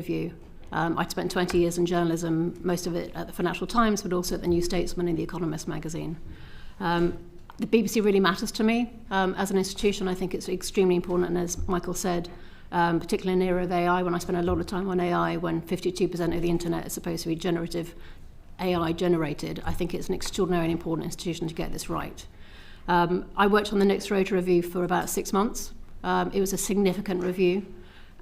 review. I'd spent 20 years in journalism, most of it at the Financial Times, but also at the New Statesman and the Economist magazine. The BBC really matters to me as an institution. I think it's extremely important, and as Michael said, particularly in an era of AI, when I spend a lot of time on AI, when 52% of the internet is supposed to be generative AI generated, I think it's an extraordinarily important institution to get this right. I worked on the next Rota review for about 6 months. It was a significant review.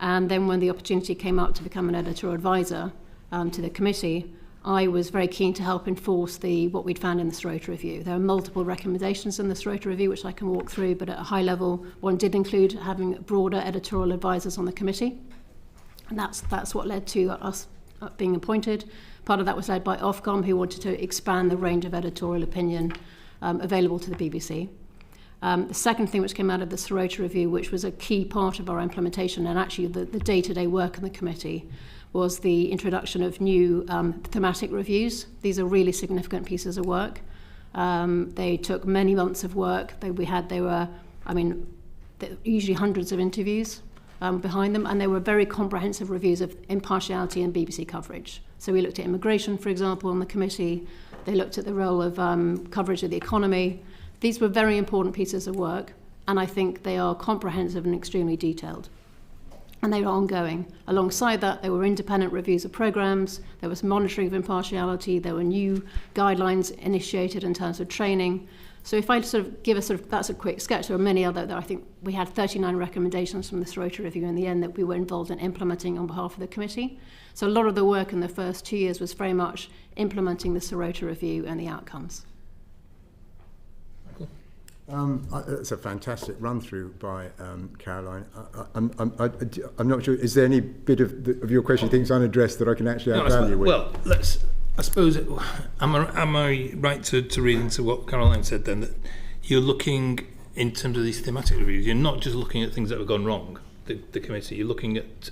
And then when the opportunity came up to become an editorial advisor to the committee, I was very keen to help enforce what we'd found in the Rota review. There are multiple recommendations in the Rota review, which I can walk through, but at a high level, one did include having broader editorial advisors on the committee. And that's what led to us being appointed. Part of that was led by Ofcom, who wanted to expand the range of editorial opinion available to the BBC. The second thing which came out of the Rota review, which was a key part of our implementation and actually the day-to-day work in the committee, was the introduction of new thematic reviews. These are really significant pieces of work. They took many months of work. Usually hundreds of interviews behind them, and they were very comprehensive reviews of impartiality and BBC coverage. So we looked at immigration, for example, on the committee. They looked at the role of coverage of the economy. These were very important pieces of work, and I think they are comprehensive and extremely detailed. And they are ongoing. Alongside that, there were independent reviews of programmes, there was monitoring of impartiality, there were new guidelines initiated in terms of training. So if I that's a quick sketch, there are many other, I think we had 39 recommendations from this Rota review in the end that we were involved in implementing on behalf of the committee. So a lot of the work in the first 2 years was very much implementing the Rota review and the outcomes. It's a fantastic run-through by Caroline. I'm not sure, is there any bit of your question you think is unaddressed that I can actually add value with? Well, I suppose, am I right to read into what Caroline said then, that you're looking, in terms of these thematic reviews, you're not just looking at things that have gone wrong, the committee, you're looking at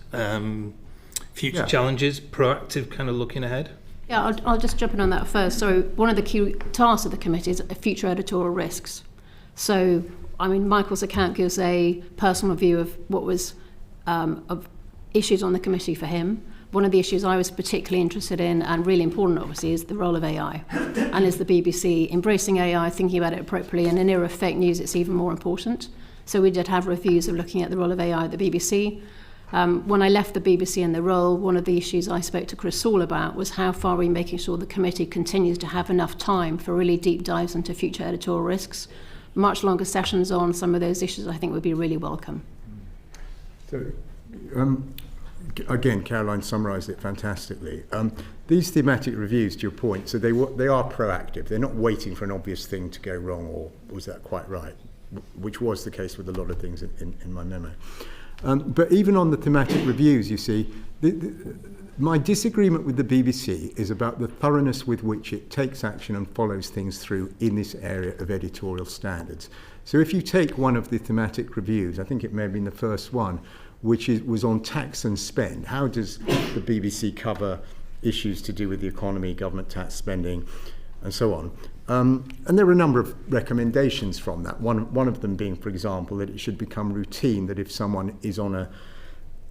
future challenges, proactive kind of looking ahead? Yeah, I'll just jump in on that first. So one of the key tasks of the committee is future editorial risks. So, Michael's account gives a personal view of what was of issues on the committee for him. One of the issues I was particularly interested in, and really important obviously, is the role of AI. And is the BBC embracing AI, thinking about it appropriately? And in an era of fake news, it's even more important. So we did have reviews of looking at the role of AI at the BBC. When I left the BBC in the role, one of the issues I spoke to Chris Saul about was how far are we making sure the committee continues to have enough time for really deep dives into future editorial risks. Much longer sessions on some of those issues, I think, would be really welcome. So, again, Caroline summarised it fantastically. These thematic reviews, to your point, so they are proactive. They're not waiting for an obvious thing to go wrong, or was that quite right? Which was the case with a lot of things in my memo. But even on the thematic reviews, you see, my disagreement with the BBC is about the thoroughness with which it takes action and follows things through in this area of editorial standards. So if you take one of the thematic reviews, I think it may have been the first one, which was on tax and spend. How does the BBC cover issues to do with the economy, government tax spending, and so on? And there were a number of recommendations from that. One of them being, for example, that it should become routine that if someone is on a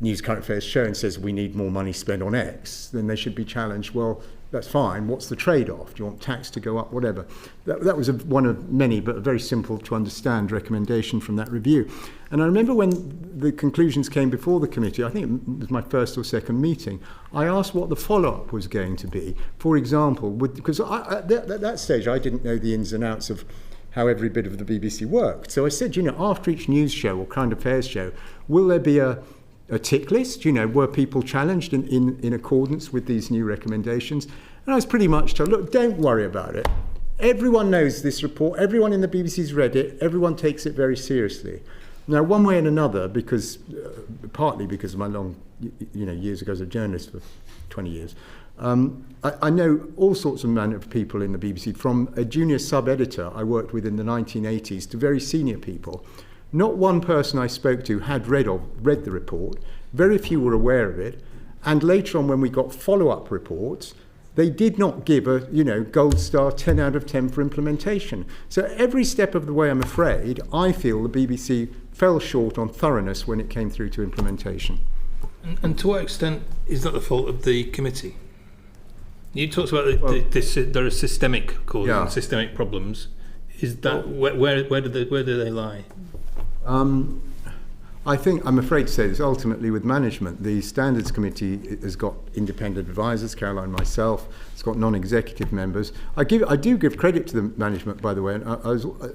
News Current Affairs show and says we need more money spent on X, then they should be challenged, well, that's fine, what's the trade-off? Do you want tax to go up, whatever? That was one of many, but a very simple to understand recommendation from that review. And I remember when the conclusions came before the committee, I think it was my first or second meeting, I asked what the follow-up was going to be. For example, because at that stage I didn't know the ins and outs of how every bit of the BBC worked. So I said, after each news show or current affairs show, will there be a tick list? Were people challenged in accordance with these new recommendations? And I was pretty much told, look, don't worry about it. Everyone knows this report. Everyone in the BBC's read it. Everyone takes it very seriously. Now, one way and another, partly because of my long, years ago as a journalist for 20 years, I know all sorts of people in the BBC, from a junior sub-editor I worked with in the 1980s to very senior people. Not one person I spoke to had read the report. Very few were aware of it. And later on, when we got follow-up reports, they did not give a gold star 10 out of 10 for implementation. So every step of the way, I'm afraid, I feel the BBC fell short on thoroughness when it came through to implementation. And to what extent is that the fault of the committee? You talked about there are systemic causes and systemic problems. Is that where do they lie? I think, I'm afraid to say this, ultimately with management, the Standards Committee has got independent advisors, Caroline, myself, it's got non-executive members. I do give credit to the management, by the way, and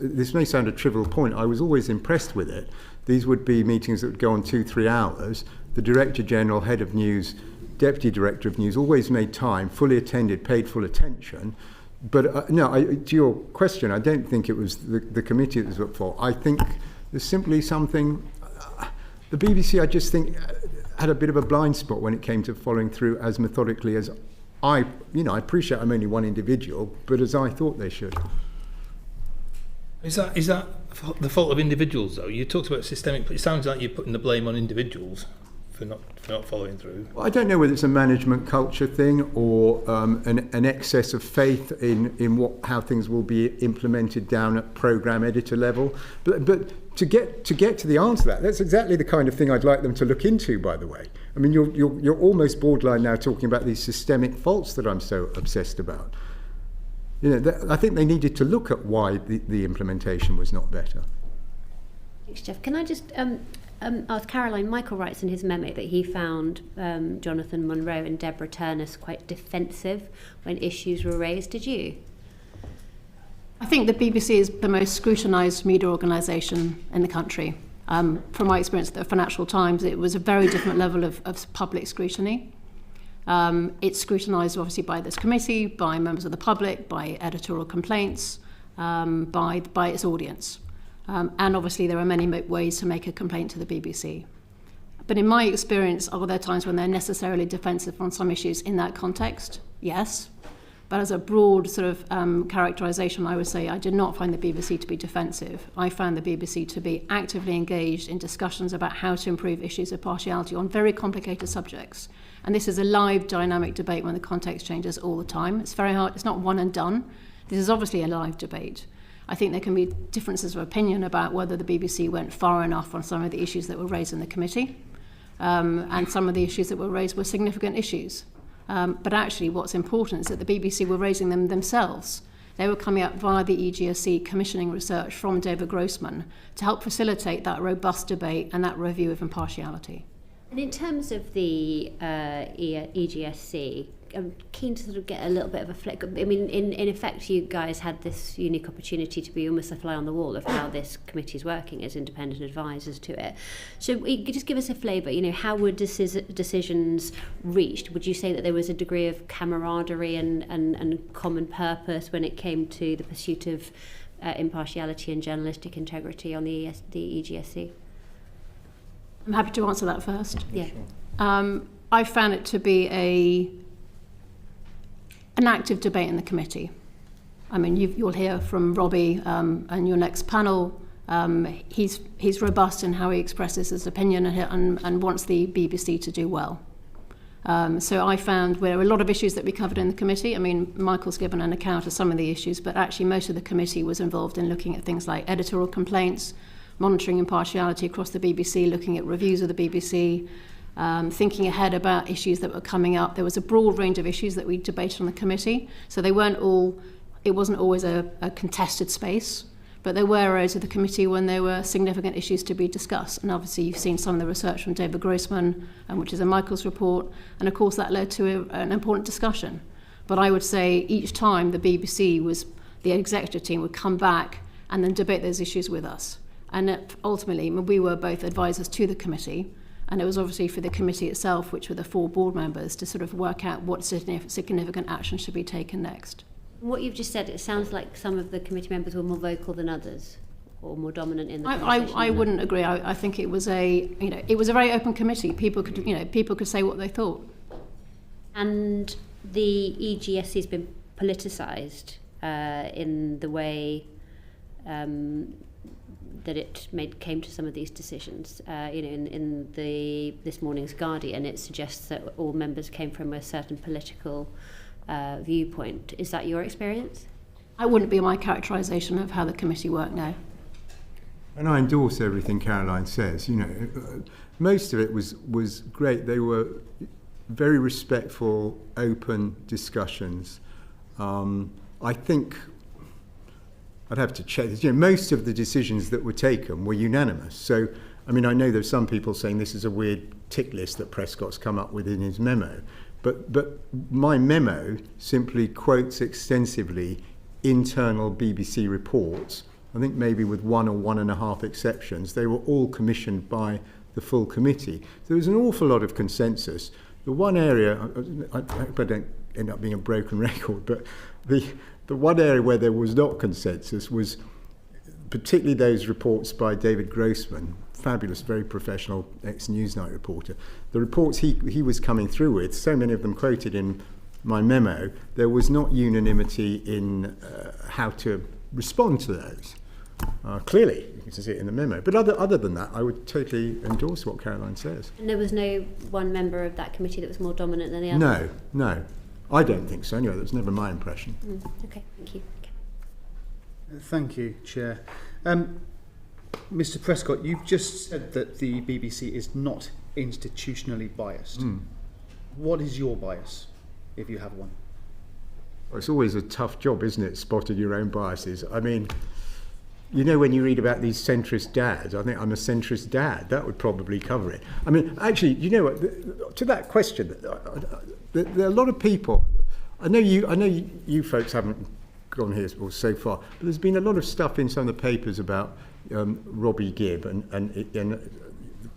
this may sound a trivial point, I was always impressed with it. These would be meetings that would go on 2-3 hours. The Director General, Head of News, Deputy Director of News always made time, fully attended, paid full attention. But to your question, I don't think it was the committee that was at fault. I think there's simply something... The BBC, I just think, had a bit of a blind spot when it came to following through as methodically as I appreciate I'm only one individual, but as I thought they should. Is that the fault of individuals, though? You talked about systemic, it sounds like you're putting the blame on individuals for not following through. Well, I don't know whether it's a management culture thing or an excess of faith in how things will be implemented down at programme editor level. But to get to the answer to that, that's exactly the kind of thing I'd like them to look into, by the way. I mean, you're almost borderline now talking about these systemic faults that I'm so obsessed about. I think they needed to look at why the implementation was not better. Thanks, Jeff. Can I just ask Caroline? Michael writes in his memo that he found Jonathan Munro and Deborah Turnus quite defensive when issues were raised. Did you? I think the BBC is the most scrutinised media organisation in the country. From my experience at the Financial Times, it was a very different level of public scrutiny. It's scrutinised obviously by this committee, by members of the public, by editorial complaints, by its audience. And obviously there are many ways to make a complaint to the BBC. But in my experience, are there times when they're necessarily defensive on some issues in that context? Yes. But as a broad sort of characterisation, I would say I did not find the BBC to be defensive. I found the BBC to be actively engaged in discussions about how to improve issues of partiality on very complicated subjects. And this is a live, dynamic debate when the context changes all the time. It's very hard. It's not one and done. This is obviously a live debate. I think there can be differences of opinion about whether the BBC went far enough on some of the issues that were raised in the committee. And some of the issues that were raised were significant issues. But actually what's important is that the BBC were raising them themselves. They were coming up via the EGSC commissioning research from David Grossman to help facilitate that robust debate and that review of impartiality. And in terms of the EGSC, I'm keen to sort of get a little bit of a flick. I mean, in effect, you guys had this unique opportunity to be almost a fly on the wall of how this committee is working as independent advisors to it. So you could just give us a flavour, how were decisions reached? Would you say that there was a degree of camaraderie and common purpose when it came to the pursuit of impartiality and journalistic integrity on the EGSC? I'm happy to answer that first. Yeah. Sure. I found it to be an active debate in the committee. I mean, you'll hear from Robbie and your next panel. He's robust in how he expresses his opinion and wants the BBC to do well. So I found there were a lot of issues that we covered in the committee. I mean, Michael's given an account of some of the issues, but actually most of the committee was involved in looking at things like editorial complaints, monitoring impartiality across the BBC, looking at reviews of the BBC, thinking ahead about issues that were coming up. There was a broad range of issues that we debated on the committee, so it wasn't always a contested space, but there were areas of the committee when there were significant issues to be discussed. And obviously you've seen some of the research from David Grossman, which is in Michael's report, and of course that led to an important discussion. But I would say each time the executive team would come back and then debate those issues with us. And ultimately, we were both advisors to the committee, and it was obviously for the committee itself, which were the 4 board members, to sort of work out what significant action should be taken next. What you've just said, it sounds like some of the committee members were more vocal than others, or more dominant in the conversation. I wouldn't agree. I think it was a very open committee. People could say what they thought. And the EGSC has been politicised in the way that it came to some of these decisions. In this morning's Guardian, it suggests that all members came from a certain political viewpoint. Is that your experience? I wouldn't be my characterisation of how the committee worked, no. And I endorse everything Caroline says. You know, most of it was great. They were very respectful, open discussions. I think I'd have to check this. You know, most of the decisions that were taken were unanimous. So, I mean, I know there's some people saying this is a weird tick list that Prescott's come up with in his memo, but my memo simply quotes extensively internal BBC reports. I think maybe with 1 or 1.5 exceptions, they were all commissioned by the full committee. There was an awful lot of consensus. The one area, I hope I don't end up being a broken record, but the one area where there was not consensus was particularly those reports by David Grossman, fabulous, very professional ex-Newsnight reporter. The reports he was coming through with, so many of them quoted in my memo, there was not unanimity in how to respond to those. Clearly, you can see it in the memo. But other than that, I would totally endorse what Caroline says. And there was no one member of that committee that was more dominant than the other? No. I don't think so. Anyway, that's never my impression. Okay, thank you. Thank you, Chair. Mr. Prescott, you've just said that the BBC is not institutionally biased. What is your bias, if you have one? Well, it's always a tough job, isn't it, spotting your own biases? I mean, you know, when you read about these centrist dads, I think I'm a centrist dad. That would probably cover it. I mean, actually, you know what? To that question, there are a lot of people. I know you folks haven't gone here so far, but there's been a lot of stuff in some of the papers about Robbie Gibb, and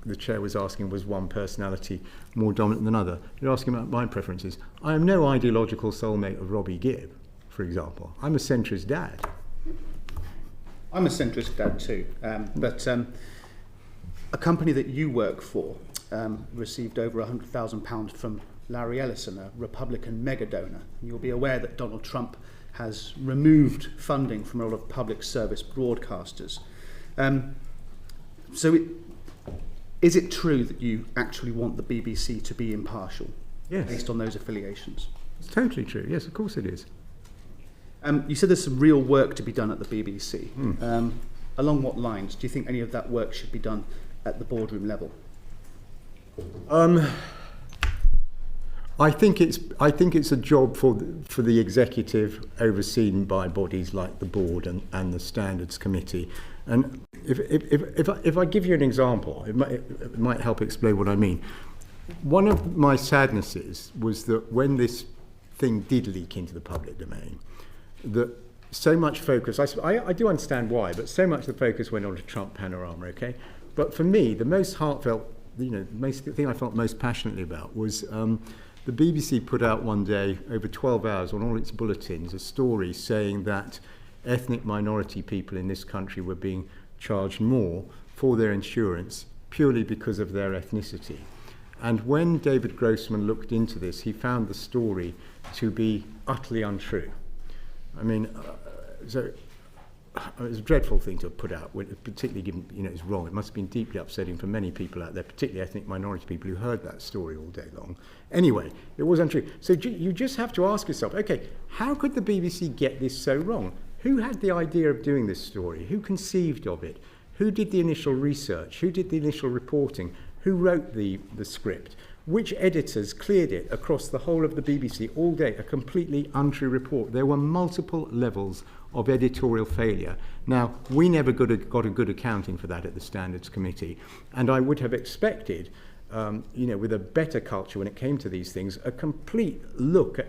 the chair was asking, was one personality more dominant than another? You're asking about my preferences. I am no ideological soulmate of Robbie Gibb, for example. I'm a centrist dad. I'm a centrist dad too, but a company that you work for received over £100,000 from Larry Ellison, a Republican mega donor. You'll be aware that Donald Trump has removed funding from a lot of public service broadcasters. Is it true that you actually want the BBC to be impartial? Yes. Based on those affiliations? It's totally true. Yes, of course it is. You said there's some real work to be done at the BBC. Along what lines? Do you think any of that work should be done at the boardroom level? I think it's a job for the executive, overseen by bodies like the board and the Standards Committee. And if I give you an example, it might help explain what I mean. One of my sadnesses was that when this thing did leak into the public domain, that so much focus, I do understand why, but so much of the focus went on to Trump panorama, okay? But for me, the most heartfelt, the thing I felt most passionately about was the BBC put out one day, over 12 hours, on all its bulletins, a story saying that ethnic minority people in this country were being charged more for their insurance purely because of their ethnicity. And when David Grossman looked into this, he found the story to be utterly untrue. I mean, so it was a dreadful thing to have put out, particularly given, it's wrong. It must have been deeply upsetting for many people out there, particularly ethnic minority people who heard that story all day long. Anyway, it was untrue. So you just have to ask yourself, okay, how could the BBC get this so wrong? Who had the idea of doing this story? Who conceived of it? Who did the initial research? Who did the initial reporting? Who wrote the script? Which editors cleared it across the whole of the BBC all day? A completely untrue report. There were multiple levels of editorial failure. Now, we never got a good accounting for that at the Standards Committee, and I would have expected, with a better culture when it came to these things, a complete look at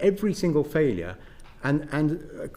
every single failure and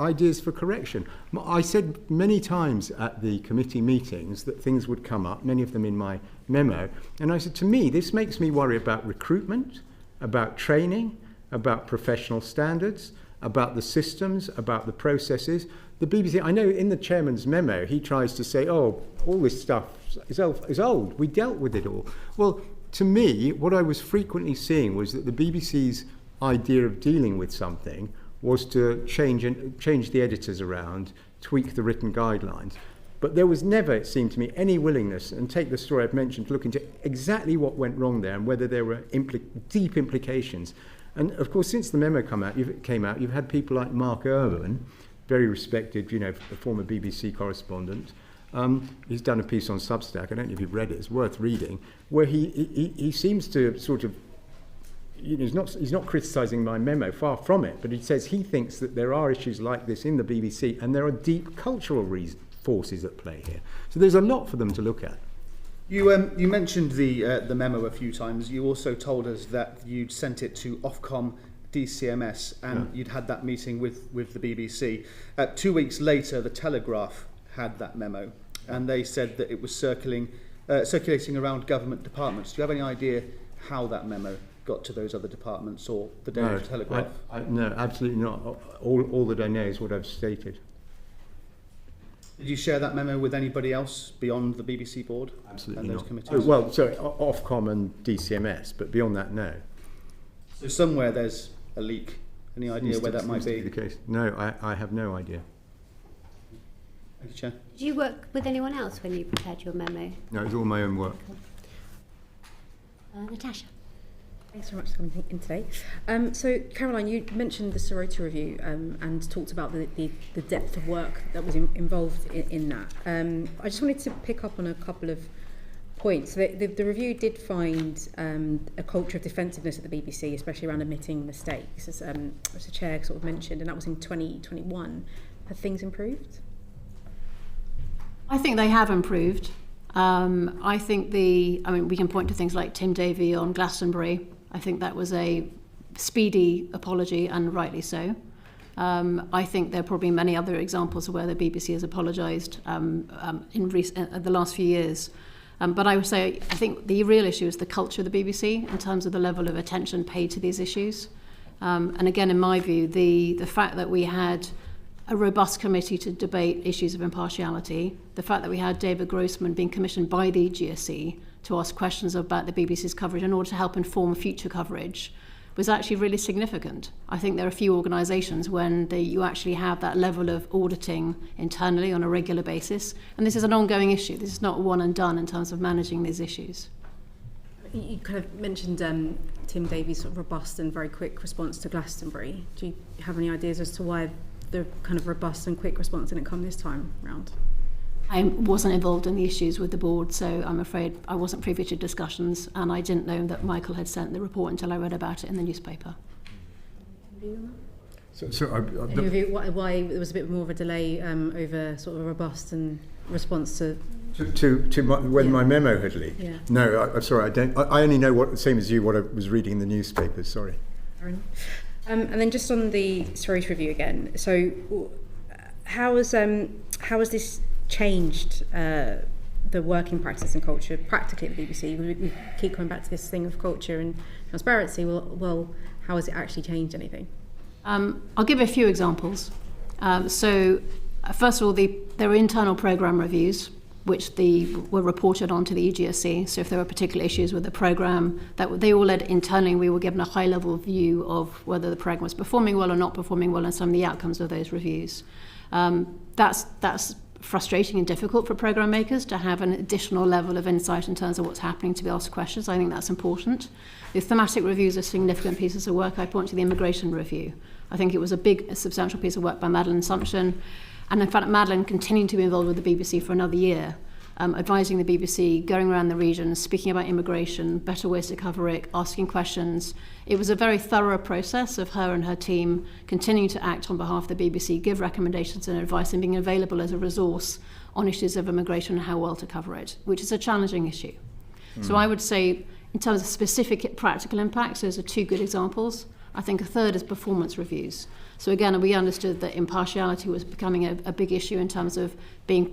ideas for correction. I said many times at the committee meetings that things would come up, many of them in my memo, and I said, to me, this makes me worry about recruitment, about training, about professional standards, about the systems, about the processes. The BBC, I know in the chairman's memo, he tries to say, all this stuff is old, we dealt with it all. Well, to me, what I was frequently seeing was that the BBC's idea of dealing with something was to change the editors around, tweak the written guidelines. But there was never, it seemed to me, any willingness, and take the story I've mentioned, to look into exactly what went wrong there and whether there were deep implications. And of course, since the memo came out, you've had people like Mark Irwin, very respected, a former BBC correspondent. He's done a piece on Substack, I don't know if you've read it, it's worth reading, where he seems to sort of, he's not criticising my memo, far from it, but he says he thinks that there are issues like this in the BBC and there are deep cultural forces at play here. So there's a lot for them to look at. You mentioned the memo a few times. You also told us that you'd sent it to Ofcom, DCMS, and you'd had that meeting with the BBC. 2 weeks later, The Telegraph had that memo, and they said that it was circulating around government departments. Do you have any idea how that memo got to those other departments or the Daily Telegraph? No, absolutely not. All that I know is what I've stated. Did you share that memo with anybody else beyond the BBC board? Absolutely and those not. committees? Well, sorry, Ofcom and DCMS, but beyond that, no. So somewhere there's a leak. Any idea where that might be? The case. No, I have no idea. Thank you, Chair. Did you work with anyone else when you prepared your memo? No, it's all my own work. Natasha. Thanks very much for coming in today. So, Caroline, you mentioned the Sorority Review and talked about the depth of work that was involved in that. I just wanted to pick up on a couple of points. The review did find a culture of defensiveness at the BBC, especially around admitting mistakes, as the Chair sort of mentioned, and that was in 2021. Have things improved? I think they have improved. I think we can point to things like Tim Davie on Glastonbury. I think that was a speedy apology, and rightly so. I think there are probably many other examples of where the BBC has apologised in the last few years. But I would say I think the real issue is the culture of the BBC in terms of the level of attention paid to these issues. And again, in my view, the fact that we had a robust committee to debate issues of impartiality, the fact that we had David Grossman being commissioned by the EGSC to ask questions about the BBC's coverage in order to help inform future coverage was actually really significant. I think there are a few organisations when you actually have that level of auditing internally on a regular basis, and this is an ongoing issue. This is not one and done in terms of managing these issues. You kind of mentioned Tim Davies' sort of robust and very quick response to Glastonbury. Do you have any ideas as to why the kind of robust and quick response didn't come this time round? I wasn't involved in the issues with the board, so I'm afraid I wasn't privy to discussions, and I didn't know that Michael had sent the report until I read about it in the newspaper. Why there was a bit more of a delay over sort of a robust and response to my memo had leaked? Yeah. No, I'm sorry, I don't. I only know the same as you, what I was reading in the newspapers. Sorry. Fair enough. And then just on the Sorority Review again. So, how has this changed the working practice and culture practically at the BBC? We keep coming back to this thing of culture and transparency. Well, how has it actually changed anything? I'll give a few examples. So, first of all, there are internal programme reviews which were reported on to the EGSC. So if there were particular issues with the programme, that they all led internally, we were given a high-level view of whether the programme was performing well or not performing well and some of the outcomes of those reviews. That's frustrating and difficult for programme makers to have an additional level of insight in terms of what's happening, to be asked questions. I think that's important. The thematic reviews are significant pieces of work. I point to the immigration review. I think it was a substantial piece of work by Madeleine Sumption. And in fact, Madeleine continued to be involved with the BBC for another year, advising the BBC, going around the region, speaking about immigration, better ways to cover it, asking questions. It was a very thorough process of her and her team continuing to act on behalf of the BBC, give recommendations and advice, and being available as a resource on issues of immigration and how well to cover it, which is a challenging issue. So I would say, in terms of specific practical impacts, those are two good examples. I think a third is performance reviews. So again, we understood that impartiality was becoming a big issue in terms of being,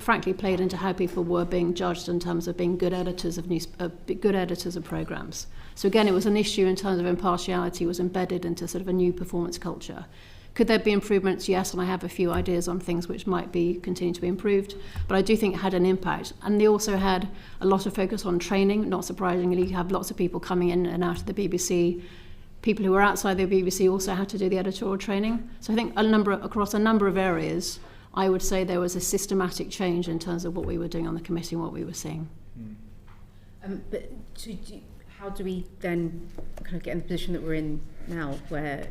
frankly, played into how people were being judged in terms of being good editors of programmes. So again, it was an issue in terms of impartiality was embedded into sort of a new performance culture. Could there be improvements? Yes, and I have a few ideas on things which might continue to be improved, but I do think it had an impact. And they also had a lot of focus on training. Not surprisingly, you have lots of people coming in and out of the BBC. People who are outside the BBC also had to do the editorial training. So I think across a number of areas, I would say there was a systematic change in terms of what we were doing on the committee and what we were seeing. But how do we then kind of get in the position that we're in now, where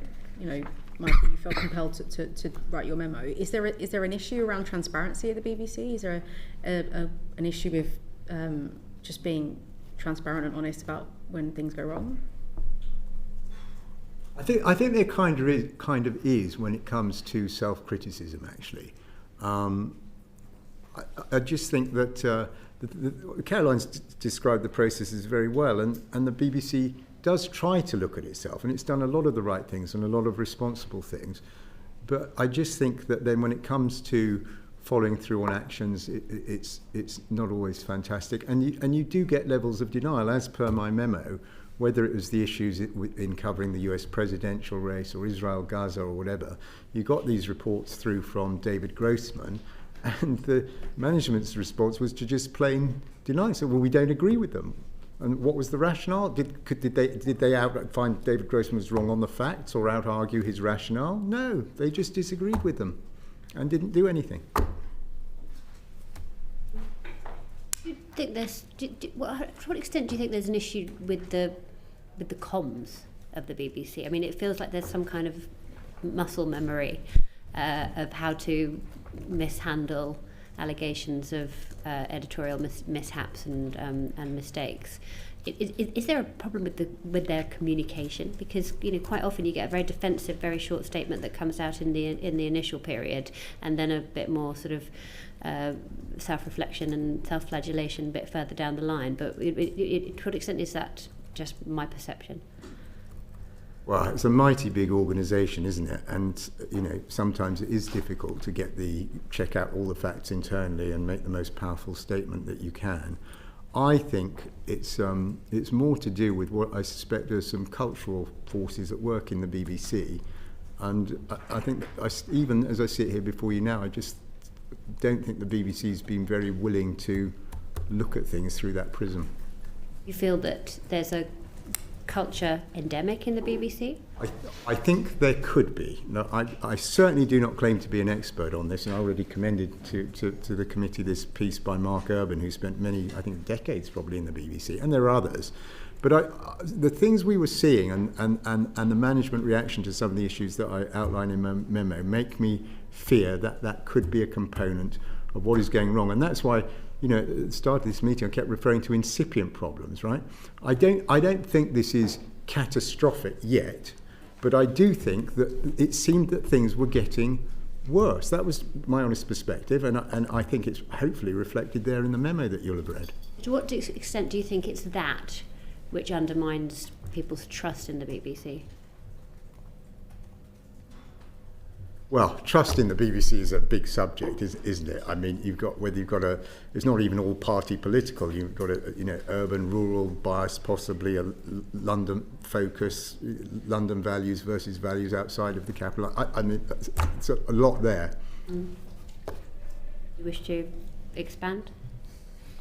Michael, you felt compelled to write your memo. Is there an issue around transparency at the BBC? Is there an issue with just being transparent and honest about when things go wrong? I think there kind of is when it comes to self-criticism. Actually, I just think that Caroline's described the processes very well, and the BBC does try to look at itself, and it's done a lot of the right things and a lot of responsible things. But I just think that then when it comes to following through on actions, it's not always fantastic, and you do get levels of denial, as per my memo, whether it was the issues in covering the US presidential race or Israel, Gaza or whatever. You got these reports through from David Grossman, and the management's response was to just plain deny. So, well, we don't agree with them. And what was the rationale? Did they find David Grossman was wrong on the facts or out-argue his rationale? No, they just disagreed with them and didn't do anything. Do you think to what extent do you think there's an issue with the comms of the BBC? I mean, it feels like there's some kind of muscle memory of how to mishandle allegations of editorial mishaps and mistakes. Is there a problem with their communication? Because quite often you get a very defensive, very short statement that comes out in the initial period, and then a bit more sort of self-reflection and self-flagellation a bit further down the line. But to what extent is that just my perception? Well, it's a mighty big organisation, isn't it? And sometimes it is difficult to check out all the facts internally and make the most powerful statement that you can. I think it's more to do with what I suspect are some cultural forces at work in the BBC, and I think even as I sit here before you now, I just don't think the BBC's been very willing to look at things through that prism. You feel that there's a culture endemic in the BBC? I think there could be. No, I certainly do not claim to be an expert on this, and I already commended to the committee this piece by Mark Urban, who spent many, I think, decades probably in the BBC, and there are others. But the things we were seeing and the management reaction to some of the issues that I outline in my memo make me fear that could be a component of what is going wrong, and that's why. At the start of this meeting, I kept referring to incipient problems, right? I don't think this is catastrophic yet, but I do think that it seemed that things were getting worse. That was my honest perspective, and I think it's hopefully reflected there in the memo that you'll have read. To what extent do you think it's that which undermines people's trust in the BBC? Well, trust in the BBC is a big subject, isn't it? I mean, it's not even all party political. You've got a, urban, rural bias, possibly a London focus, London values versus values outside of the capital. I mean, it's a lot there. You wish to expand?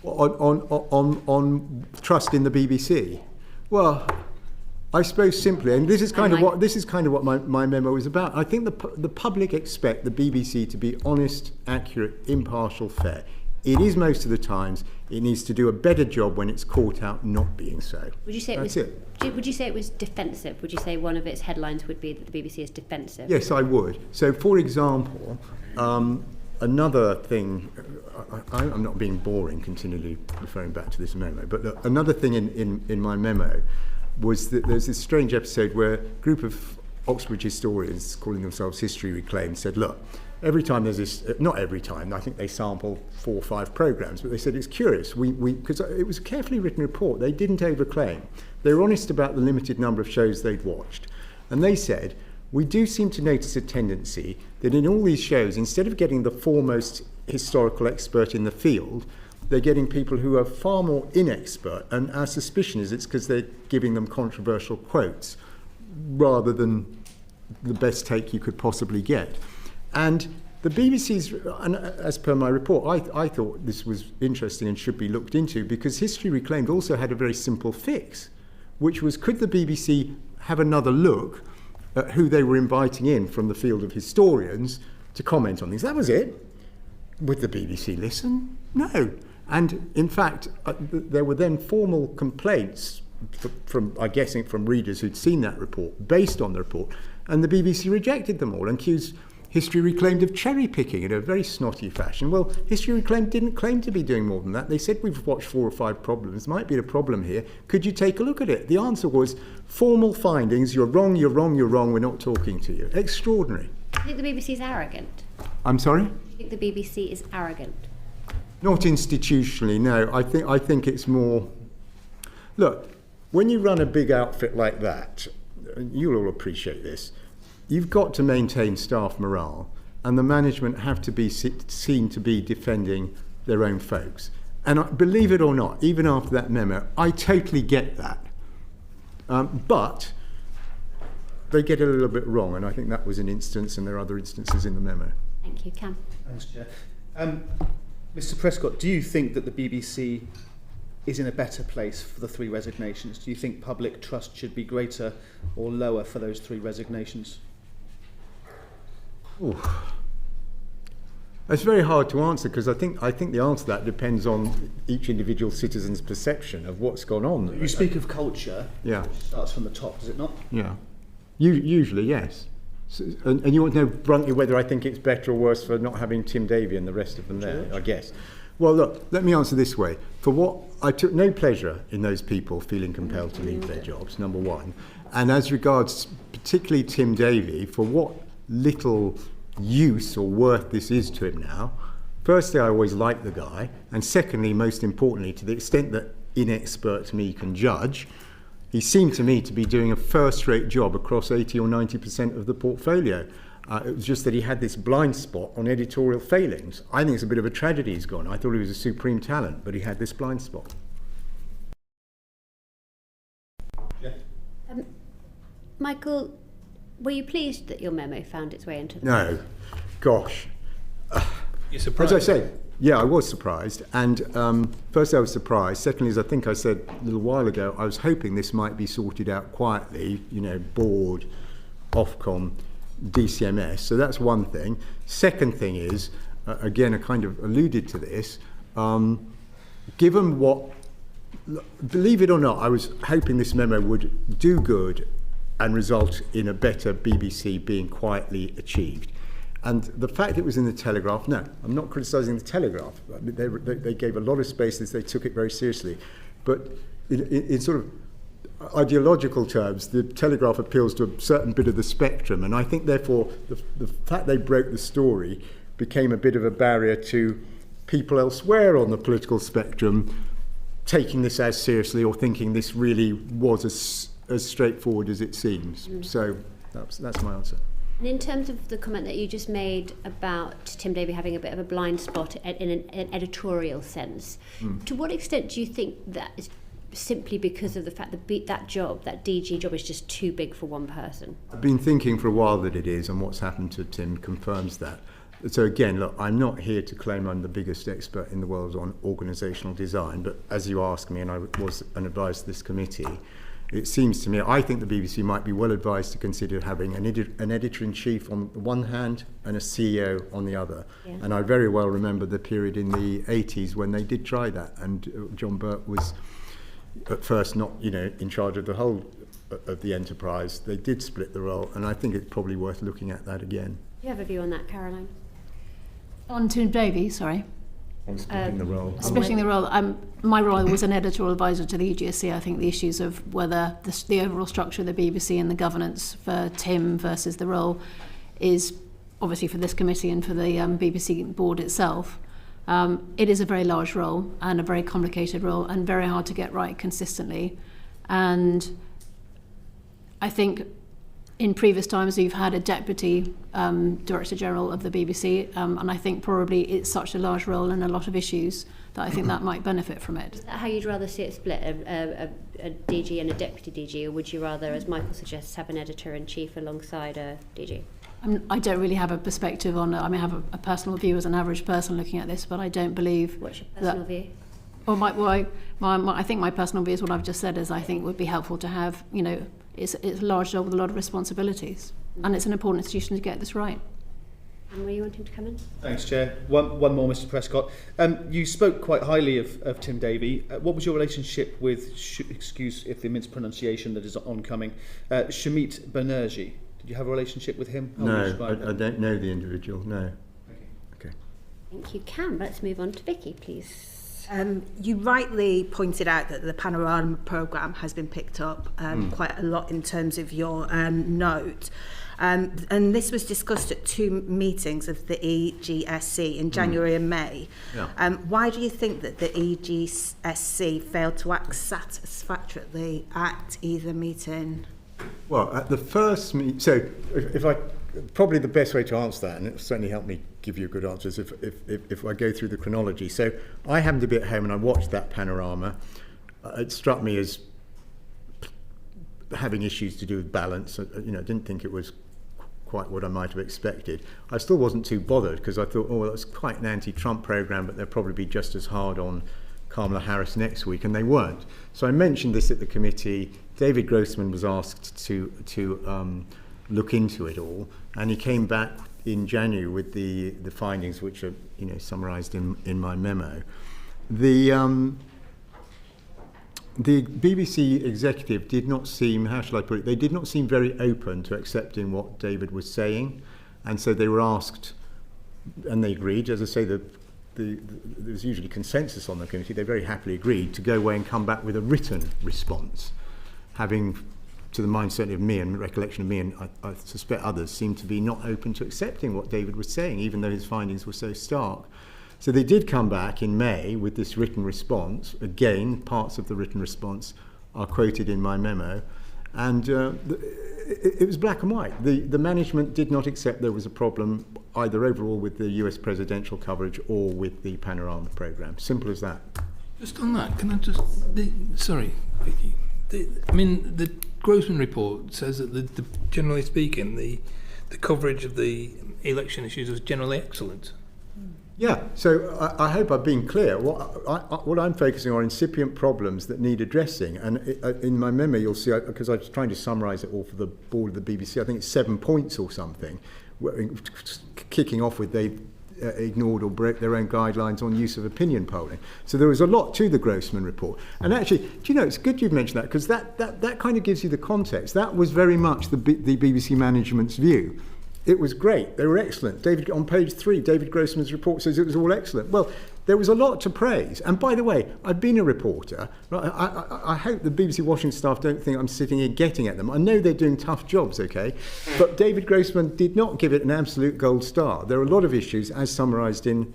On trust in the BBC? Well, I suppose simply, and this is kind of what my memo is about. I think the public expect the BBC to be honest, accurate, impartial, fair. It is most of the times. It needs to do a better job when it's caught out not being so. Would you say Would you say it was defensive? Would you say one of its headlines would be that the BBC is defensive? Yes, I would. So, for example, another thing. I'm not being boring, continually referring back to this memo, but look, another thing in my memo was that there's this strange episode where a group of Oxbridge historians calling themselves History Reclaimed said, look, every time there's this, not every time, I think they sample 4 or 5 programmes, but they said it's curious, because it was a carefully written report, they didn't overclaim. They were honest about the limited number of shows they'd watched. And they said, we do seem to notice a tendency that in all these shows, instead of getting the foremost historical expert in the field, they're getting people who are far more inexpert, and our suspicion is it's because they're giving them controversial quotes rather than the best take you could possibly get. And the BBC's, and as per my report, I thought this was interesting and should be looked into, because History Reclaimed also had a very simple fix, which was, could the BBC have another look at who they were inviting in from the field of historians to comment on things? That was it. Would the BBC listen? No. And in fact, there were then formal complaints from I guessing from readers who'd seen that report, based on the report, and the BBC rejected them all and accused History Reclaimed of cherry picking in a very snotty fashion. Well, History Reclaimed didn't claim to be doing more than that. They said we've watched 4 or 5 problems. Might be a problem here. Could you take a look at it? The answer was formal findings. You're wrong. You're wrong. You're wrong. We're not talking to you. Extraordinary. Do you think the BBC is arrogant? I'm sorry? Do you think the BBC is arrogant? Not institutionally, no. I think it's more. Look, when you run a big outfit like that, you'll all appreciate this. You've got to maintain staff morale, and the management have to be seen to be defending their own folks. And believe it or not, even after that memo, I totally get that. But they get it a little bit wrong, and I think that was an instance, and there are other instances in the memo. Thank you, Cam. Thanks, Chair. Mr. Prescott, do you think that the BBC is in a better place for the 3 resignations? Do you think public trust should be greater or lower for those 3 resignations? Ooh. It's very hard to answer, because I think the answer to that depends on each individual citizen's perception of what's gone on. You speak of culture. Yeah. Which starts from the top, does it not? Yeah. Usually, yes. So, and you want to know bluntly whether I think it's better or worse for not having Tim Davie and the rest of them there, I guess. Well, look, let me answer this way. For what I took no pleasure in those people feeling compelled to leave their jobs, number one. And as regards particularly Tim Davie, for what little use or worth this is to him now, firstly, I always liked the guy. And secondly, most importantly, to the extent that inexpert me can judge, he seemed to me to be doing a first-rate job across 80 or 90% of the portfolio. It was just that he had this blind spot on editorial failings. I think it's a bit of a tragedy he's gone. I thought he was a supreme talent, but he had this blind spot. Yeah. Michael, were you pleased that your memo found its way into the No. Gosh. You're surprised? As I say, yeah, I was surprised. And first I was surprised. Secondly, as I think I said a little while ago, I was hoping this might be sorted out quietly, board, Ofcom, DCMS. So that's one thing. Second thing is, again, I kind of alluded to this, given what, believe it or not, I was hoping this memo would do good and result in a better BBC being quietly achieved. And the fact it was in the Telegraph, no, I'm not criticising the Telegraph. They gave a lot of space, they took it very seriously. But in sort of ideological terms, the Telegraph appeals to a certain bit of the spectrum, and I think therefore the fact they broke the story became a bit of a barrier to people elsewhere on the political spectrum taking this as seriously or thinking this really was as straightforward as it seems. So that's my answer. And in terms of the comment that you just made about Tim Davie having a bit of a blind spot in an editorial sense, to what extent do you think that is simply because of the fact that that DG job is just too big for one person? I've been thinking for a while that it is, and what's happened to Tim confirms that. So again, look, I'm not here to claim I'm the biggest expert in the world on organisational design, but as you asked me, and I was an advisor to this committee, it seems to me, I think the BBC might be well advised to consider having an editor-in-chief on the one hand and a CEO on the other. Yeah. And I very well remember the period in the 80s when they did try that, and John Burke was at first not, in charge of the whole of the enterprise. They did split the role, and I think it's probably worth looking at that again. Do you have a view on that, Caroline? On Tim Davie, sorry. On splitting the role. Splitting the role. My role was an editorial advisor to the EGSC. I think the issues of whether the overall structure of the BBC and the governance for Tim versus the role is obviously for this committee and for the BBC board itself. It is a very large role and a very complicated role and very hard to get right consistently. And I think in previous times you've had a deputy director general of the BBC, and I think probably it's such a large role and a lot of issues that I think that might benefit from it. Is that how you'd rather see it split, a DG and a deputy DG, or would you rather, as Michael suggests, have an editor-in-chief alongside a DG? I don't really have a perspective on it. I have a personal view as an average person looking at this, but I don't believe. What's your personal view? Well, I think my personal view is what I've just said, is I think would be helpful to have, it's a large job with a lot of responsibilities, and it's an important institution to get this right. And were you wanting to come in? Thanks, Chair. One more, Mr. Prescott. You spoke quite highly of Tim Davey. What was your relationship with, excuse if the mispronunciation that is oncoming, Shamit Banerjee? Did you have a relationship with him? No, I don't know the individual, no. Okay. I think you can, but let's move on to Vicky, please. You rightly pointed out that the Panorama programme has been picked up quite a lot in terms of your note. And this was discussed at 2 meetings of the EGSC in January and May. Yeah. Why do you think that the EGSC failed to act satisfactorily at either meeting? Well, at the first meeting, so if I, probably the best way to answer that, and it certainly helped me give you a good answer, is if I go through the chronology. So I happened to be at home and I watched that Panorama. It struck me as having issues to do with balance. I didn't think it was quite what I might have expected. I still wasn't too bothered because I thought, well, that's quite an anti-Trump programme, but they'll probably be just as hard on Kamala Harris next week, and they weren't. So I mentioned this at the committee. David Grossman was asked to look into it all, and he came back in January with the findings, which are summarised in my memo. The BBC executive did not seem, how shall I put it, they did not seem very open to accepting what David was saying, and so they were asked, and they agreed. As I say, there's usually consensus on the committee. They very happily agreed to go away and come back with a written response, having, to the mind certainly of me and recollection of me, and I suspect others, seemed to be not open to accepting what David was saying, even though his findings were so stark. So they did come back in May with this written response. Again, parts of the written response are quoted in my memo. And it was black and white. The management did not accept there was a problem either overall with the US presidential coverage or with the Panorama programme. Simple as that. Just on that, can I just... sorry, Vicky. The Grossman report says that generally speaking, the coverage of the election issues was generally excellent. Yeah, so I hope I've been clear. What I'm focusing on are incipient problems that need addressing. And in my memo, you'll see, because I was trying to summarise it all for the board of the BBC, I think it's 7 points or something, kicking off with they ignored or broke their own guidelines on use of opinion polling. So there was a lot to the Grossman report. And actually, do you know, it's good you've mentioned that, because that kind of gives you the context. That was very much the BBC management's view. It was great. They were excellent. On page 3, David Grossman's report says it was all excellent. Well, there was a lot to praise. And by the way, I've been a reporter. I hope the BBC Washington staff don't think I'm sitting here getting at them. I know they're doing tough jobs, okay? But David Grossman did not give it an absolute gold star. There are a lot of issues, as summarised in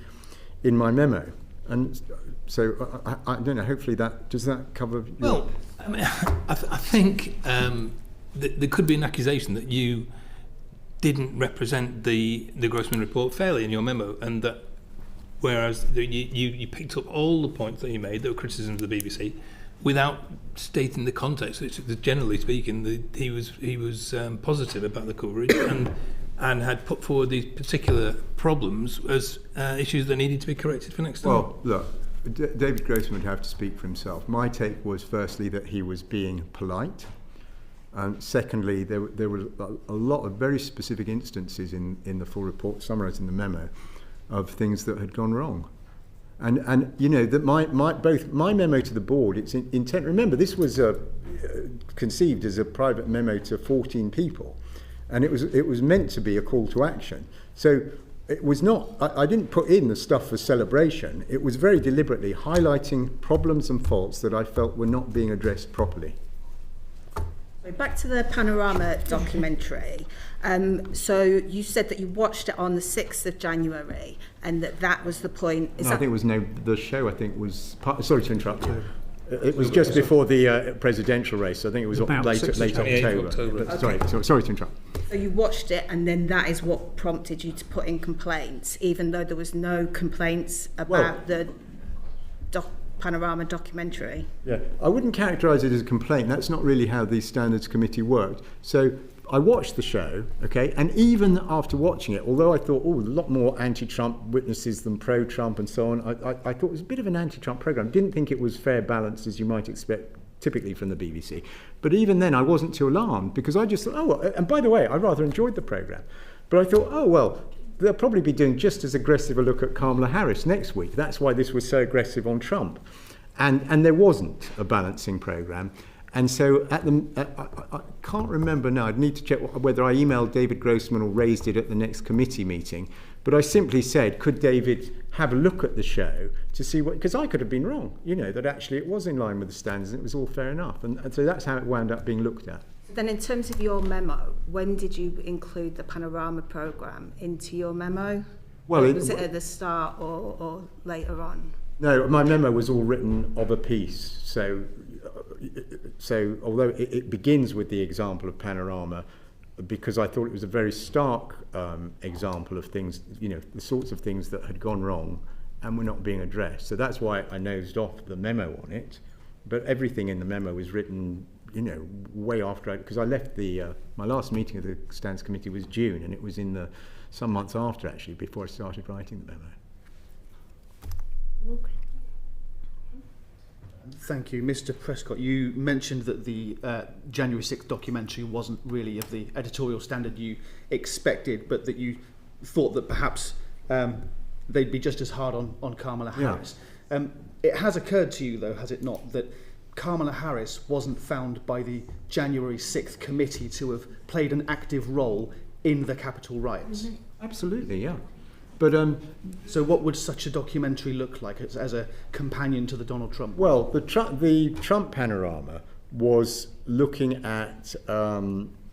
my memo. And so, I don't know, hopefully does that cover... Well, I mean, I think there could be an accusation that you didn't represent the Grossman report fairly in your memo, and that whereas you picked up all the points that you made that were criticisms of the BBC without stating the context, which generally speaking he was positive about the coverage and had put forward these particular problems as issues that needed to be corrected for next time. Well, look, David Grossman would have to speak for himself. My take was firstly that he was being polite. Secondly, there were a lot of very specific instances in the full report, summarised in the memo, of things that had gone wrong. And you know, that both my memo to the board, its intent, remember this was conceived as a private memo to 14 people, and it was meant to be a call to action. So it was not, I didn't put in the stuff for celebration. It was very deliberately highlighting problems and faults that I felt were not being addressed properly. Back to the Panorama documentary. So you said that you watched it on the 6th of January and that was the point. I think it was the show, I think, was... sorry to interrupt you. It was just before the presidential race. I think it was late October. Okay. Sorry to interrupt. So you watched it and then that is what prompted you to put in complaints, even though there was no complaints about the Panorama documentary. Yeah, I wouldn't characterise it as a complaint. That's not really how the Standards Committee worked. So I watched the show, okay, and even after watching it, although I thought, a lot more anti-Trump witnesses than pro-Trump and so on, I thought it was a bit of an anti-Trump programme. Didn't think it was fair balanced as you might expect typically from the BBC. But even then I wasn't too alarmed because I just thought, and by the way, I rather enjoyed the programme. But I thought, they'll probably be doing just as aggressive a look at Kamala Harris next week. That's why this was so aggressive on Trump. And there wasn't a balancing programme. And so I can't remember now, I'd need to check whether I emailed David Grossman or raised it at the next committee meeting. But I simply said, could David have a look at the show to see what, because I could have been wrong, that actually it was in line with the standards and it was all fair enough. And so that's how it wound up being looked at. Then in terms of your memo, when did you include the Panorama programme into your memo? Well, was it at the start or later on? No, my memo was all written of a piece. So although it begins with the example of Panorama, because I thought it was a very stark example of things, the sorts of things that had gone wrong and were not being addressed. So that's why I nosed off the memo on it. But everything in the memo was written, way after because I left my last meeting of the Standards Committee was June, and it was in some months after, actually, before I started writing the memo. Okay. Thank you. Mr. Prescott, you mentioned that the January 6th documentary wasn't really of the editorial standard you expected, but that you thought that perhaps they'd be just as hard on Kamala Harris. Yeah. It has occurred to you, though, has it not, that Kamala Harris wasn't found by the January 6th committee to have played an active role in the Capitol riots? Mm-hmm. Absolutely, yeah. But so what would such a documentary look like as a companion to the Donald Trump? Well, the Trump Panorama was looking at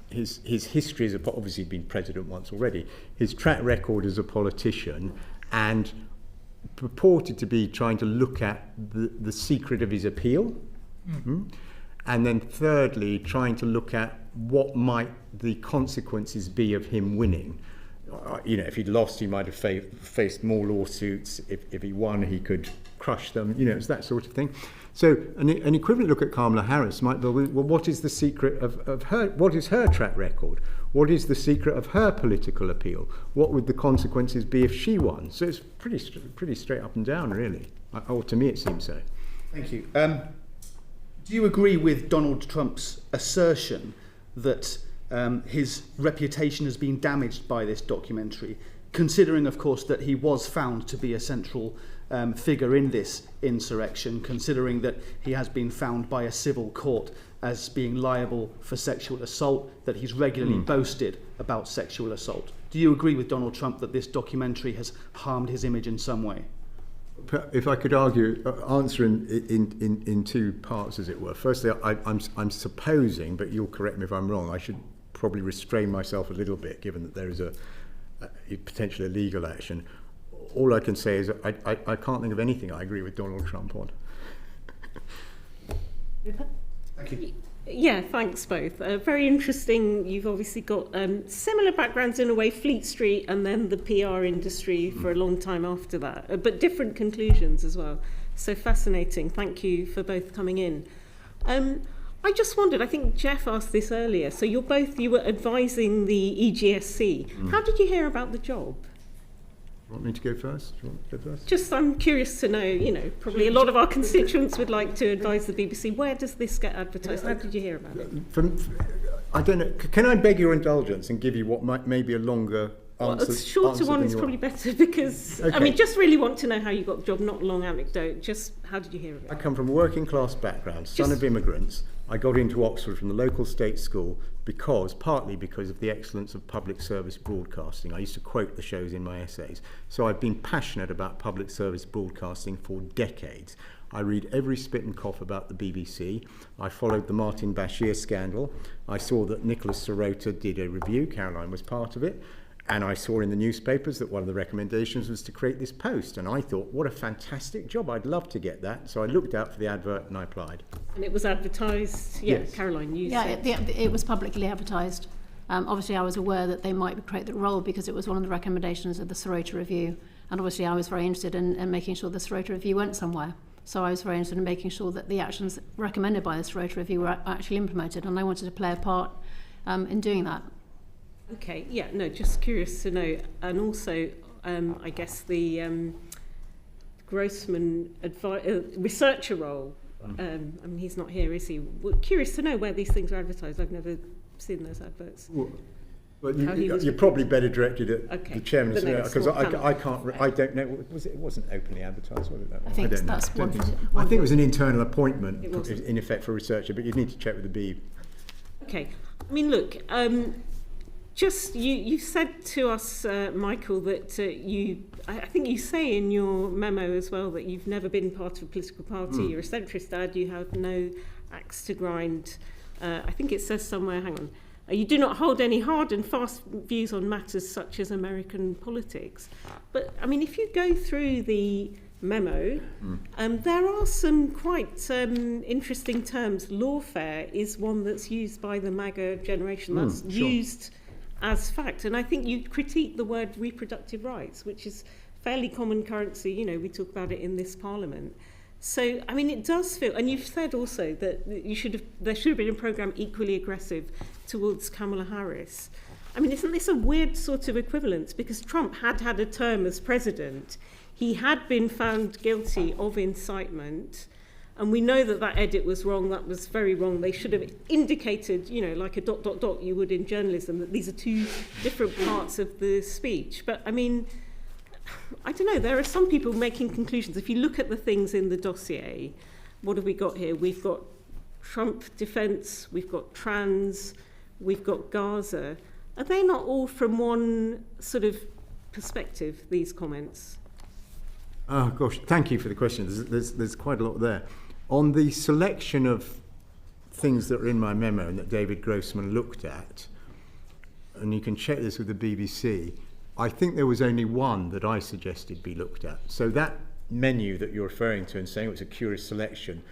his history as obviously been president once already, his track record as a politician, and purported to be trying to look at the secret of his appeal. Mm-hmm. And then thirdly, trying to look at what might the consequences be of him winning. If he'd lost, he might have faced more lawsuits. If he won, he could crush them. It's that sort of thing. So an equivalent look at Kamala Harris might be, well, what is the secret of her? What is her track record? What is the secret of her political appeal? What would the consequences be if she won? So it's pretty straight up and down, really. Or to me, it seems so. Thank you. Do you agree with Donald Trump's assertion that his reputation has been damaged by this documentary, considering, of course, that he was found to be a central figure in this insurrection, considering that he has been found by a civil court as being liable for sexual assault, that he's regularly boasted about sexual assault? Do you agree with Donald Trump that this documentary has harmed his image in some way? If I could answer in two parts, as it were. Firstly, I'm supposing, but you'll correct me if I'm wrong, I should probably restrain myself a little bit, given that there is a potentially a legal action. All I can say is I can't think of anything I agree with Donald Trump on. Thank you. Yeah, thanks both. Very interesting. You've obviously got similar backgrounds in a way, Fleet Street and then the PR industry for a long time after that, but different conclusions as well. So fascinating. Thank you for both coming in. I just wondered, I think Jeff asked this earlier, so you were advising the EGSC. How did you hear about the job? Want me to go first? Do you want to go first? Just, I'm curious to know, probably a lot of our constituents would like to advise the BBC. Where does this get advertised? How did you hear about it? I don't know. Can I beg your indulgence and give you what may be a longer answer? A shorter one is probably better because, okay. Just really want to know how you got the job, not long anecdote. Just, how did you hear of it? I come from a working class background, son of immigrants. I got into Oxford from the local state school partly because of the excellence of public service broadcasting. I used to quote the shows in my essays. So I've been passionate about public service broadcasting for decades. I read every spit and cough about the BBC. I followed the Martin Bashir scandal. I saw that Nicholas Sirota did a review. Caroline was part of it. And I saw in the newspapers that one of the recommendations was to create this post. And I thought, what a fantastic job. I'd love to get that. So I looked out for the advert and I applied. And it was advertised? Yeah, yes. Caroline, you said. Yeah, it was publicly advertised. Obviously, I was aware that they might create the role because it was one of the recommendations of the Sirota Review. And obviously, I was very interested in making sure the Sirota Review went somewhere. So I was very interested in making sure that the actions recommended by the Sirota Review were actually implemented. And I wanted to play a part in doing that. Okay, yeah, no, just curious to know. And also, I guess the Grossman researcher role, he's not here, is he? Well, curious to know where these things are advertised. I've never seen those adverts. But how he was you're probably better directed at Okay, the chairman, the next because one. I can't. I don't know. It wasn't openly advertised, was it? That one? I think don't know. that's I don't one. think so. one I think it was an internal appointment, It wasn't. in effect, for a researcher. But you'd need to check with the B. Okay. I mean, look, just you said to us, Michael, that I think you say in your memo as well that you've never been part of a political party. You're a centrist dad. You have no axe to grind. I think it says somewhere, hang on, you do not hold any hard and fast views on matters such as American politics. But, I mean, if you go through the memo, there are some quite interesting terms. Lawfare is one that's used by the MAGA generation. That's used as fact. And I think you critique the word reproductive rights, which is fairly common currency. You know, we talk about it in this parliament. So, I mean, it does feel, and you've said also that there should have been a programme equally aggressive towards Kamala Harris. I mean, isn't this a weird sort of equivalence? Because Trump had a term as president. He had been found guilty of incitement. And we know that edit was wrong. That was very wrong. They should have indicated, you know, like a ... you would in journalism, that these are two different parts of the speech. But, I mean, I don't know, there are some people making conclusions. If you look at the things in the dossier, what have we got here? We've got Trump defence, we've got trans, we've got Gaza. Are they not all from one sort of perspective, these comments? Oh, gosh, thank you for the question. There's quite a lot there. On the selection of things that are in my memo and that David Grossman looked at, and you can check this with the BBC, I think there was only one that I suggested be looked at. So that menu that you're referring to and saying it was a curious selection,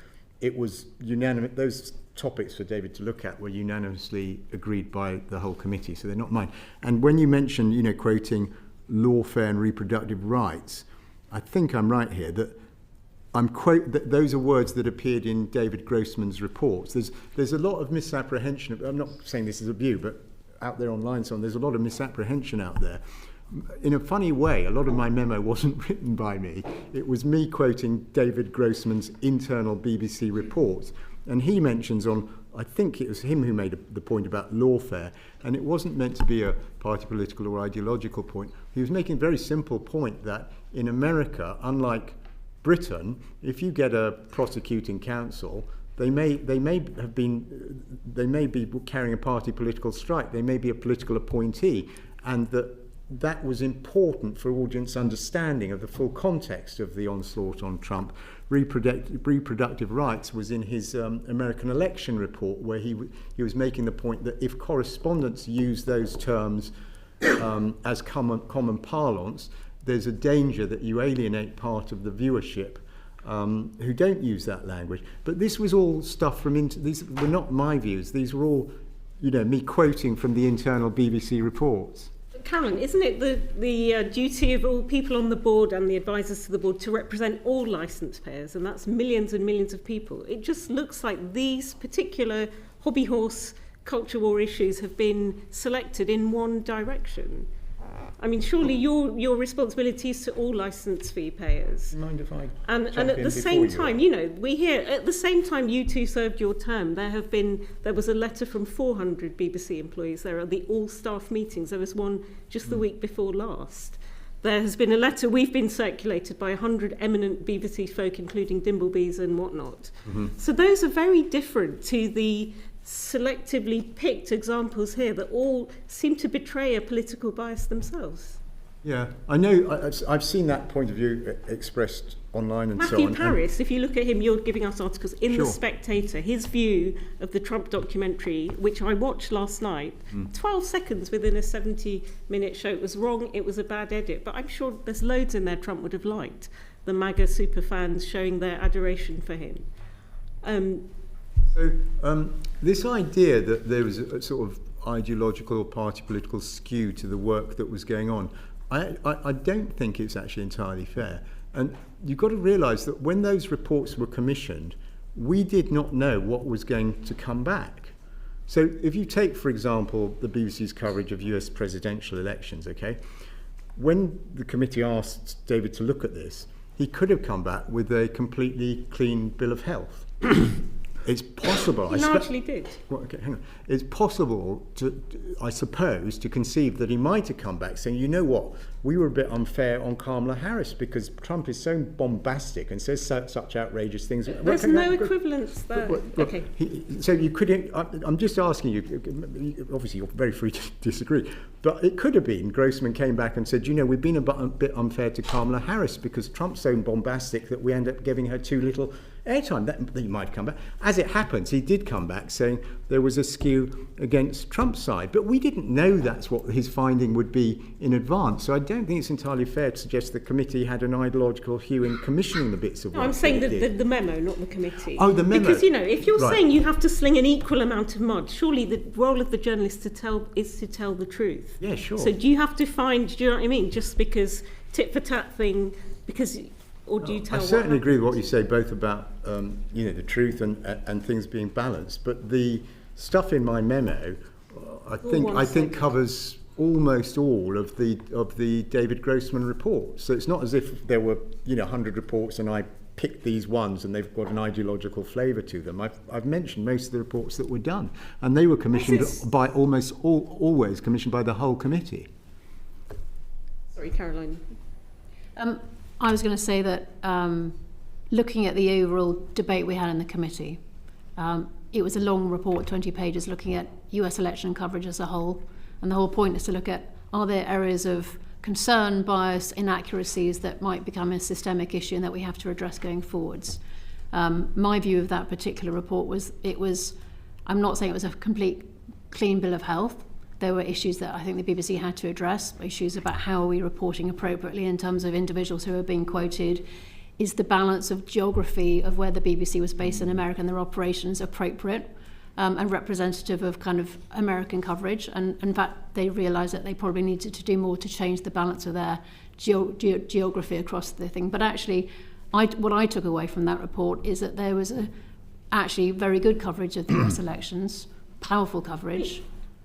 it was unanimous. Those topics for David to look at were unanimously agreed by the whole committee, so they're not mine. And when you mention, you know, quoting lawfare and reproductive rights, I think I'm right here that that those are words that appeared in David Grossman's reports. There's a lot of misapprehension. I'm not saying this is a view, but out there online, so on, there's a lot of misapprehension out there. In a funny way, a lot of my memo wasn't written by me. It was me quoting David Grossman's internal BBC reports. And he mentions I think it was him who made the point about lawfare, and it wasn't meant to be a party political or ideological point. He was making a very simple point that in America, unlike Britain, if you get a prosecuting counsel, they may be carrying a party political strike. They may be a political appointee, and that was important for audience understanding of the full context of the onslaught on Trump. Reproductive rights was in his American election report, where he was making the point that if correspondents use those terms as common parlance, there's a danger that you alienate part of the viewership who don't use that language. But this was all stuff from these were not my views. These were all, you know, me quoting from the internal BBC reports. Carolyn, isn't it the duty of all people on the board and the advisors to the board to represent all licence payers, and that's millions and millions of people? It just looks like these particular hobby horse culture war issues have been selected in one direction. I mean, surely your responsibility is to all licence fee payers. Mind if I and at the same time, you know, we hear at the same time you two served your term, there was a letter from 400 BBC employees. There are the all-staff meetings. There was one just the week before last. There has been a letter we've been circulated by 100 eminent BBC folk, including Dimblebees and whatnot. So those are very different to the selectively picked examples here that all seem to betray a political bias themselves. Yeah, I know. I've seen that point of view expressed online and Matthew so on. Parris, if you look at him, you're giving us articles in Sure. The Spectator. His view of the Trump documentary, which I watched last night, 12 seconds within a 70-minute show. It was wrong, it was a bad edit, but I'm sure there's loads in there Trump would have liked. The MAGA superfans showing their adoration for him. So this idea that there was a sort of ideological or party political skew to the work that was going on, I don't think it's actually entirely fair. And you've got to realise that when those reports were commissioned, we did not know what was going to come back. So if you take, for example, the BBC's coverage of US presidential elections, okay, when the committee asked David to look at this, he could have come back with a completely clean bill of health. It's possible. He largely did. Well, okay, hang on. It's possible to, I suppose, to conceive that he might have come back saying, you know what, we were a bit unfair on Kamala Harris because Trump is so bombastic and says such outrageous things. There's no equivalence there. Okay. So you could. I'm just asking you. Obviously, you're very free to disagree, but it could have been Grossman came back and said, you know, we've been a bit unfair to Kamala Harris because Trump's so bombastic that we end up giving her too little airtime. That he might come back. As it happens, he did come back saying there was a skew against Trump's side, but we didn't know that's what his finding would be in advance. So I don't think it's entirely fair to suggest the committee had an ideological hue in commissioning the bits of work. No, I'm saying the memo, not the committee. Oh, the memo. Because, you know, if you're saying you have to sling an equal amount of mud, surely the role of the journalist is to tell the truth. Yeah, sure. So do you have to find, do you know what I mean, just because tit for tat thing, because... Or do you tell I certainly agree with what you say, both about you know, the truth and things being balanced. But the stuff in my memo, I think covers almost all of the David Grossman report. So it's not as if there were 100 reports and I picked these ones and they've got an ideological flavour to them. I've mentioned most of the reports that were done, and they were commissioned by always commissioned by the whole committee. Sorry, Caroline. I was going to say that looking at the overall debate we had in the committee, it was a long report, 20 pages, looking at US election coverage as a whole. And the whole point is to look at, are there areas of concern, bias, inaccuracies that might become a systemic issue and that we have to address going forwards. My view of that particular report was, I'm not saying it was a complete clean bill of health. There were issues that I think the BBC had to address, issues about how are we reporting appropriately in terms of individuals who are being quoted. Is the balance of geography of where the BBC was based in America and their operations appropriate and representative of kind of American coverage? And in fact, they realised that they probably needed to do more to change the balance of their geography across the thing. But actually, what I took away from that report is that there was actually very good coverage of the US elections, powerful coverage.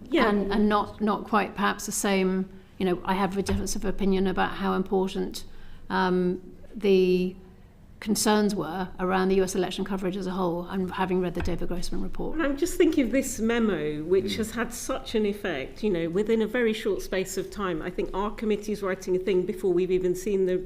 Yeah. And not quite perhaps the same, I have a difference of opinion about how important the concerns were around the US election coverage as a whole, and having read the David Grossman report. And I'm just thinking of this memo, which has had such an effect, within a very short space of time. I think our committee's writing a thing before we've even seen the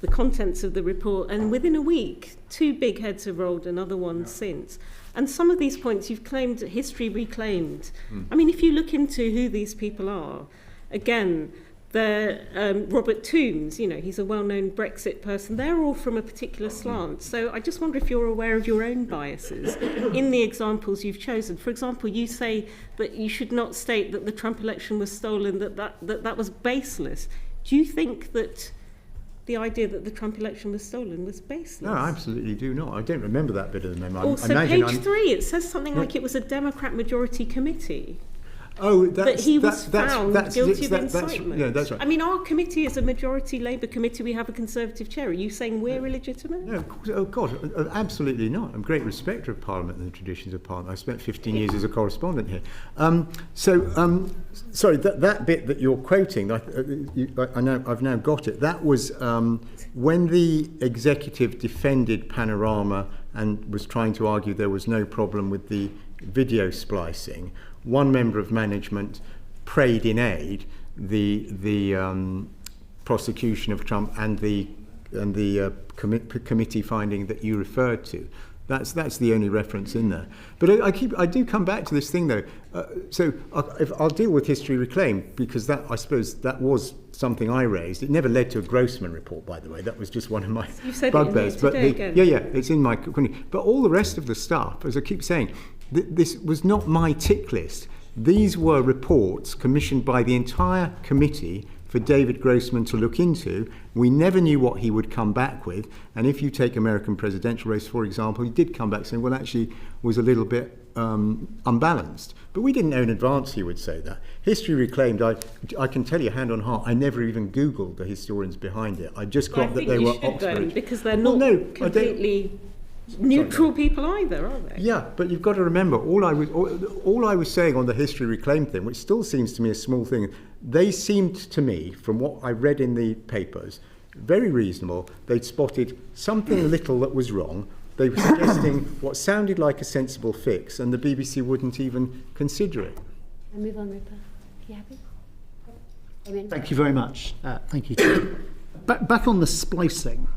contents of the report, and within a week, 2 big heads have rolled, another one since. And some of these points you've claimed, history reclaimed. I mean, if you look into who these people are, again, Robert Toombs, he's a well-known Brexit person. They're all from a particular slant. So I just wonder if you're aware of your own biases in the examples you've chosen. For example, you say that you should not state that the Trump election was stolen, that was baseless. Do you think that the idea that the Trump election was stolen was baseless? No, I absolutely do not. I don't remember that bit of the memo. Also, page 3, it says something like it was a Democrat majority committee. Oh, that he was found guilty of incitement. That's right. I mean, our committee is a majority Labour committee. We have a Conservative chair. Are you saying we're illegitimate? No, of course, oh God, absolutely not. I'm a great respecter of Parliament and the traditions of Parliament. I spent 15 years as a correspondent here. Sorry, that bit that you're quoting, I know I've now got it. That was when the executive defended Panorama and was trying to argue there was no problem with the video splicing. One member of management prayed in aid the prosecution of Trump and the committee finding that you referred to. That's the only reference in there. But I do come back to this thing though. I'll deal with history reclaimed, because I suppose that was something I raised. It never led to a Grossman report, by the way. That was just one of my bugbears. But again. Yeah, it's in my. But all the rest of the stuff, as I keep saying, this was not my tick list. These were reports commissioned by the entire committee for David Grossman to look into. We never knew what he would come back with. And if you take American presidential race, for example, he did come back saying, well, actually was a little bit unbalanced. But we didn't know in advance he would say that. History reclaimed, I can tell you hand on heart, I never even Googled the historians behind it. I just got that they were Oxford. Because they're not completely neutral people either, are they? Yeah, but you've got to remember, all I was saying on the history reclaimed thing, which still seems to me a small thing, they seemed to me, from what I read in the papers, very reasonable. They'd spotted something little that was wrong. They were suggesting what sounded like a sensible fix, and the BBC wouldn't even consider it. I'll move on, Rupert. You happy? Amen. Thank you very much. Thank you. Back on the splicing.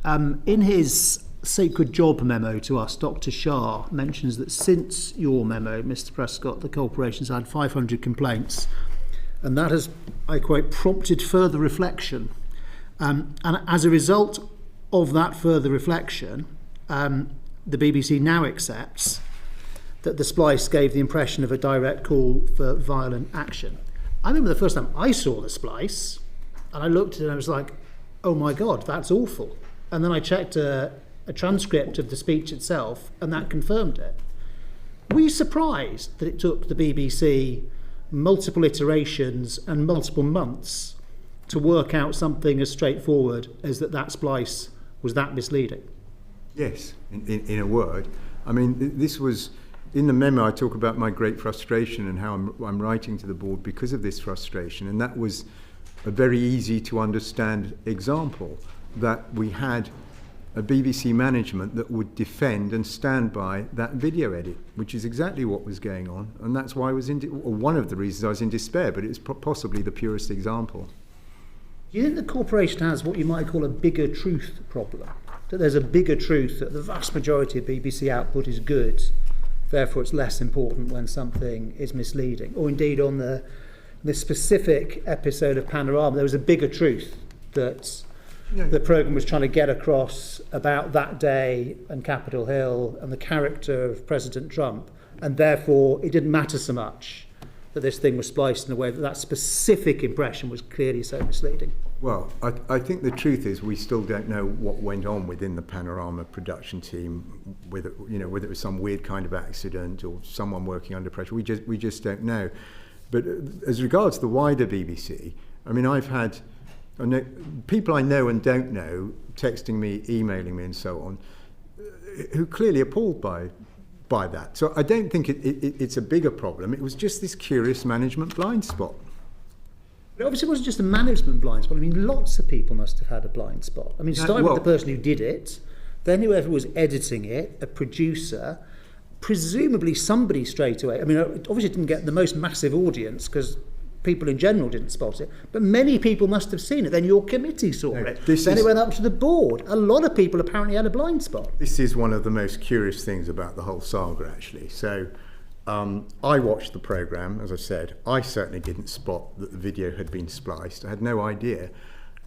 In his sacred job memo to us, Dr. Shah mentions that since your memo, Mr. Prescott, the corporation's had 500 complaints, and that has, I quote, prompted further reflection. And as a result of that further reflection, the BBC now accepts that the splice gave the impression of a direct call for violent action. I remember the first time I saw the splice, and I looked at it and I was like, oh my God, that's awful. And then I checked a transcript of the speech itself, and that confirmed it. Were you surprised that it took the BBC multiple iterations and multiple months to work out something as straightforward as that splice was that misleading? Yes, in a word. I mean, this was, in the memo I talk about my great frustration and how I'm writing to the board because of this frustration, and that was a very easy to understand example, that we had a BBC management that would defend and stand by that video edit, which is exactly what was going on, and that's why I was one of the reasons I was in despair, but it's possibly the purest example. Do you think the corporation has what you might call a bigger truth problem? That there's a bigger truth that the vast majority of BBC output is good, therefore it's less important when something is misleading? Or indeed on the specific episode of Panorama, there was a bigger truth that the programme was trying to get across about that day and Capitol Hill and the character of President Trump, and therefore it didn't matter so much that this thing was spliced in a way that specific impression was clearly so misleading. Well, I think the truth is we still don't know what went on within the Panorama production team, whether it was some weird kind of accident or someone working under pressure. We just don't know. But as regards the wider BBC, I mean, people I know and don't know texting me, emailing me and so on, who clearly appalled by that. So I don't think it's a bigger problem. It was just this curious management blind spot. But obviously it wasn't just a management blind spot. I mean, lots of people must have had a blind spot. I mean, starting with the person who did it, then whoever was editing it, a producer, presumably somebody straight away. I mean, obviously it didn't get the most massive audience because people in general didn't spot it, but many people must have seen it. Then your committee saw it. Then it went up to the board. A lot of people apparently had a blind spot. This is one of the most curious things about the whole saga, actually. So I watched the programme, as I said. I certainly didn't spot that the video had been spliced. I had no idea.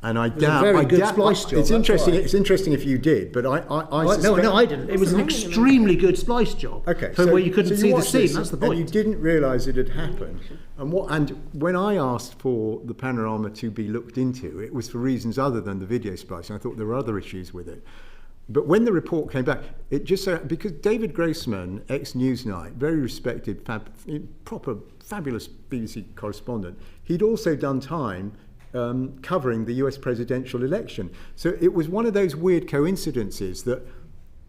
And I doubt... It was a very good splice job. It's interesting. It's interesting if you did, but I suspect... No, I didn't. It was an extremely good splice job. Okay, so where you couldn't see the scene. That's the point. And you didn't realise it had happened. And when I asked for the Panorama to be looked into, it was for reasons other than the video splicing. I thought there were other issues with it. But when the report came back, it just so... Because David Grossman, ex-Newsnight, very respected, proper, fabulous BBC correspondent, he'd also done time covering the US presidential election. So it was one of those weird coincidences that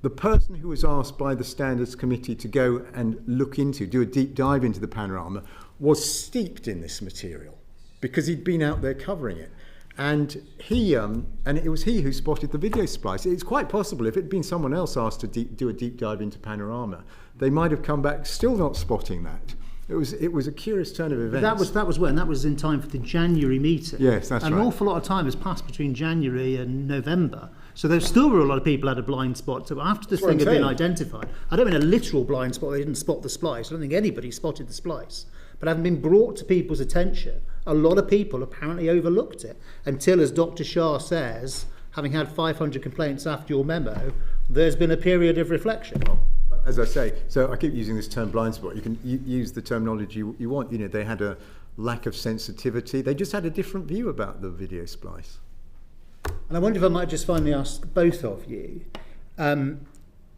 the person who was asked by the Standards Committee to go and do a deep dive into the Panorama, was steeped in this material because he'd been out there covering it. And it was he who spotted the video splice. It's quite possible if it had been someone else asked to do a deep dive into Panorama, they might have come back still not spotting that. It was a curious turn of events. That was when? That was in time for the January meeting. Yes, that's right. An awful lot of time has passed between January and November. So there still were a lot of people who had a blind spot. So after this thing had been identified, I don't mean a literal blind spot, they didn't spot the splice. I don't think anybody spotted the splice. But having been brought to people's attention, a lot of people apparently overlooked it until, as Dr. Shah says, having had 500 complaints after your memo, there's been a period of reflection. As I say, so I keep using this term blind spot. You can use the terminology you want. They had a lack of sensitivity. They just had a different view about the video splice. And I wonder if I might just finally ask both of you,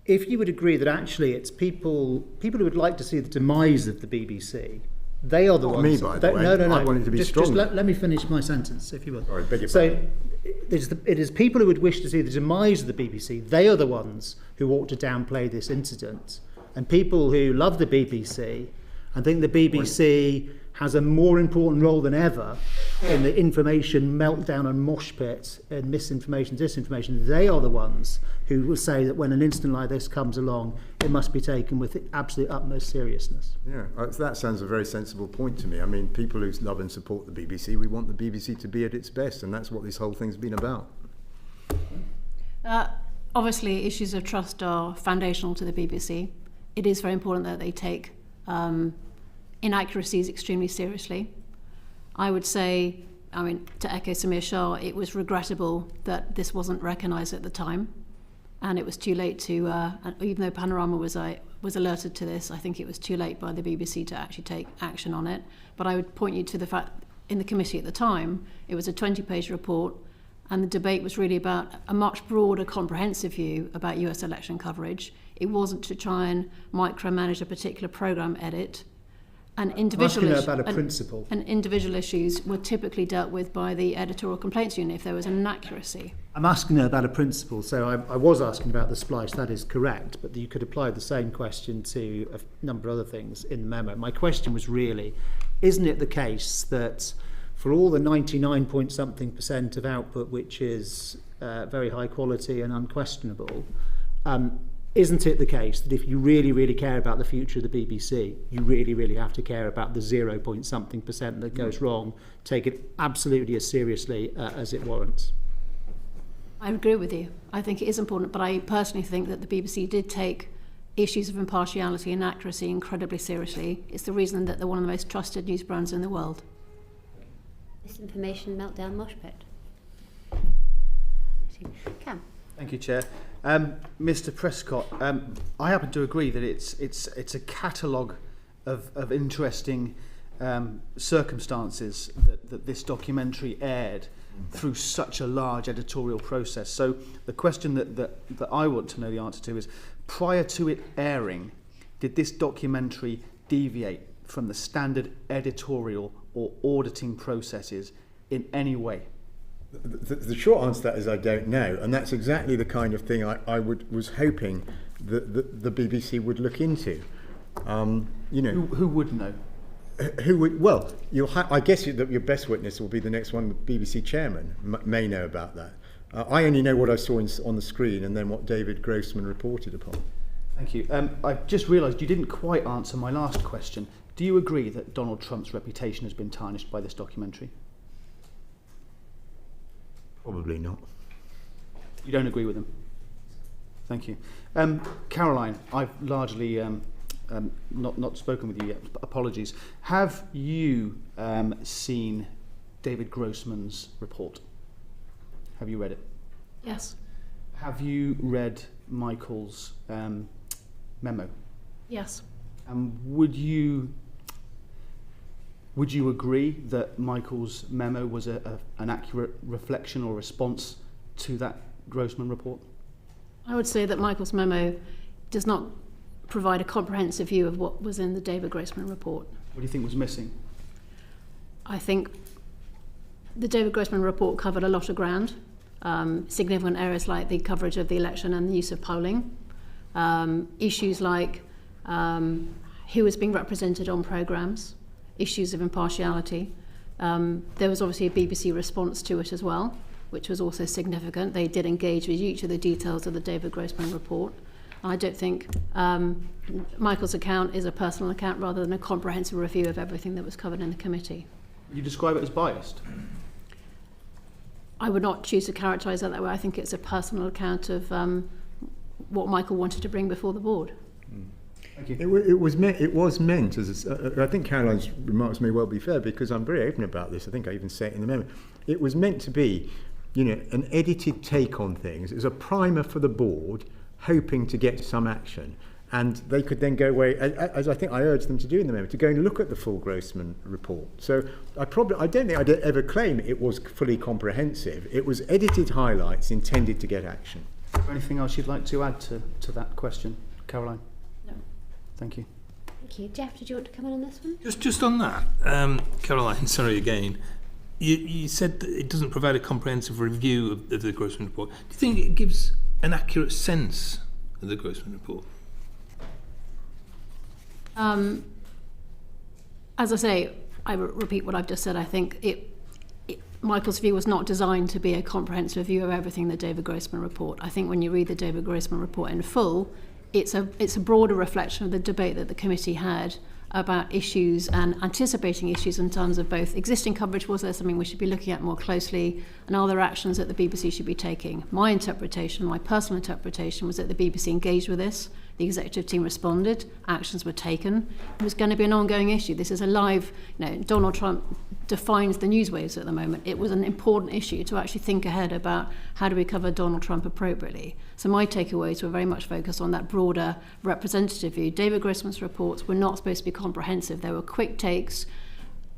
if you would agree that actually it's people who would like to see the demise of the BBC. They are the ones. Me, by the way. No. I want it to be strong. Just let me finish my sentence, if you will. Sorry, beg your pardon. It is people who would wish to see the demise of the BBC. They are the ones who ought to downplay this incident. And people who love the BBC and think the BBC has a more important role than ever in the information meltdown and mosh pit and misinformation, disinformation, they are the ones who will say that when an incident like this comes along, it must be taken with the absolute utmost seriousness. Yeah, that sounds a very sensible point to me. I mean, people who love and support the BBC, we want the BBC to be at its best, and that's what this whole thing's been about. Obviously, issues of trust are foundational to the BBC. It is very important that they take inaccuracies extremely seriously. I would say, to echo Samir Shah, it was regrettable that this wasn't recognised at the time, and it was too late to, even though Panorama was alerted to this, I think it was too late by the BBC to actually take action on it. But I would point you to the fact in the committee at the time, it was a 20-page report, and the debate was really about a much broader, comprehensive view about US election coverage. It wasn't to try and micromanage a particular programme edit. And individual issues were typically dealt with by the editorial complaints unit if there was an inaccuracy. I'm asking her about a principle, so I was asking about the splice, that is correct, but you could apply the same question to a number of other things in the memo. My question was really, isn't it the case that for all the 99-point-something% of output, which is very high quality and unquestionable, isn't it the case that if you really, really care about the future of the BBC, you really, really have to care about the 0-point-something% that goes wrong, take it absolutely as seriously as it warrants? I agree with you. I think it is important, but I personally think that the BBC did take issues of impartiality and accuracy incredibly seriously. It's the reason that they're one of the most trusted news brands in the world. Misinformation meltdown mosh pit. Cam. Thank you, Chair. Mr. Prescott, I happen to agree that it's a catalogue of interesting circumstances that this documentary aired through such a large editorial process. So the question that I want to know the answer to is, prior to it airing, did this documentary deviate from the standard editorial or auditing processes in any way? The short answer to that is I don't know, and that's exactly the kind of thing I was hoping that the BBC would look into. Who would know? Who would? Well, I guess your best witness will be the next one. The BBC chairman may know about that. I only know what I saw on the screen and then what David Grossman reported upon. Thank you. I just realised you didn't quite answer my last question. Do you agree that Donald Trump's reputation has been tarnished by this documentary? Probably not. You don't agree with him? Thank you. Caroline, I've largely not spoken with you yet. Apologies. Have you seen David Grossman's report? Have you read it? Yes. Have you read Michael's memo? Yes. Would you agree that Michael's memo was an accurate reflection or response to that Grossman report? I would say that Michael's memo does not provide a comprehensive view of what was in the David Grossman report. What do you think was missing? I think the David Grossman report covered a lot of ground, significant areas like the coverage of the election and the use of polling, issues like who was being represented on programmes, issues of impartiality. There was obviously a BBC response to it as well, which was also significant. They did engage with each of the details of the David Grossman report. I don't think Michael's account is a personal account rather than a comprehensive review of everything that was covered in the committee. You describe it as biased? I would not choose to characterise it that way. I think it's a personal account of what Michael wanted to bring before the board. Thank you. It was meant as I think Caroline's remarks may well be fair, because I'm very open about this. I think I even say it in the memo. It was meant to be, an edited take on things. It was a primer for the board, hoping to get some action, and they could then go away, as I think I urged them to do in the memo, to go and look at the full Grossman report. So I don't think I'd ever claim it was fully comprehensive. It was edited highlights intended to get action. Anything else you'd like to add to that question, Caroline? No. Thank you. Thank you. Jeff, did you want to come in on this one? Just on that, Caroline, sorry again. You said that it doesn't provide a comprehensive review of the Grossman report. Do you think it gives an accurate sense of the Grossman report? As I say, I repeat what I've just said. I think Michael's view was not designed to be a comprehensive view of everything in the David Grossman report. I think when you read the David Grossman report in full, it's a broader reflection of the debate that the committee had about issues and anticipating issues in terms of both existing coverage, was there something we should be looking at more closely, and other actions that the BBC should be taking. My interpretation, my personal interpretation, was that the BBC engaged with this, the executive team responded, actions were taken. It was going to be an ongoing issue. This is a live, Donald Trump defines the news waves at the moment. It was an important issue to actually think ahead about how do we cover Donald Trump appropriately. So my takeaways were very much focused on that broader representative view. David Grossman's reports were not supposed to be comprehensive. They were quick takes,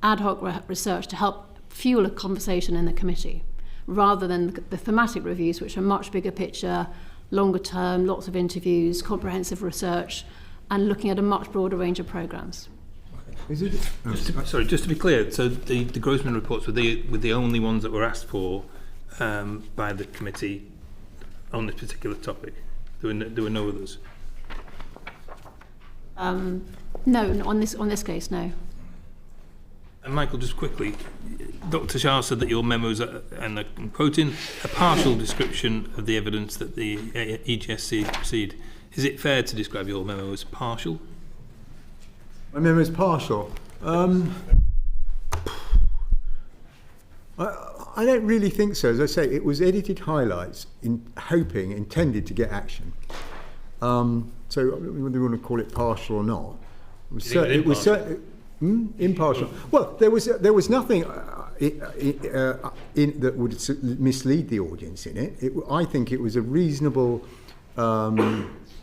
ad hoc research to help fuel a conversation in the committee, rather than the thematic reviews, which are much bigger picture, longer term, lots of interviews, comprehensive research, and looking at a much broader range of programmes. Just to be clear, so the Grossman reports were the only ones that were asked for by the committee on this particular topic. There were no others. No, on this case, no. And Michael, just quickly, Dr. Shah said that your memos are, and I'm quoting, a partial description of the evidence that the EGSC proceed. Is it fair to describe your memo as partial? My memo is partial. I don't really think so. As I say, it was edited highlights intended to get action. So whether you want to call it partial or not, it was certainly impartial. Well, there was nothing that would mislead the audience in it. I think it was a reasonable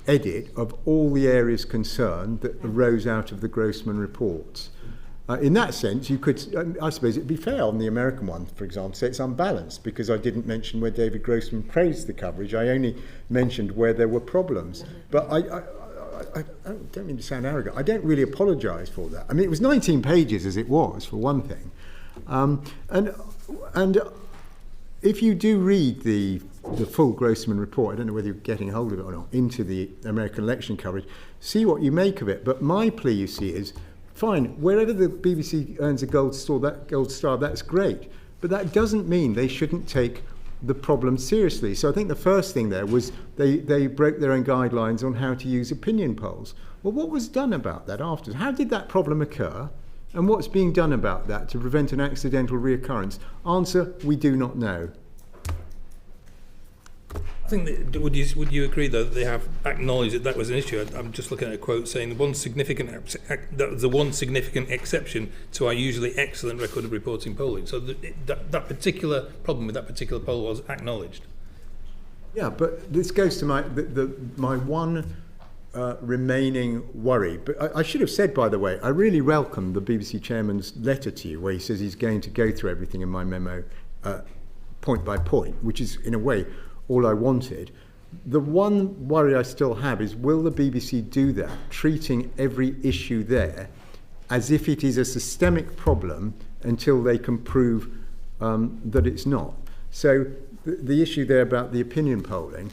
edit of all the areas concerned that arose out of the Grossman reports. In that sense, you could, I suppose it'd be fair on the American one, for example, say it's unbalanced, because I didn't mention where David Grossman praised the coverage. I only mentioned where there were problems. But I don't mean to sound arrogant. I don't really apologise for that. I mean, it was 19 pages as it was, for one thing. And if you do read the full Grossman report, I don't know whether you're getting hold of it or not, into the American election coverage, see what you make of it. But my plea, you see, is fine, wherever the BBC earns a gold star, that's great. But that doesn't mean they shouldn't take the problem seriously. So I think the first thing there was they broke their own guidelines on how to use opinion polls. Well, what was done about that afterwards? How did that problem occur? And what's being done about that to prevent an accidental reoccurrence? Answer, we do not know. I think that, would you agree though that they have acknowledged that was an issue? I'm just looking at a quote saying the one significant exception to our usually excellent record of reporting polling. So that particular problem with that particular poll was acknowledged. Yeah, but this goes to my one remaining worry. But I should have said, by the way, I really welcome the BBC chairman's letter to you, where he says he's going to go through everything in my memo point by point, which is in a way all I wanted. The one worry I still have is, will the BBC do that, treating every issue there as if it is a systemic problem until they can prove that it's not? So the issue there about the opinion polling,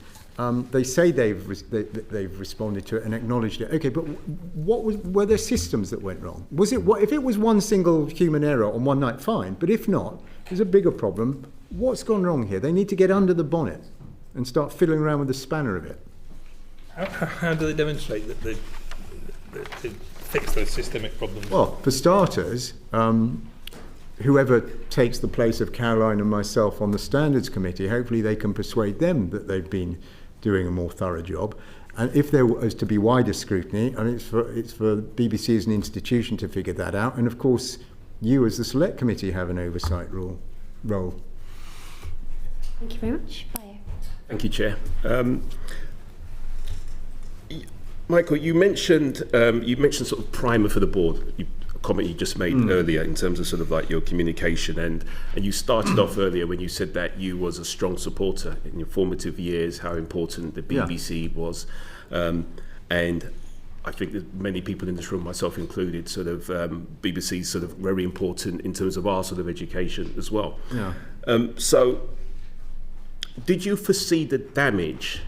they say they've responded to it and acknowledged it. Okay, but were there systems that went wrong? Was it if it was one single human error on one night, fine. But if not, there's a bigger problem. What's gone wrong here? They need to get under the bonnet and start fiddling around with the spanner of it. How do they demonstrate that they fix those systemic problems? Well, for starters, whoever takes the place of Caroline and myself on the Standards Committee, hopefully they can persuade them that they've been doing a more thorough job. And if there was to be wider scrutiny, I mean, it's for BBC as an institution to figure that out. And of course, you as the Select Committee have an oversight role. Thank you very much. Bye. Thank you, Chair. Michael, you mentioned sort of primer for the board. A comment you just made earlier in terms of sort of like your communication, and you started off earlier when you said that you was a strong supporter in your formative years, how important the BBC was, and I think that many people in this room, myself included, sort of BBC is sort of very important in terms of our sort of education as well. Yeah. So, did you foresee the damage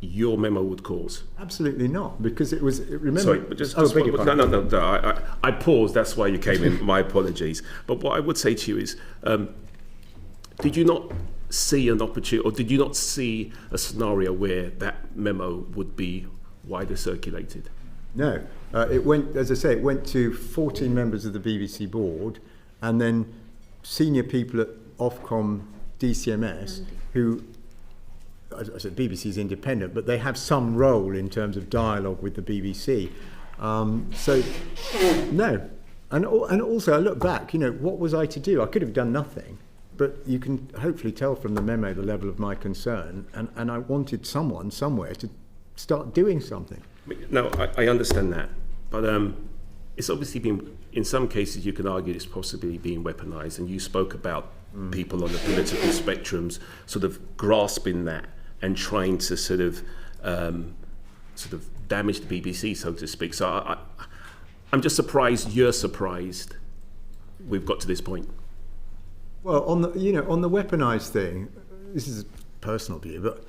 your memo would cause? Absolutely not, because it was. Remember, sorry, but just beg your pardon. No. I paused. That's why you came in. My apologies. But what I would say to you is, did you not see an opportunity, or did you not see a scenario where that memo would be wider circulated? No, it went. As I say, it went to 14 members of the BBC board, and then senior people at Ofcom, DCMS, who. As I said, BBC is independent, but they have some role in terms of dialogue with the BBC. So, no. And also, I look back, what was I to do? I could have done nothing, but you can hopefully tell from the memo the level of my concern, and I wanted someone somewhere to start doing something. No, I understand that, but it's obviously been, in some cases you can argue it's possibly being weaponised, and you spoke about people on the political spectrums sort of grasping that and trying to sort of damage the BBC, so to speak. So I'm just surprised you're surprised we've got to this point. Well, on the weaponised thing, this is a personal view, but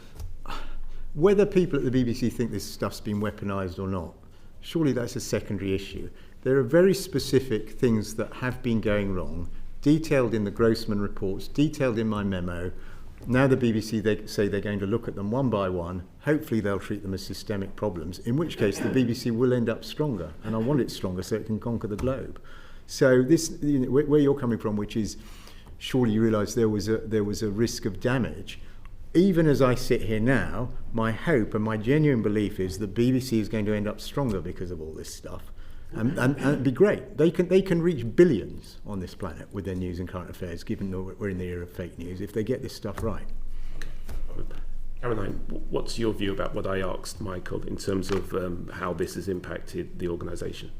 whether people at the BBC think this stuff's been weaponised or not, surely that's a secondary issue. There are very specific things that have been going wrong, detailed in the Grossman reports, detailed in my memo. Now the BBC, they say they're going to look at them one by one. Hopefully they'll treat them as systemic problems, in which case the BBC will end up stronger, and I want it stronger so it can conquer the globe. So this, where you're coming from, which is, surely you realise there was a risk of damage. Even as I sit here now, my hope and my genuine belief is the BBC is going to end up stronger because of all this stuff. And it'd be great. They can reach billions on this planet with their news and current affairs, given that we're in the era of fake news, if they get this stuff right. Caroline, what's your view about what I asked Michael in terms of how this has impacted the organisation?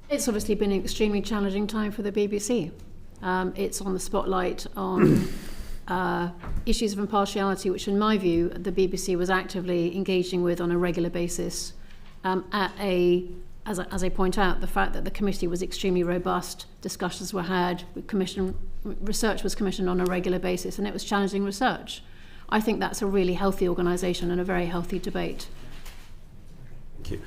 It's obviously been an extremely challenging time for the BBC. It's on the spotlight on issues of impartiality, which in my view the BBC was actively engaging with on a regular basis. As I point out, the fact that the committee was extremely robust, discussions were had, research was commissioned on a regular basis, and it was challenging research. I think that's a really healthy organisation and a very healthy debate. Thank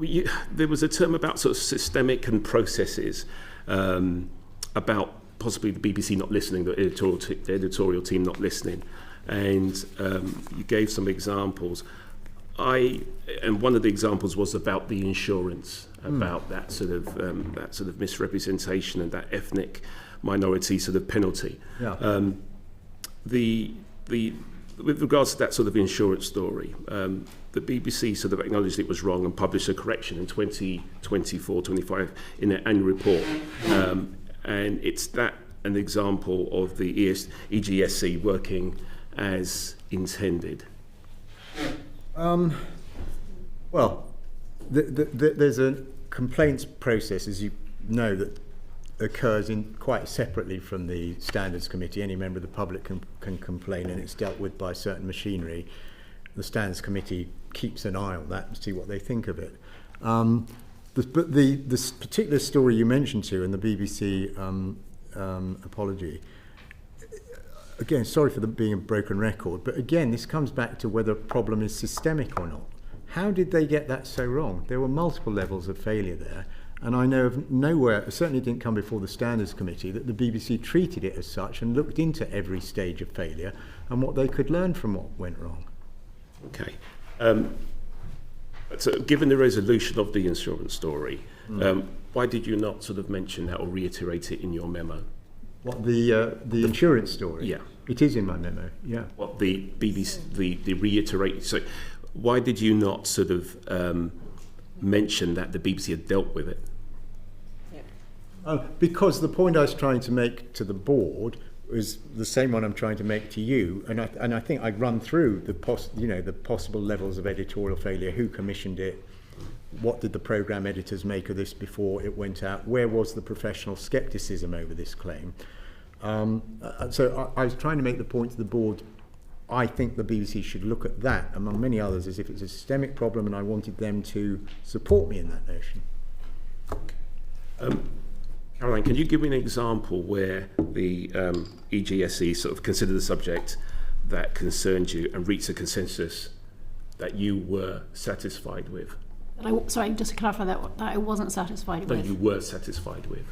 you. There was a term about sort of systemic and processes, about possibly the BBC not listening, the editorial team not listening, and you gave some examples. And one of the examples was about the insurance, about that sort of misrepresentation and that ethnic minority sort of penalty. Yeah. With regards to that sort of insurance story, the BBC sort of acknowledged it was wrong and published a correction in 2024-25 in their annual report, and it's that an example of the EGSC working as intended. Well, there's a complaints process, as you know, that occurs quite separately from the Standards Committee. Any member of the public can complain, and it's dealt with by certain machinery. The Standards Committee keeps an eye on that and see what they think of it. But this particular story you mentioned to, and the BBC apology, again, sorry for being a broken record, but again, this comes back to whether a problem is systemic or not. How did they get that so wrong? There were multiple levels of failure there, and I know of nowhere, it certainly didn't come before the Standards Committee, that the BBC treated it as such and looked into every stage of failure and what they could learn from what went wrong. Okay. So given the resolution of the insurance story, why did you not sort of mention that or reiterate it in your memo? What, the insurance story? Yeah. It is in my memo, yeah. What the BBC, the reiterate, so why did you not sort of mention that the BBC had dealt with it? Because the point I was trying to make to the board was the same one I'm trying to make to you, and I think I'd run through the possible levels of editorial failure, who commissioned it, what did the programme editors make of this before it went out, where was the professional scepticism over this claim. So I was trying to make the point to the board, I think the BBC should look at that, among many others, as if it's a systemic problem, and I wanted them to support me in that notion. Caroline, can you give me an example where the EGSC sort of considered the subject, that concerned you and reached a consensus that you were satisfied with? Sorry, just to clarify that I wasn't satisfied with. That you were satisfied with?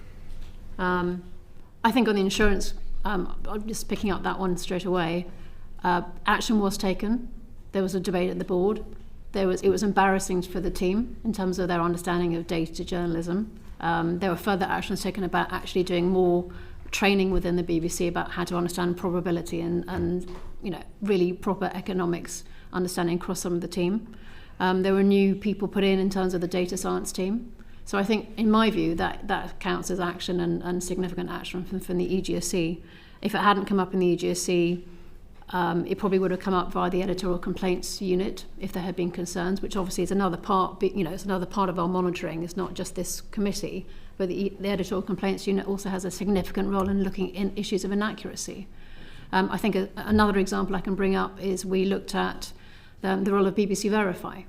I think on the insurance, I'm just picking up that one straight away. Action was taken. There was a debate at the board. It was embarrassing for the team in terms of their understanding of data journalism. There were further actions taken about actually doing more training within the BBC about how to understand probability and really proper economics understanding across some of the team. There were new people put in terms of the data science team. So I think, in my view, that counts as action and significant action from the EGSC. If it hadn't come up in the EGSC, it probably would have come up via the editorial complaints unit if there had been concerns, which obviously is another part. It's another part of our monitoring. It's not just this committee, but the editorial complaints unit also has a significant role in looking in issues of inaccuracy. I think another example I can bring up is we looked at the role of BBC Verify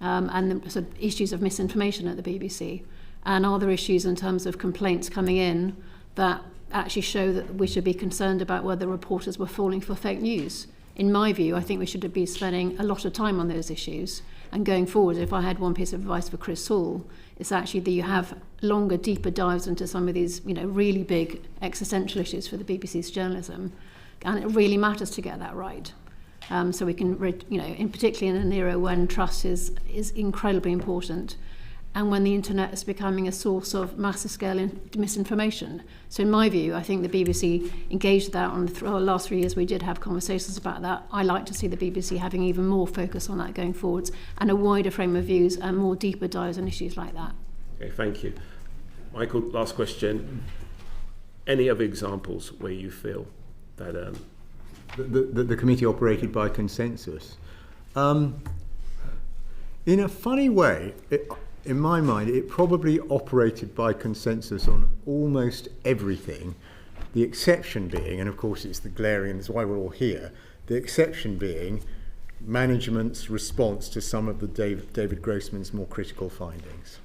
and the sort of issues of misinformation at the BBC, and are there issues in terms of complaints coming in that actually show that we should be concerned about whether reporters were falling for fake news. In my view, I think we should be spending a lot of time on those issues. And going forward, if I had one piece of advice for Chris Hall, it's actually that you have longer, deeper dives into some of these, really big existential issues for the BBC's journalism. And it really matters to get that right. So we can, particularly in an era when trust is incredibly important, and when the internet is becoming a source of massive scale misinformation. So in my view, I think the BBC engaged that on the last 3 years. We did have conversations about that. I like to see the BBC having even more focus on that going forwards, and a wider frame of views and more deeper dives on issues like that. Okay, thank you. Michael, last question. Any other examples where you feel that... The committee operated by consensus? In a funny way, in my mind, it probably operated by consensus on almost everything, the exception being, and of course it's the glaring, that's why we're all here, the exception being management's response to some of the David Grossman's more critical findings,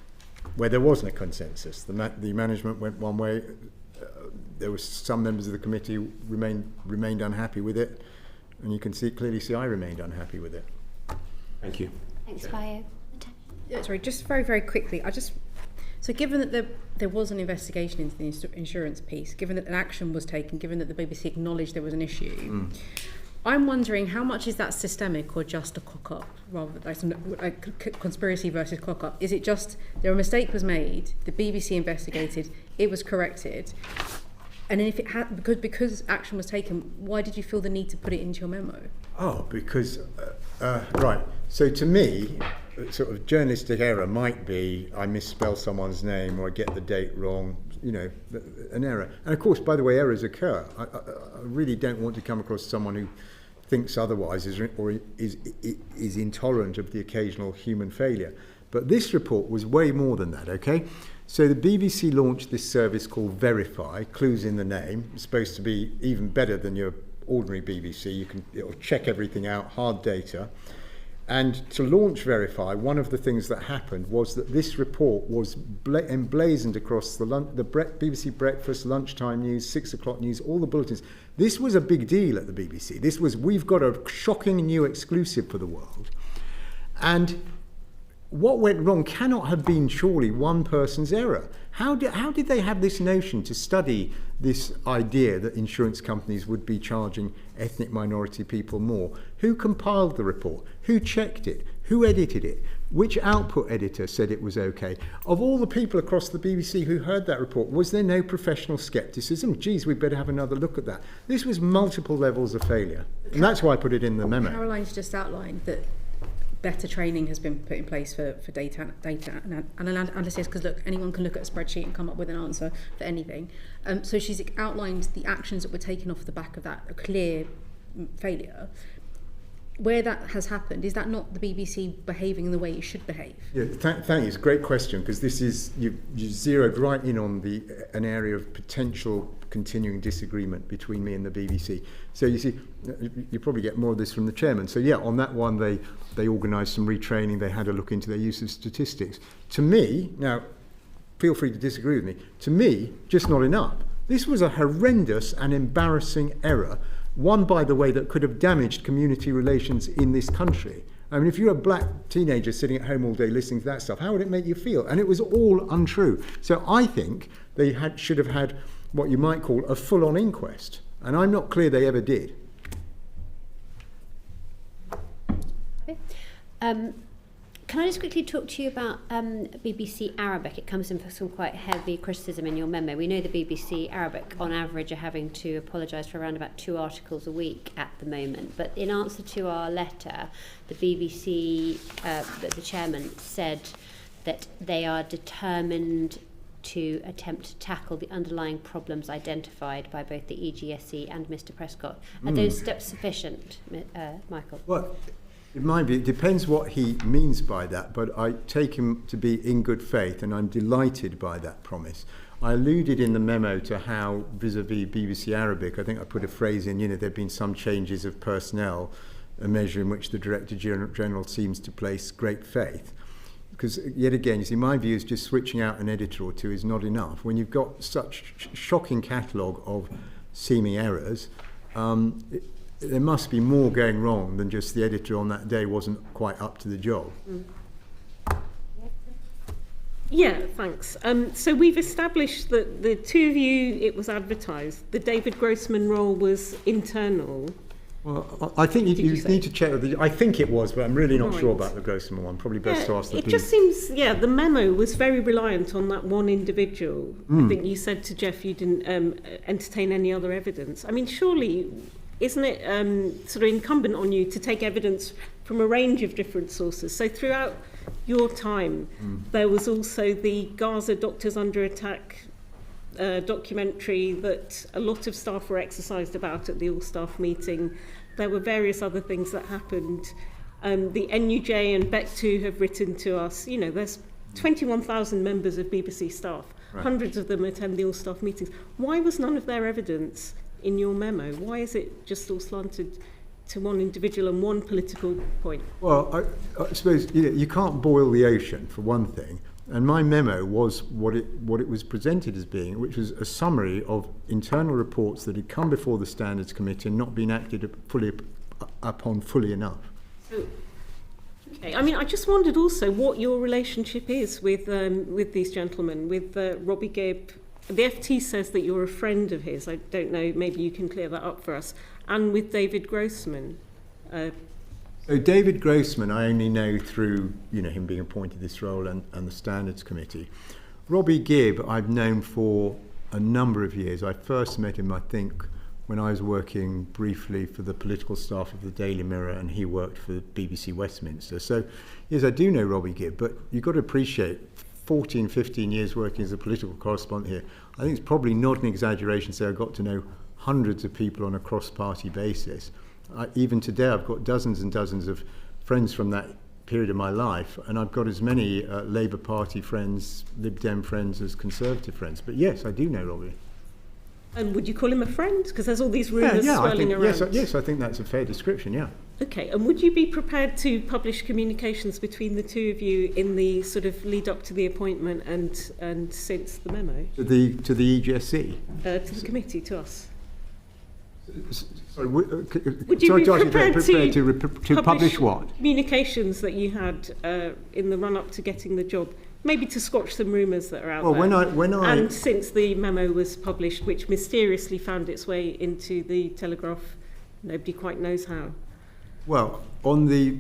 where there wasn't a consensus. The management went one way, there were some members of the committee remained unhappy with it, and you can clearly see I remained unhappy with it. Thank you. Thanks, Fio. Sorry, just very, very quickly. So given that there was an investigation into the insurance piece, given that an action was taken, given that the BBC acknowledged there was an issue, I'm wondering how much is that systemic or just a cock-up, rather like conspiracy versus cock-up? Is it just a mistake was made, the BBC investigated, it was corrected, and then if it had, because action was taken, why did you feel the need to put it into your memo? Oh, because, right, so to me, sort of journalistic error might be I misspell someone's name or I get the date wrong, an error. And of course, by the way, errors occur. I really don't want to come across someone who thinks otherwise or is intolerant of the occasional human failure. But this report was way more than that, okay? So the BBC launched this service called Verify, clues in the name. It's supposed to be even better than your ordinary BBC. It'll check everything out, hard data. And to launch Verify, one of the things that happened was that this report was emblazoned across the BBC Breakfast, lunchtime news, 6 o'clock news, all the bulletins. This was a big deal at the BBC. We've got a shocking new exclusive for the world. And what went wrong cannot have been surely one person's error. How did they have this notion to study this idea that insurance companies would be charging ethnic minority people more? Who compiled the report? Who checked it? Who edited it? Which output editor said it was okay? Of all the people across the BBC who heard that report, was there no professional scepticism? Geez, we'd better have another look at that. This was multiple levels of failure. And that's why I put it in the memo. Caroline's just outlined that better training has been put in place for data analysis, because look, anyone can look at a spreadsheet and come up with an answer for anything. So she's outlined the actions that were taken off the back of that, a clear failure. Where that has happened, is that not the BBC behaving in the way it should behave? Yeah, thank you. It's a great question, because this is you zeroed right in on an area of potential continuing disagreement between me and the BBC. So you see, you probably get more of this from the chairman. So yeah, on that one, they organised some retraining. They had a look into their use of statistics. To me, now, feel free to disagree with me. To me, just not enough. This was a horrendous and embarrassing error. One, by the way, that could have damaged community relations in this country. I mean, if you're a black teenager sitting at home all day listening to that stuff, how would it make you feel? And it was all untrue. So I think they should have had what you might call a full-on inquest. And I'm not clear they ever did. Okay. Can I just quickly talk to you about BBC Arabic? It comes in for some quite heavy criticism in your memo. We know the BBC Arabic, on average, are having to apologise for around about 2 articles a week at the moment. But in answer to our letter, the BBC, the chairman, said that they are determined to attempt to tackle the underlying problems identified by both the EGSC and Mr. Prescott. Are those steps sufficient, Michael? Well, in my view, it depends what he means by that, but I take him to be in good faith, and I'm delighted by that promise. I alluded in the memo to how, vis-a-vis BBC Arabic, I think I put a phrase in, there have been some changes of personnel, a measure in which the Director General seems to place great faith. Because, yet again, you see, my view is just switching out an editor or two is not enough. When you've got such shocking catalogue of seeming errors, there must be more going wrong than just the editor on that day wasn't quite up to the job. Yeah, thanks. So we've established that the two of you, it was advertised. The David Grossman role was internal. Well, I think you need to check. I think it was, but I'm really not sure about the Grossman one. Probably best to ask the It just seems, the memo was very reliant on that one individual. I think you said to Jeff you didn't entertain any other evidence. I mean, surely, isn't it sort of incumbent on you to take evidence from a range of different sources? So throughout your time, there was also the Gaza Doctors Under Attack documentary that a lot of staff were exercised about at the all-staff meeting. There were various other things that happened. The NUJ and BEC2 have written to us. There's 21,000 members of BBC staff. Right. Hundreds of them attend the all-staff meetings. Why was none of their evidence in your memo? Why is it just all slanted to one individual and one political point? Well, I suppose you can't boil the ocean, for one thing. And my memo was what it was presented as being, which was a summary of internal reports that had come before the Standards Committee and not been acted upon fully enough. Okay, I mean, I just wondered also what your relationship is with these gentlemen, with Robbie Gibb. The FT says that you're a friend of his. I don't know, maybe you can clear that up for us. And with David Grossman. So David Grossman, I only know through him being appointed this role and the Standards Committee. Robbie Gibb, I've known for a number of years. I first met him, I think, when I was working briefly for the political staff of the Daily Mirror, and he worked for BBC Westminster. So, yes, I do know Robbie Gibb, but you've got to appreciate 14, 15 years working as a political correspondent here. I think it's probably not an exaggeration to say I got to know hundreds of people on a cross-party basis. Even today, I've got dozens and dozens of friends from that period of my life, and I've got as many Labour Party friends, Lib Dem friends as Conservative friends. But yes, I do know Robbie. And would you call him a friend? Because there's all these rumours swirling around. Yes, I think that's a fair description, yeah. Okay, and would you be prepared to publish communications between the two of you in the sort of lead up to the appointment and since the memo? To the EGSC? To the committee, to us. Sorry, would you be prepared to publish what? Communications that you had in the run-up to getting the job, maybe to squash some rumours that are out there. And since the memo was published, which mysteriously found its way into the Telegraph, nobody quite knows how. Well, on the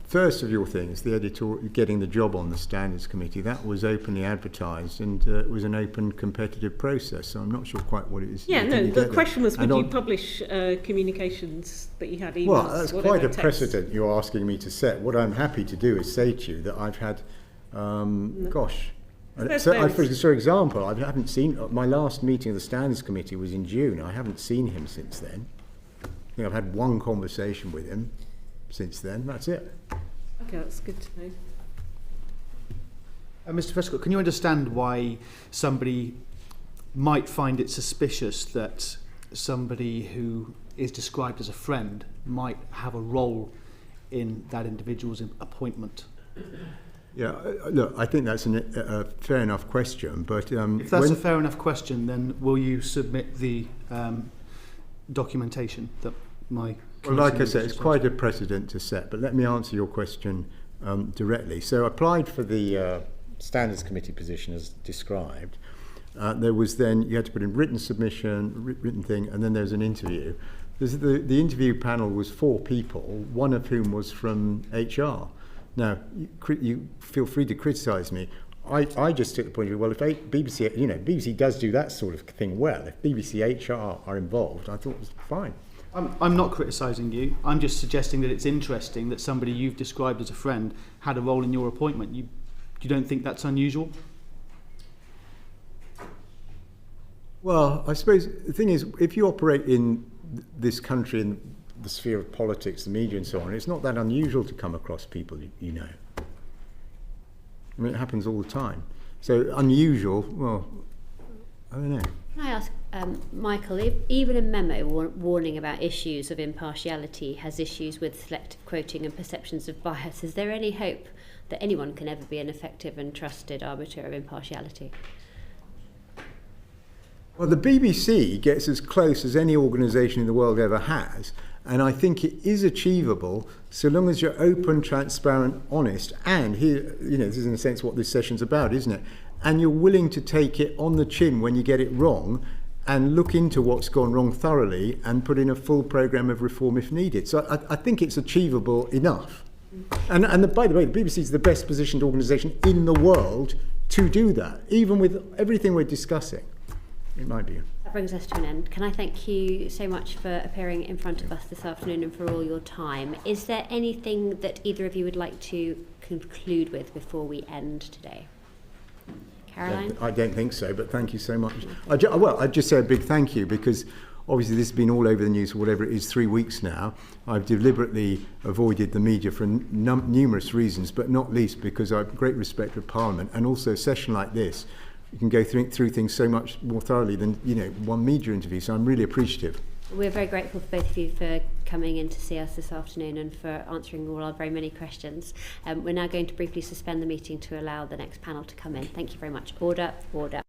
first of your things, the editorial, getting the job on the Standards Committee, that was openly advertised, and it was an open competitive process, so I'm not sure quite what it is. Yeah, no, the question was, would you publish communications that you had, emails? Well, that's quite a precedent you're asking me to set. What I'm happy to do is say to you that I've had, for example, I haven't seen, my last meeting of the Standards Committee was in June. I haven't seen him since then. I think I've had one conversation with him since then. That's it. Okay, that's good to know. Mr. Prescott, can you understand why somebody might find it suspicious that somebody who is described as a friend might have a role in that individual's appointment? Yeah, look, I think that's a fair enough question, but if that's a fair enough question, then will you submit the documentation that my Well, like I committee said, members it's have quite a precedent to set, but let me answer your question directly. So I applied for the Standards Committee position as described. There was then, you had to put in written submission, written thing, and then there was an interview. The interview panel was 4 people, one of whom was from HR. Now, you feel free to criticise me. I just took the point of view, well, if BBC, BBC does do that sort of thing well, if BBC HR are involved, I thought it was fine. I'm not criticising you. I'm just suggesting that it's interesting that somebody you've described as a friend had a role in your appointment. You don't think that's unusual? Well, I suppose the thing is, if you operate in this country, in the sphere of politics, the media and so on, it's not that unusual to come across people you know. I mean, it happens all the time. So unusual, well, I don't know. Can I ask, Michael, if even a memo warning about issues of impartiality has issues with selective quoting and perceptions of bias, is there any hope that anyone can ever be an effective and trusted arbiter of impartiality? Well, the BBC gets as close as any organisation in the world ever has, and I think it is achievable so long as you're open, transparent, honest, and here, this is in a sense what this session's about, isn't it? And you're willing to take it on the chin when you get it wrong and look into what's gone wrong thoroughly and put in a full programme of reform if needed. So I think it's achievable enough. And by the way, the BBC is the best positioned organisation in the world to do that, even with everything we're discussing. It might be. That brings us to an end. Can I thank you so much for appearing in front of us this afternoon and for all your time? Is there anything that either of you would like to conclude with before we end today? Caroline? I don't think so, but thank you so much. I'd just say a big thank you, because obviously this has been all over the news for whatever it is, 3 weeks now. I've deliberately avoided the media for numerous reasons, but not least because I have great respect for Parliament, and also a session like this, you can go through things so much more thoroughly than one media interview. So I'm really appreciative. We're very grateful for both of you for coming in to see us this afternoon and for answering all our very many questions. We're now going to briefly suspend the meeting to allow the next panel to come in. Thank you very much. Order, order.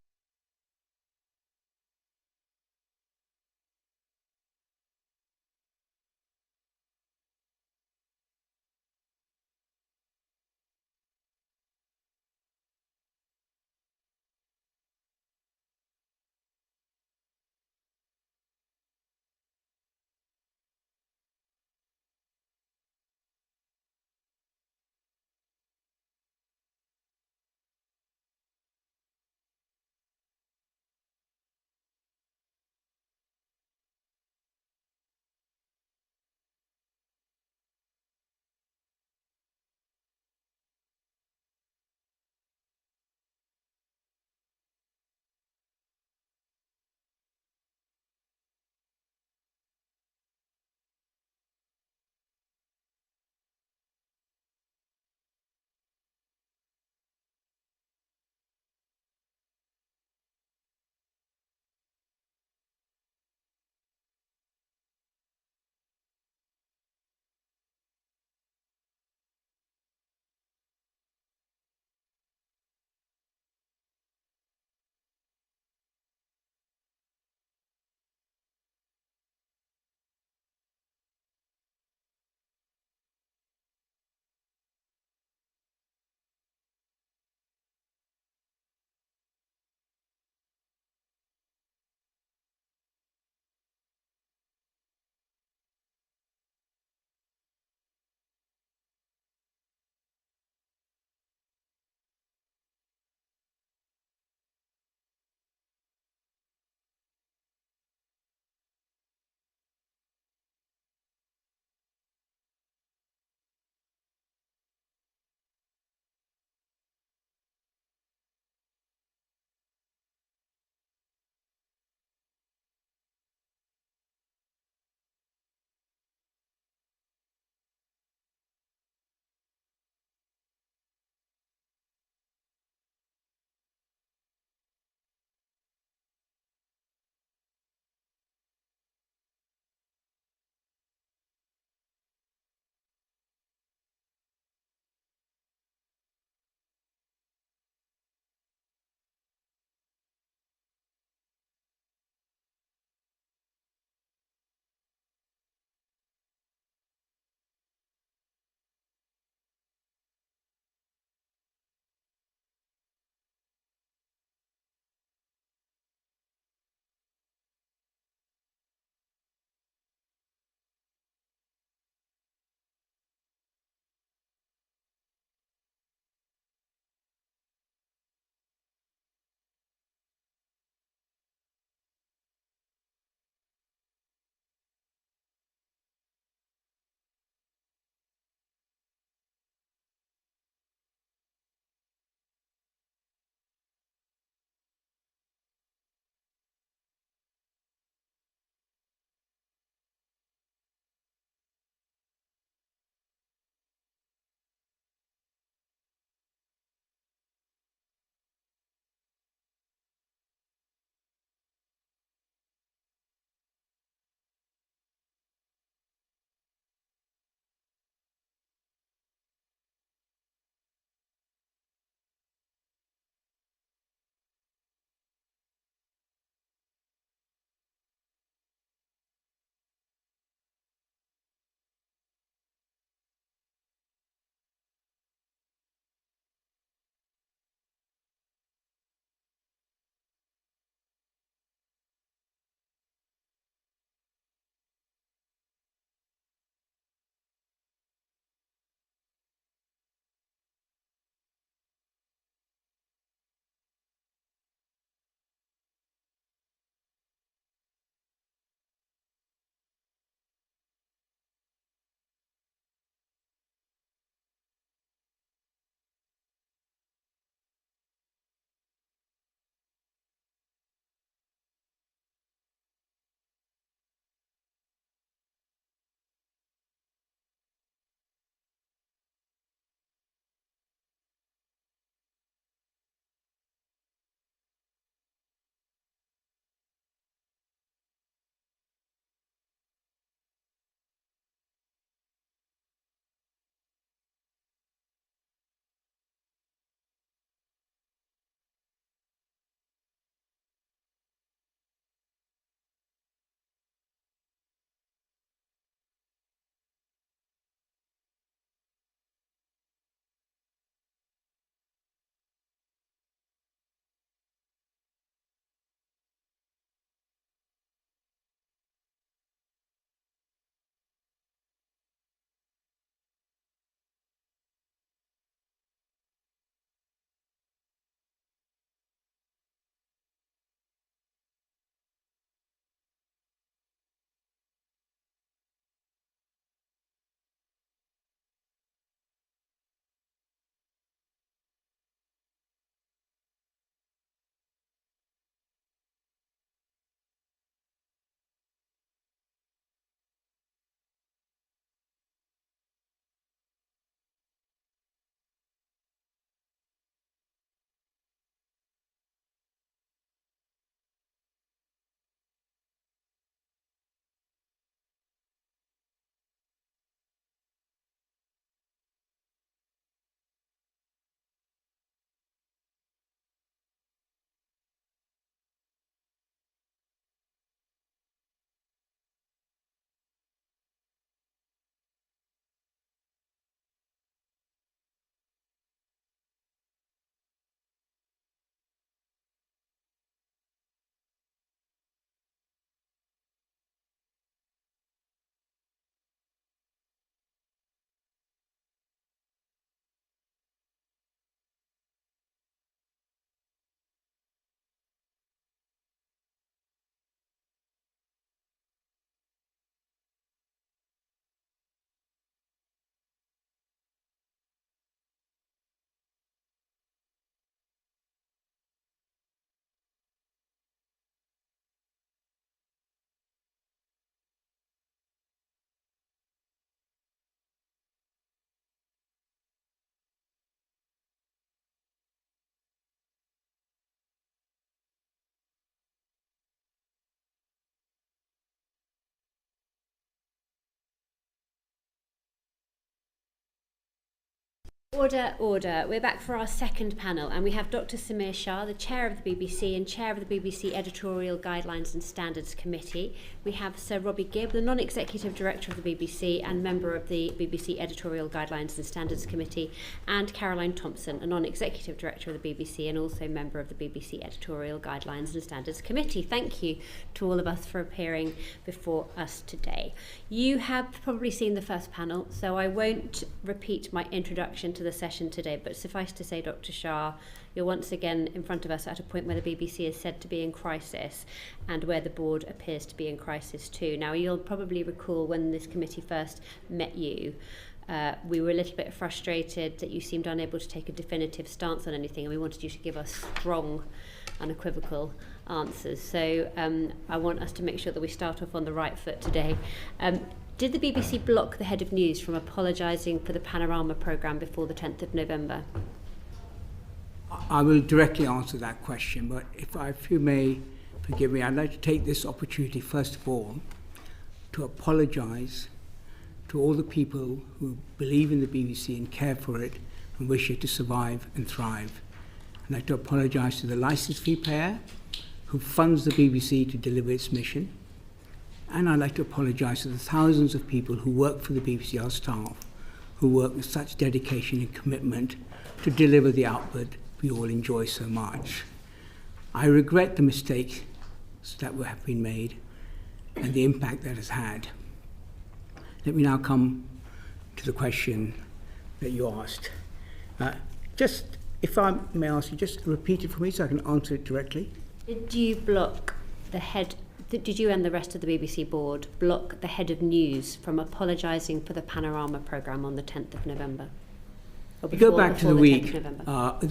Order, order. We're back for our second panel, and we have Dr. Samir Shah, the Chair of the BBC and Chair of the BBC Editorial Guidelines and Standards Committee. We have Sir Robbie Gibb, the Non-Executive Director of the BBC and member of the BBC Editorial Guidelines and Standards Committee, and Caroline Thomson, a Non-Executive Director of the BBC and also member of the BBC Editorial Guidelines and Standards Committee. Thank you to all of us for appearing before us today. You have probably seen the first panel, so I won't repeat my introduction to the session today, but suffice to say, Dr. Shah, you're once again in front of us at a point where the BBC is said to be in crisis and where the board appears to be in crisis too. Now, you'll probably recall when this committee first met you, we were a little bit frustrated that you seemed unable to take a definitive stance on anything, and we wanted you to give us strong, unequivocal answers. So I want us to make sure that we start off on the right foot today. Did the BBC block the head of news from apologising for the Panorama programme before the 10th of November? I will directly answer that question, but if you may forgive me, I'd like to take this opportunity, first of all, to apologise to all the people who believe in the BBC and care for it and wish it to survive and thrive. I'd like to apologise to the licence fee payer who funds the BBC to deliver its mission. And I'd like to apologise to the thousands of people who work for the BBC, our staff, who work with such dedication and commitment to deliver the output we all enjoy so much. I regret the mistakes that have been made and the impact that has had. Let me now come to the question that you asked. Just, if I may ask you, just repeat it for me so I can answer it directly. Did you block the head? Did you and the rest of the BBC board block the head of news from apologising for the Panorama programme on the 10th of November? Or Go back to the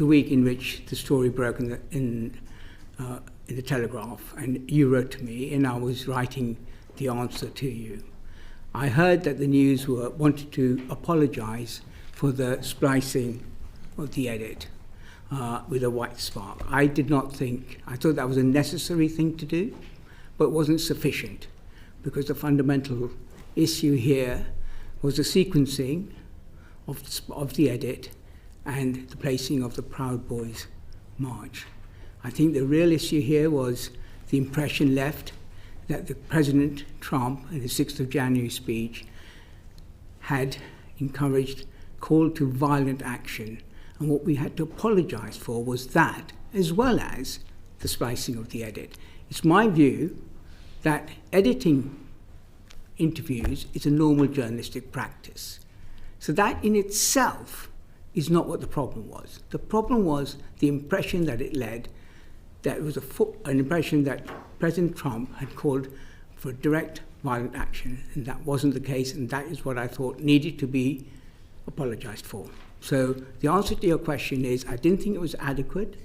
week in which the story broke in the Telegraph, and you wrote to me, and I was writing the answer to you. I heard that the news wanted to apologise for the splicing of the edit with a white spark. I thought that was a necessary thing to do, but it wasn't sufficient, because the fundamental issue here was the sequencing of the edit and the placing of the Proud Boys march. I think the real issue here was the impression left that the President Trump in the 6th of January speech had called to violent action, and what we had to apologise for was that, as well as the splicing of the edit. It's my view that editing interviews is a normal journalistic practice. So that in itself is not what the problem was. The problem was the impression that it led, that it was an impression that President Trump had called for direct violent action, and that wasn't the case, and that is what I thought needed to be apologised for. So the answer to your question is, I didn't think it was adequate.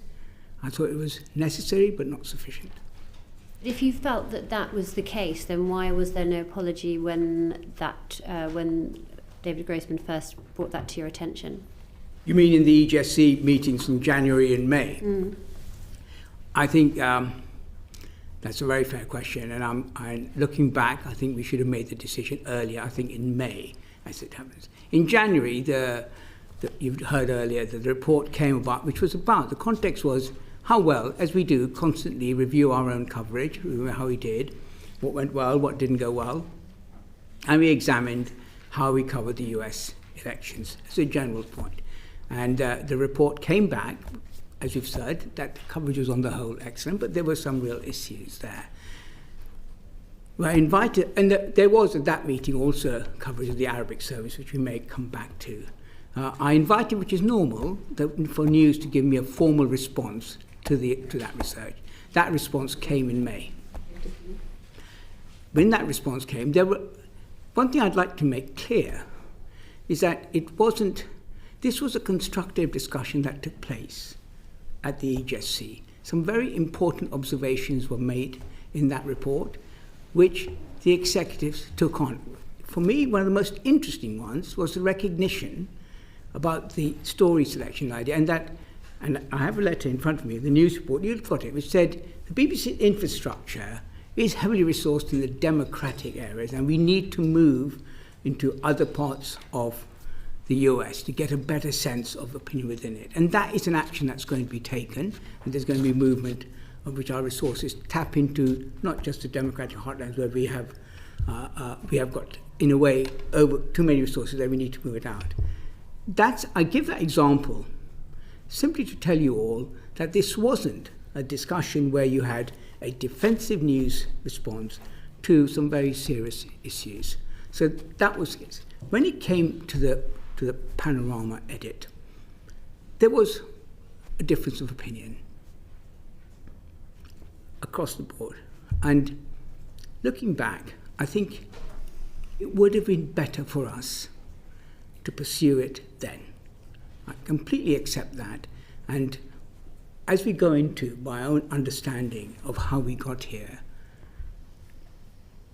I thought it was necessary but not sufficient. If you felt that that was the case, then why was there no apology when David Grossman first brought that to your attention? You mean in the EGSC meetings in January and May? Mm. I think that's a very fair question, and I'm looking back, I think we should have made the decision earlier, I think in May, as it happens. In January, you've heard earlier that the report came about, which was about, the context was how well, as we do, constantly review our own coverage, how we did, what went well, what didn't go well, and we examined how we covered the US elections as a general point. And the report came back, as you've said, that coverage was on the whole excellent, but there were some real issues there. We're invited, and there was at that meeting also coverage of the Arabic service, which we may come back to. I invited, which is normal, for news to give me a formal response to that research. That response came in May. When that response came, one thing I'd like to make clear is that this was a constructive discussion that took place at the EGSC. Some very important observations were made in that report, which the executives took on. For me, one of the most interesting ones was the recognition about the story selection idea, and I have a letter in front of me, the news report, you've got it, which said the BBC infrastructure is heavily resourced in the democratic areas, and we need to move into other parts of the US to get a better sense of opinion within it. And that is an action that's going to be taken, and there's going to be movement of which our resources tap into not just the democratic heartlands where we have got, in a way, over too many resources that we need to move it out. I give that example simply to tell you all that this wasn't a discussion where you had a defensive news response to some very serious issues. So that was it. When it came to the Panorama edit, there was a difference of opinion across the board. And looking back, I think it would have been better for us to pursue it then. I completely accept that. And as we go into my own understanding of how we got here,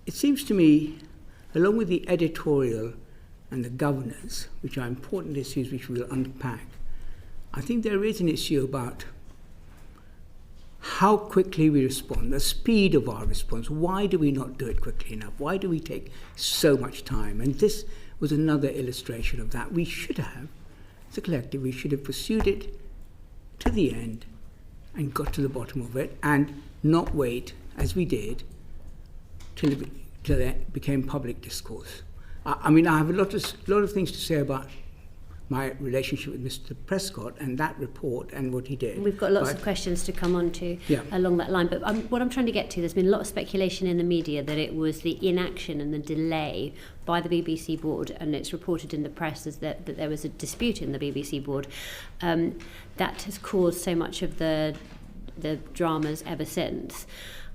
it seems to me, along with the editorial and the governance, which are important issues which we'll unpack, I think there is an issue about how quickly we respond, the speed of our response. Why do we not do it quickly enough? Why do we take so much time? And this was another illustration of that. We should have, as a collective, we should have pursued it to the end and got to the bottom of it and not wait, as we did, till it became public discourse. I mean, I have a lot of things to say about my relationship with Mr. Prescott and that report and what he did. We've got lots of questions to come on to along that line, but what I'm trying to get to, there's been a lot of speculation in the media that it was the inaction and the delay by the BBC board, and it's reported in the press as that there was a dispute in the BBC board that has caused so much of the dramas ever since.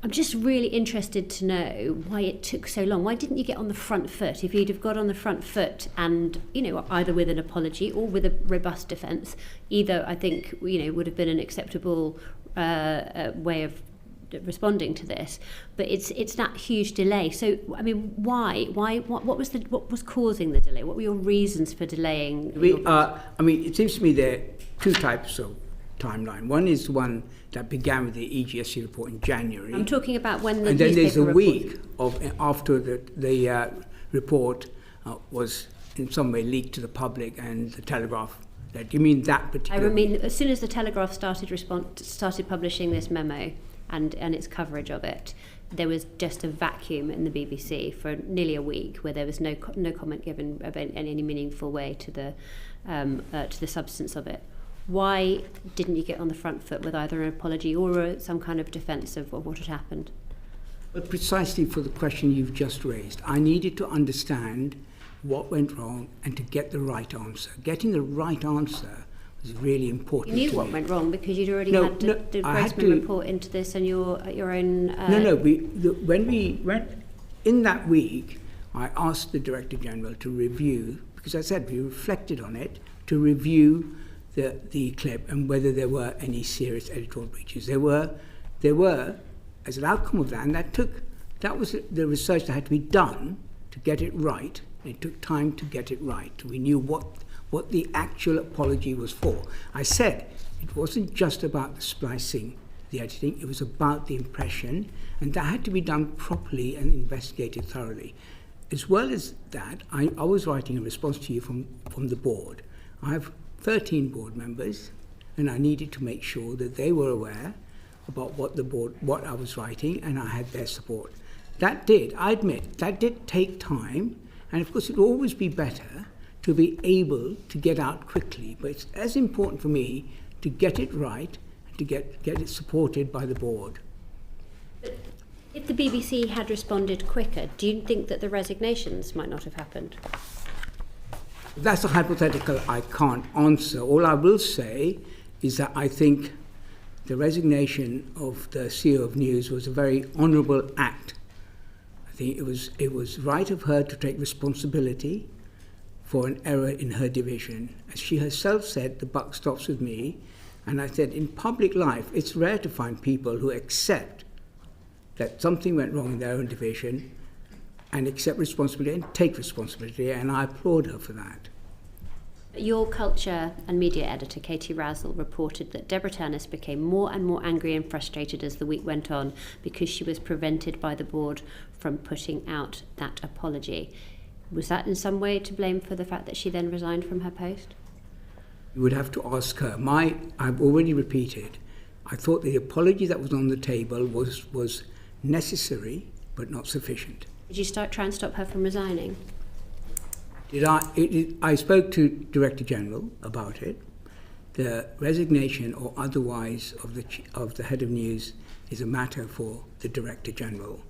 I'm just really interested to know why it took so long. Why didn't you get on the front foot? If you'd have got on the front foot and, either with an apology or with a robust defence, either I think, would have been an acceptable way of responding to this. But it's that huge delay. So, I mean, why? What was causing the delay? What were your reasons for delaying? It seems to me there are two types of timeline. One is the one that began with the EGSC report in January. I'm talking about when the and then there's a report. week after the report was in some way leaked to the public and the Telegraph. Do you mean that particular? I mean, as soon as the Telegraph started publishing this memo and its coverage of it, there was just a vacuum in the BBC for nearly a week where there was no comment given of any meaningful way to the substance of it. Why didn't you get on the front foot with either an apology or some kind of defence of what had happened? Well, precisely for the question you've just raised. I needed to understand what went wrong and to get the right answer. Getting the right answer was really important. You knew what went wrong because you'd already had the Grossman report into this and your own... When we went in that week, I asked the Director General to review, because I said we reflected on it, to review the clip and whether there were any serious editorial breaches. There were, as an outcome of that, and that was the research that had to be done to get it right. It took time to get it right. We knew what the actual apology was for. I said it wasn't just about the splicing, the editing, it was about the impression, and that had to be done properly and investigated thoroughly. As well as that, I was writing a response to you from the board. I have 13 board members, and I needed to make sure that they were aware about what I was writing, and I had their support. I admit, that did take time, and of course it would always be better to be able to get out quickly, but it's as important for me to get it right and to get it supported by the board. If the BBC had responded quicker, do you think that the resignations might not have happened? That's a hypothetical I can't answer. All I will say is that I think the resignation of the CEO of News was a very honourable act. I think it was right of her to take responsibility for an error in her division. As she herself said, the buck stops with me. And I said, in public life, it's rare to find people who accept that something went wrong in their own division and accept responsibility and take responsibility, and I applaud her for that. Your culture and media editor, Katie Razzle, reported that Deborah Turnus became more and more angry and frustrated as the week went on because she was prevented by the board from putting out that apology. Was that in some way to blame for the fact that she then resigned from her post? You would have to ask her. I've already repeated, I thought the apology that was on the table was necessary but not sufficient. Did you try and stop her from resigning? I spoke to Director General about it. The resignation or otherwise of the head of news is a matter for the Director General,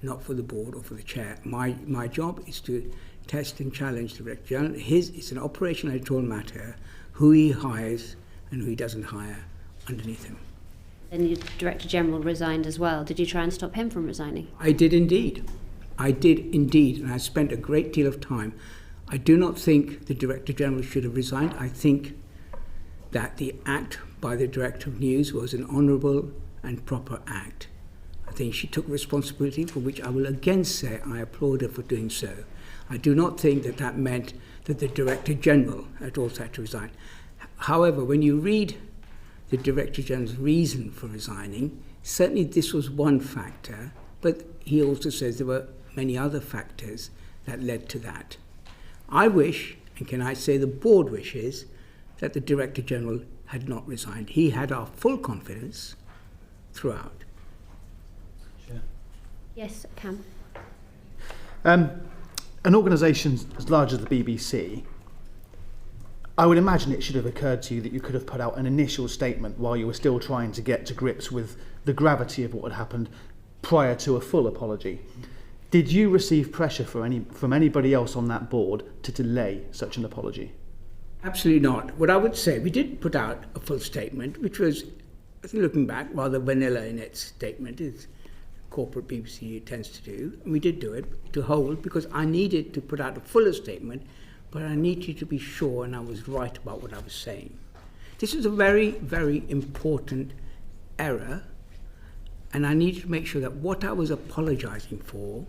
not for the board or for the chair. My job is to test and challenge the Director General. It's an operational editorial matter, who he hires and who he doesn't hire underneath him. Then the Director General resigned as well. Did you try and stop him from resigning? I did indeed, and I spent a great deal of time. I do not think the Director General should have resigned. I think that the act by the Director of News was an honourable and proper act. I think she took responsibility, for which I will again say I applaud her for doing so. I do not think that meant that the Director General had also had to resign. However, when you read the Director General's reason for resigning, certainly this was one factor, but he also says there were many other factors that led to that. I wish, and can I say the board wishes, that the Director General had not resigned. He had our full confidence throughout. Sure. Yes, Cam. An organisation as large as the BBC, I would imagine it should have occurred to you that you could have put out an initial statement while you were still trying to get to grips with the gravity of what had happened prior to a full apology. Did you receive pressure from anybody else on that board to delay such an apology? Absolutely not. What I would say, we did put out a full statement, which was, I think looking back, rather vanilla in its statement, as corporate BBC tends to do. And we did do it to hold, because I needed to put out a fuller statement, but I needed to be sure and I was right about what I was saying. This was a very, very important error, and I needed to make sure that what I was apologising for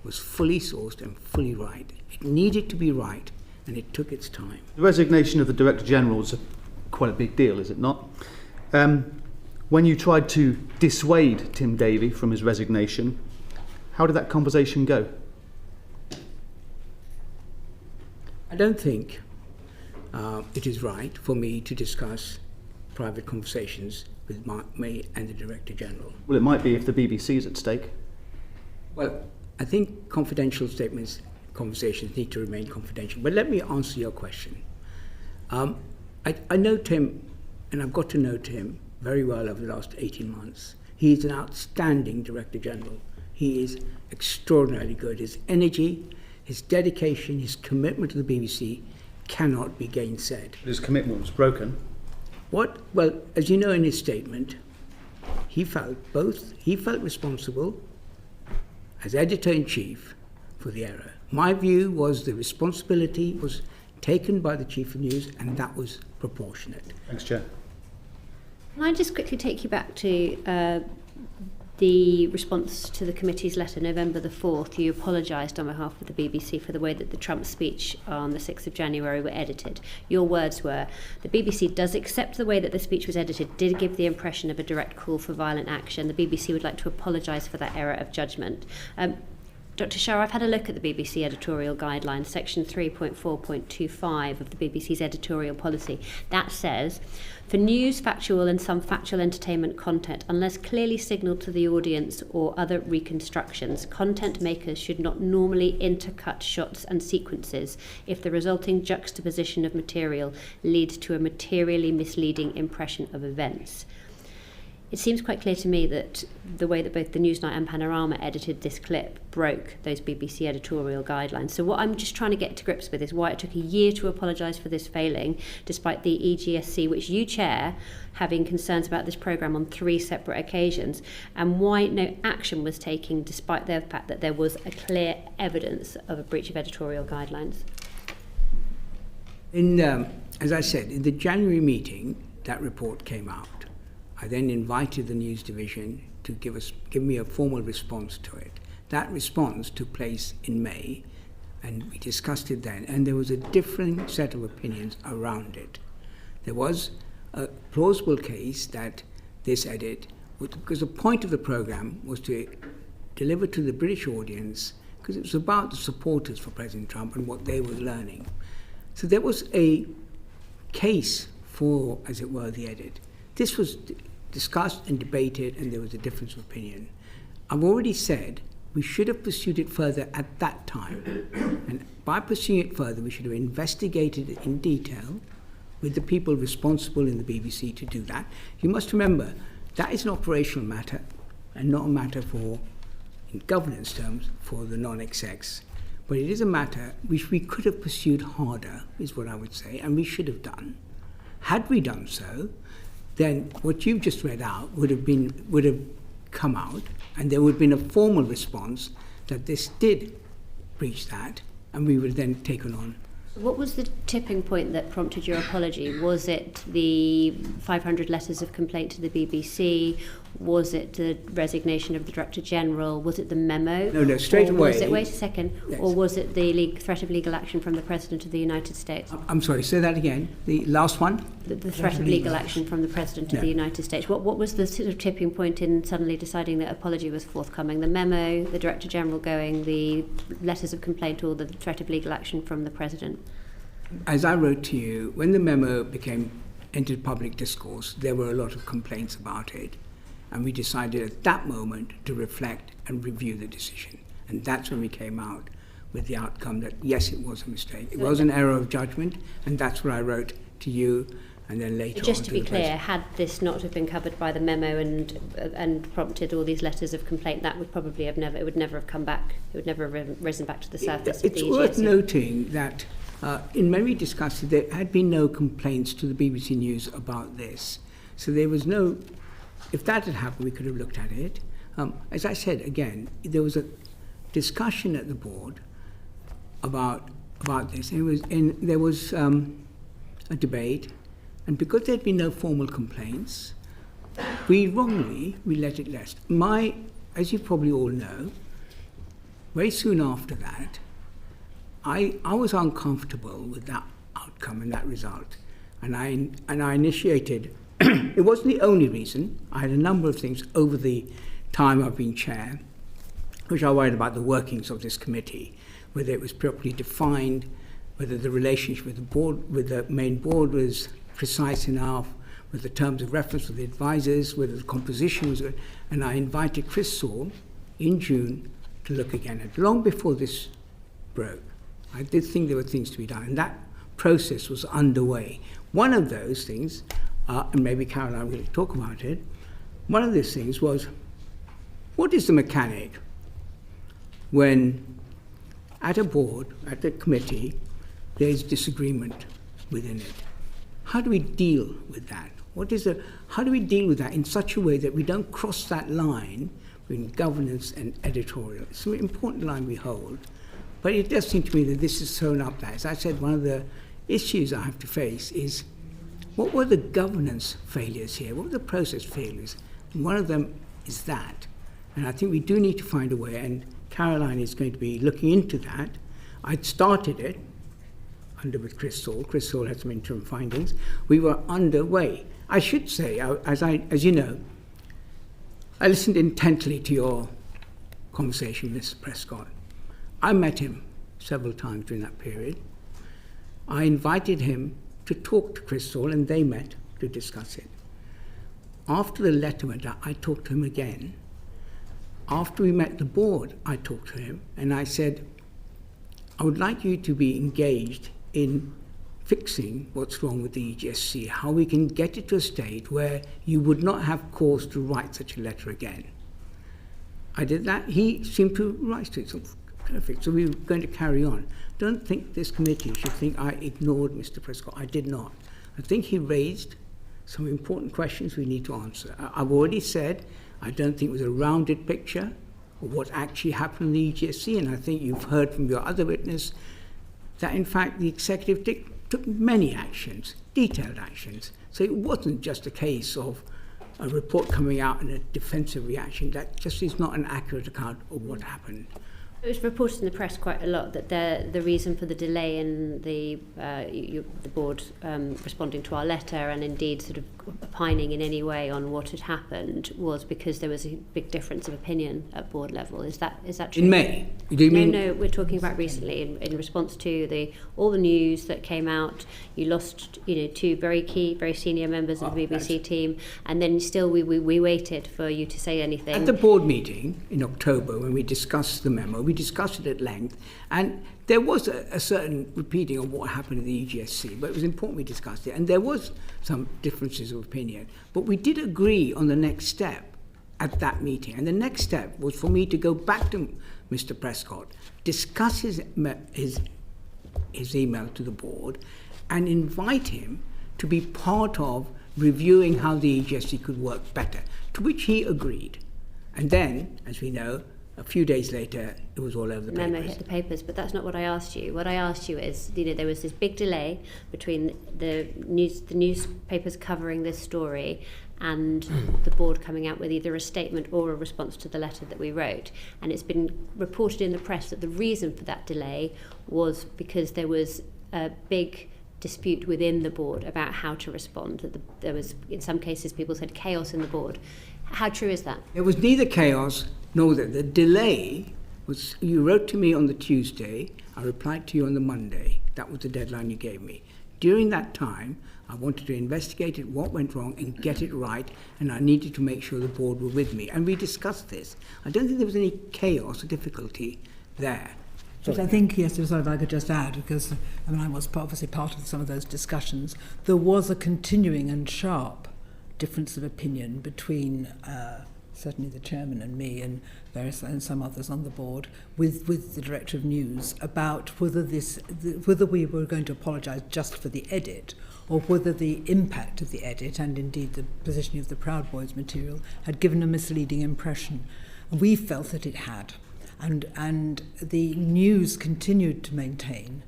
was fully sourced and fully right. It needed to be right, and it took its time. The resignation of the Director General is quite a big deal, is it not? When you tried to dissuade Tim Davie from his resignation, how did that conversation go? I don't think it is right for me to discuss private conversations with me and the Director General. Well, it might be if the BBC is at stake. Well, I think confidential statements, conversations need to remain confidential. But let me answer your question. I know Tim, and I've got to know Tim very well over the last 18 months. He is an outstanding Director General. He is extraordinarily good. His energy, his dedication, his commitment to the BBC cannot be gainsaid. His commitment was broken. What? Well, as you know in his statement, he felt responsible as Editor-in-Chief for the error. My view was the responsibility was taken by the Chief of News, and that was proportionate. Thanks, Chair. Can I just quickly take you back to the response to the committee's letter, November the 4th? You apologised on behalf of the BBC for the way that the Trump speech on the 6th of January were edited. Your words were, the BBC does accept the way that the speech was edited did give the impression of a direct call for violent action. The BBC would like to apologise for that error of judgment. Dr. Shah, I've had a look at the BBC editorial guidelines, section 3.4.25 of the BBC's editorial policy. That says, for news, factual and some factual entertainment content, unless clearly signalled to the audience or other reconstructions, content makers should not normally intercut shots and sequences if the resulting juxtaposition of material leads to a materially misleading impression of events. It seems quite clear to me that the way that both the Newsnight and Panorama edited this clip broke those BBC editorial guidelines. So what I'm just trying to get to grips with is why it took a year to apologise for this failing, despite the EGSC, which you chair, having concerns about this programme on 3 separate occasions, and why no action was taken despite the fact that there was a clear evidence of a breach of editorial guidelines. As I said, in the January meeting, that report came out. I then invited the news division to give me a formal response to it. That response took place in May, and we discussed it then, and there was a different set of opinions around it. There was a plausible case that this edit, because the point of the programme was to deliver to the British audience because it was about the supporters for President Trump and what they were learning. So there was a case for, as it were, the edit. This was discussed and debated, and there was a difference of opinion. I've already said we should have pursued it further at that time. And by pursuing it further, we should have investigated it in detail with the people responsible in the BBC to do that. You must remember, that is an operational matter and not a matter for, in governance terms, for the non-execs. But it is a matter which we could have pursued harder, is what I would say, and we should have done. Had we done so, then what you've just read out would have come out, and there would have been a formal response that this did breach that, and we would have then taken on. What was the tipping point that prompted your apology? Was it the 500 letters of complaint to the BBC? Was it the resignation of the Director General? Was it the memo? No, straight away. Wait a second. Yes. Or was it the threat of legal action from the President of the United States? I'm sorry, say that again. The last one? The threat of legal action from the President of the United States. What was the sort of tipping point in suddenly deciding that apology was forthcoming? The memo, the Director General going, the letters of complaint, or the threat of legal action from the President? As I wrote to you, when the memo entered public discourse, there were a lot of complaints about it. And we decided at that moment to reflect and review the decision. And that's when we came out with the outcome that, yes, it was a mistake. It was an error of judgment, and that's what I wrote to you, and then later just on to be the clear, President. had this not have been covered by the memo and prompted all these letters of complaint, that would probably have never, it would never have come back. It would never have risen back to the surface of the EGSC. It's worth noting that in when we discussed it, there had been no complaints to the BBC News about this. So there was no, if that had happened, we could have looked at it. As I said, again, there was a discussion at the board about this. And there was a debate, and because there had been no formal complaints, we let it rest. As you probably all know, very soon after that, I was uncomfortable with that outcome and that result, and I initiated. It wasn't the only reason. I had a number of things over the time I've been chair, which I worried about the workings of this committee, whether it was properly defined, whether the relationship with the board, with the main board, was precise enough, with the terms of reference with the advisors, whether the composition was good. And I invited Chris Saul in June to look again at, long before this broke. I did think there were things to be done, and that process was underway. One of those things, and maybe Caroline will talk about it, one of those things was, what is the mechanic when at a board, at a committee, there's disagreement within it? How do we deal with that? How do we deal with that in such a way that we don't cross that line between governance and editorial? It's an important line we hold. But it does seem to me that this is thrown up there. As I said, one of the issues I have to face is, what were the governance failures here? What were the process failures? And one of them is that. And I think we do need to find a way, and Caroline is going to be looking into that. I'd started it with Chris Saul. Chris Saul had some interim findings. We were underway. I should say, as you know, I listened intently to your conversation with Mr. Prescott. I met him several times during that period. I invited him to talk to Chris Saul, and they met to discuss it. After the letter went out, I talked to him again. After we met the board, I talked to him, and I said, I would like you to be engaged in fixing what's wrong with the EGSC, how we can get it to a state where you would not have cause to write such a letter again. I did that. He seemed to rise to it. So perfect. So we were going to carry on. Don't think this committee should think I ignored Mr. Prescott. I did not. I think he raised some important questions we need to answer. I've already said I don't think it was a rounded picture of what actually happened in the EGSC, and I think you've heard from your other witness that, in fact, the executive took many actions, detailed actions. So it wasn't just a case of a report coming out and a defensive reaction. That just is not an accurate account of what happened. It was reported in the press quite a lot that the reason for the delay in the board responding to our letter and indeed sort of opining in any way on what had happened was because there was a big difference of opinion at board level. Is that true? In May? Do you mean? No, we're talking about recently in response to all the news that came out. You lost, two very key, very senior members of the BBC team, and then still we waited for you to say anything. At the board meeting in October, when we discussed the memo, we discussed it at length, and there was a certain repeating of what happened in the EGSC, but it was important we discussed it, and there was some differences of opinion, but we did agree on the next step at that meeting, and the next step was for me to go back to Mr. Prescott, discuss his email to the board, and invite him to be part of reviewing how the EGSC could work better, to which he agreed. And then, as we know, a few days later, it was all over the papers. Memo hit the papers, but that's not what I asked you. What I asked you is, there was this big delay between the newspapers covering this story and the board coming out with either a statement or a response to the letter that we wrote. And it's been reported in the press that the reason for that delay was because there was a big dispute within the board about how to respond. There was, in some cases, people said chaos in the board. How true is that? It was neither chaos nor that. The delay was, you wrote to me on the Tuesday, I replied to you on the Monday. That was the deadline you gave me. During that time, I wanted to investigate it, what went wrong, and get it right, and I needed to make sure the board were with me. And we discussed this. I don't think there was any chaos or difficulty there. But I think, yes, if I could just add, because I was obviously part of some of those discussions, there was a continuing and sharp difference of opinion between certainly the chairman and me and some others on the board with the director of news about whether we were going to apologise just for the edit or whether the impact of the edit and indeed the positioning of the Proud Boys material had given a misleading impression. We felt that it had. And the news continued to maintain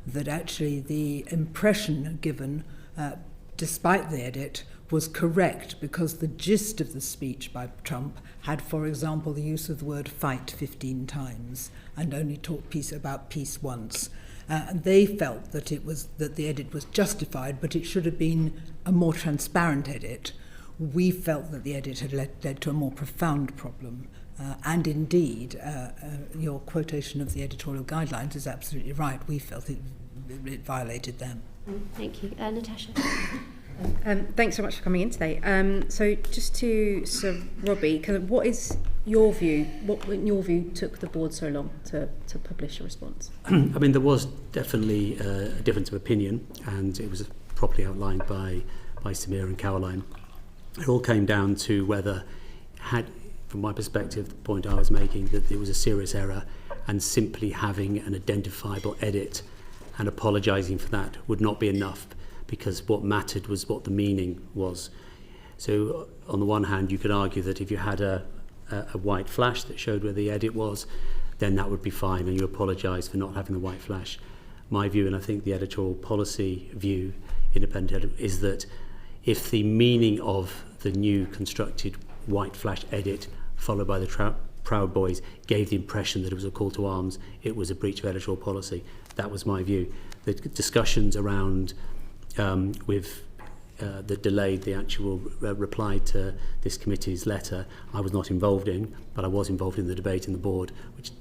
that actually the impression given, despite the edit, was correct because the gist of the speech by Trump had, for example, the use of the word fight 15 times and only talked about peace once. And they felt that the edit was justified, but it should have been a more transparent edit. We felt that the edit had led to a more profound problem. And indeed, your quotation of the editorial guidelines is absolutely right. We felt it violated them. Thank you. Natasha? Thanks so much for coming in today. So just to Sir Robbie, what is your view? What, in your view, took the board so long to publish a response? There was definitely a difference of opinion, and it was properly outlined by Samir and Caroline. It all came down to whether from my perspective, the point I was making, that it was a serious error, and simply having an identifiable edit and apologising for that would not be enough, because what mattered was what the meaning was. So on the one hand, you could argue that if you had a white flash that showed where the edit was, then that would be fine, and you apologise for not having the white flash. My view, and I think the editorial policy view, independent, is that if the meaning of the new constructed white flash edit followed by the Proud Boys gave the impression that it was a call to arms, it was a breach of editorial policy. That was my view. The discussions around that delayed the actual reply to this committee's letter, I was not involved in, but I was involved in the debate in the board,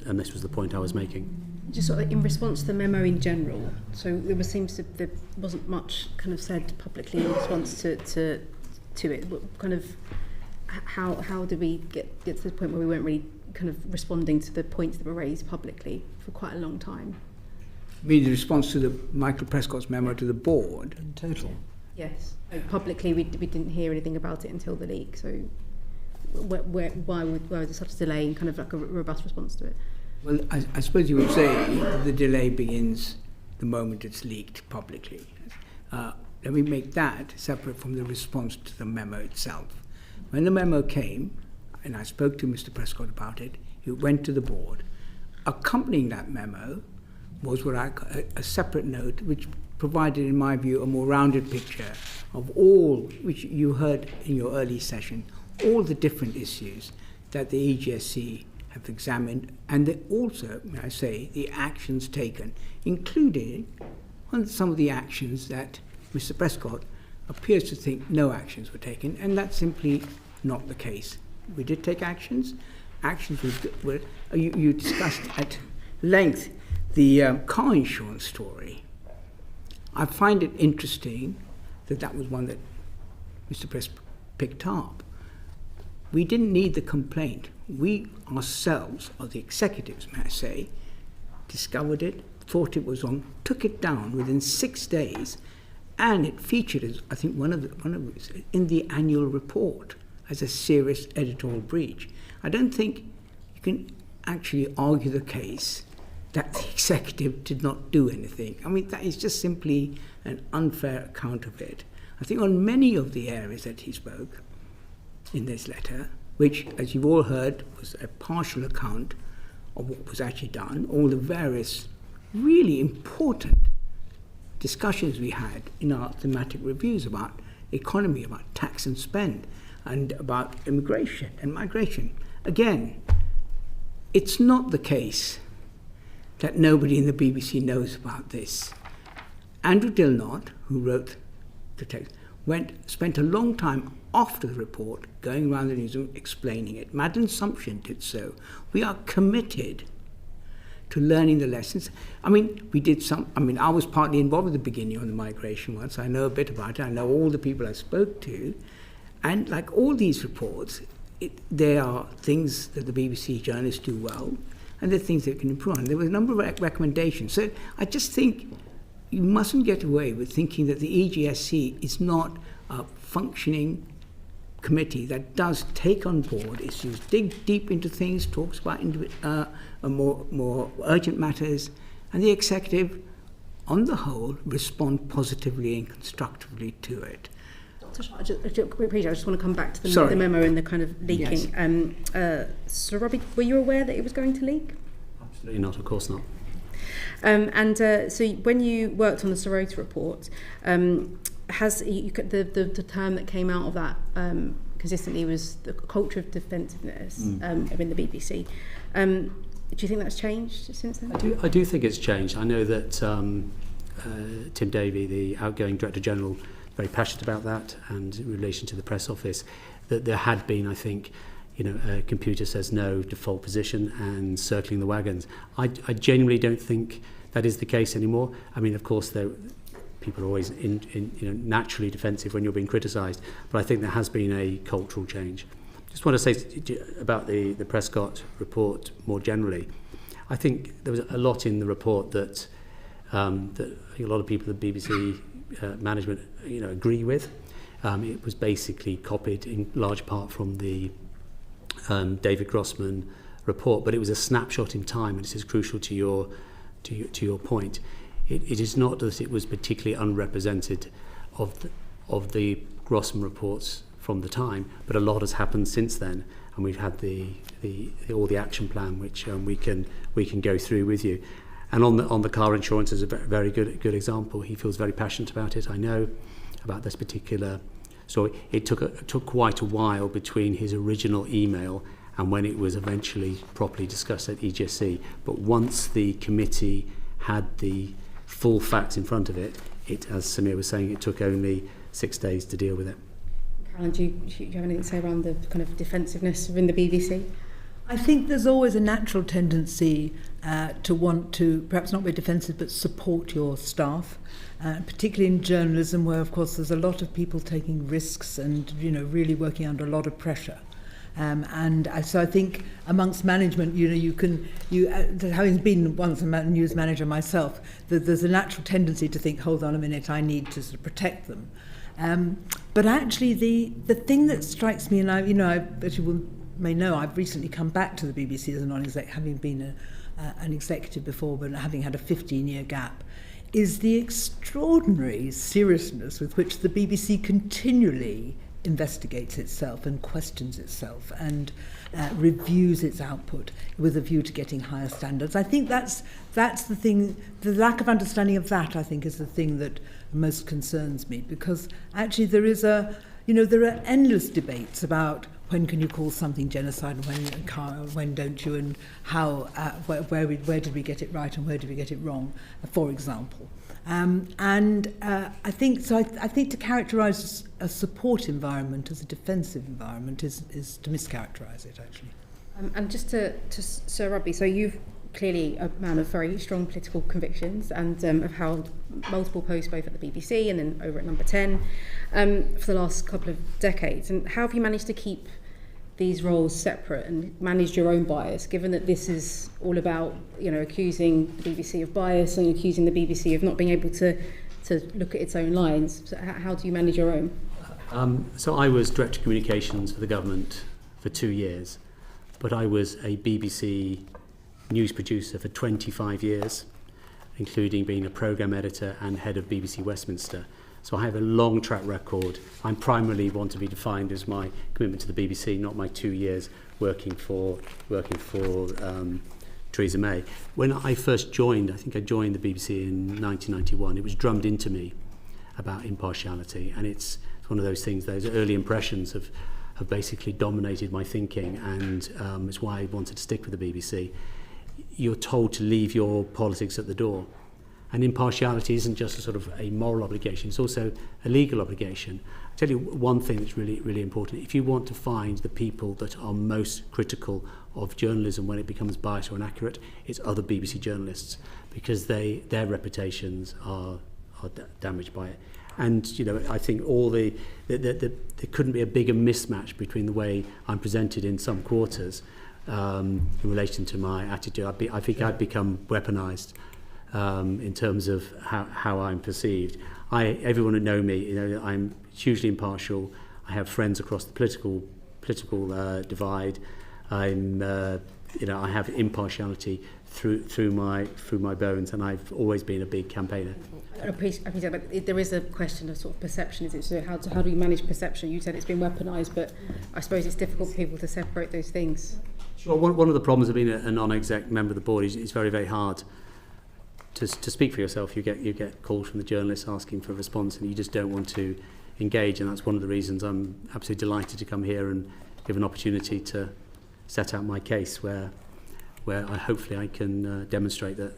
and this was the point I was making. Just sort of in response to the memo in general, so there wasn't much kind of said publicly in response to it. What kind of how did we get to the point where we weren't really kind of responding to the points that were raised publicly for quite a long time? You mean the response to the Michael Prescott's memo to the board? In total? Yes. Publicly, we didn't hear anything about it until the leak. So why was there such a delay and kind of like a robust response to it? Well, I suppose you would say the delay begins the moment it's leaked publicly. Let me make that separate from the response to the memo itself. When the memo came, and I spoke to Mr. Prescott about it, it went to the board. Accompanying that memo was a separate note which provided, in my view, a more rounded picture of all, which you heard in your early session, all the different issues that the EGSC have examined, and they also, may I say, the actions taken, including some of the actions that Mr. Prescott appears to think no actions were taken, and that's simply not the case. We did take actions. Actions were you discussed at length the car insurance story. I find it interesting that that was one that Mr. Press picked up. We didn't need the complaint. We ourselves, or the executives, may I say, discovered it, thought it was on, took it down within 6 days, and it featured as, I think, one of the in the annual report as a serious editorial breach. I don't think you can actually argue the case that the executive did not do anything. I mean, that is just simply an unfair account of it. I think on many of the areas that he spoke in this letter, which, as you've all heard, was a partial account of what was actually done, all the various really important discussions we had in our thematic reviews about economy, about tax and spend, and about immigration and migration. Again, it's not the case that nobody in the BBC knows about this. Andrew Dilnott, who wrote the text, spent a long time after the report going around the newsroom explaining it. Madeleine Sumption did so. We are committed to learning the lessons. I mean, I was partly involved at the beginning on the migration one, so I know a bit about it. I know all the people I spoke to. And like all these reports, there are things that the BBC journalists do well, and there are things that can improve on. There were a number of recommendations. So I just think you mustn't get away with thinking that the EGSC is not a functioning committee that does take on board issues, dig deep into things, talks about more urgent matters, and the executive, on the whole, respond positively and constructively to it. I just want to come back to the memo and the kind of leaking. Yes. So, Robbie, were you aware that it was going to leak? Absolutely not, of course not. So when you worked on the Sirota report, has the term that came out of that consistently was the culture of defensiveness in the BBC. Do you think that's changed since then? I do think it's changed. I know that Tim Davey, the outgoing Director General, very passionate about that, and in relation to the press office, that there had been, I think, a computer says no default position and circling the wagons. I genuinely don't think that is the case anymore. I mean, of course, people are always naturally defensive when you're being criticised, but I think there has been a cultural change. Just want to say about the Prescott report more generally. I think there was a lot in the report that I think a lot of people at the BBC management agree with. It was basically copied in large part from the David Grossman report, but it was a snapshot in time, and this is crucial to your point. It is not that it was particularly unrepresented of the Grossman reports from the time, but a lot has happened since then, and we've had all the action plan, which we can go through with you. And on the car insurance is a very good example. He feels very passionate about it. I know about this particular story. It took quite a while between his original email and when it was eventually properly discussed at EGSC. But once the committee had the full facts in front of it, as Samir was saying, it took only 6 days to deal with it. Caroline, do you have anything to say around the kind of defensiveness within the BBC? I think there's always a natural tendency to want to perhaps not be defensive but support your staff, particularly in journalism where of course there's a lot of people taking risks and really working under a lot of pressure. So I think amongst management, having been once a news manager myself, there's a natural tendency to think, hold on a minute, I need to sort of protect them. But actually the thing that strikes me, and I as you may know, I've recently come back to the BBC as a non-exec, having been an executive before, but having had a 15-year gap, is the extraordinary seriousness with which the BBC continually investigates itself and questions itself and reviews its output with a view to getting higher standards. I think that's the thing, the lack of understanding of that, I think, is the thing that most concerns me, because actually there are endless debates about when can you call something genocide and when don't you, and how where did we get it right and where did we get it wrong, for example. I think to characterise a support environment as a defensive environment is to mischaracterise it, actually. And just to Sir Robbie, so you've clearly a man of very strong political convictions and have held multiple posts both at the BBC and then over at Number 10 for the last couple of decades. And how have you managed to keep these roles separate and managed your own bias, given that this is all about, accusing the BBC of bias and accusing the BBC of not being able to look at its own lines? So how do you manage your own? So I was Director of Communications for the government for 2 years, but I was a BBC news producer for 25 years, including being a programme editor and head of BBC Westminster. So I have a long track record. I primarily want to be defined as my commitment to the BBC, not my 2 years working for Theresa May. When I first joined, I think I joined the BBC in 1991, it was drummed into me about impartiality, and it's one of those things, those early impressions have basically dominated my thinking, and it's why I wanted to stick with the BBC. You're told to leave your politics at the door. And impartiality isn't just a sort of a moral obligation, it's also a legal obligation. I'll tell you one thing that's really, really important. If you want to find the people that are most critical of journalism when it becomes biased or inaccurate, it's other BBC journalists, because their reputations are damaged by it. And I think there couldn't be a bigger mismatch between the way I'm presented in some quarters in relation to my attitude. I think I'd become weaponised in terms of how I'm perceived. Everyone who know me, I'm hugely impartial. I have friends across the political divide. I have impartiality through my bones, and I've always been a big campaigner. I appreciate, but there is a question of sort of perception. Is it so? How do you manage perception? You said it's been weaponised, but I suppose it's difficult for people to separate those things. Sure. One of the problems of being a non-exec member of the board is it's very, very hard to speak for yourself. You get calls from the journalists asking for a response, and you just don't want to engage. And that's one of the reasons I'm absolutely delighted to come here and give an opportunity to set out my case, where hopefully I can demonstrate that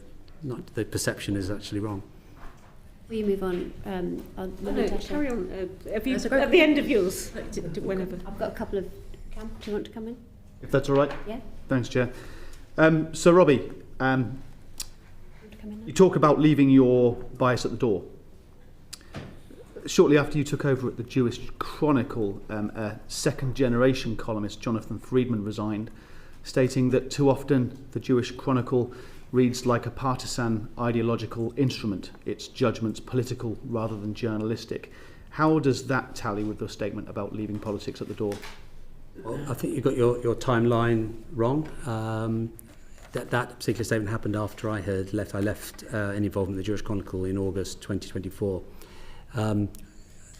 the perception is actually wrong. Will you move on? No, carry on. At the end of yours, whenever. I've got a couple of... Cam, do you want to come in? If that's all right? Yeah. Thanks, Chair. So, Robbie, you talk about leaving your bias at the door. Shortly after you took over at the Jewish Chronicle, a second-generation columnist, Jonathan Friedman, resigned, stating that too often the Jewish Chronicle reads like a partisan ideological instrument, its judgments political rather than journalistic. How does that tally with your statement about leaving politics at the door? Well, I think you got your timeline wrong. That particular statement happened after I had left. I left any involvement in the Jewish Chronicle in August 2024. A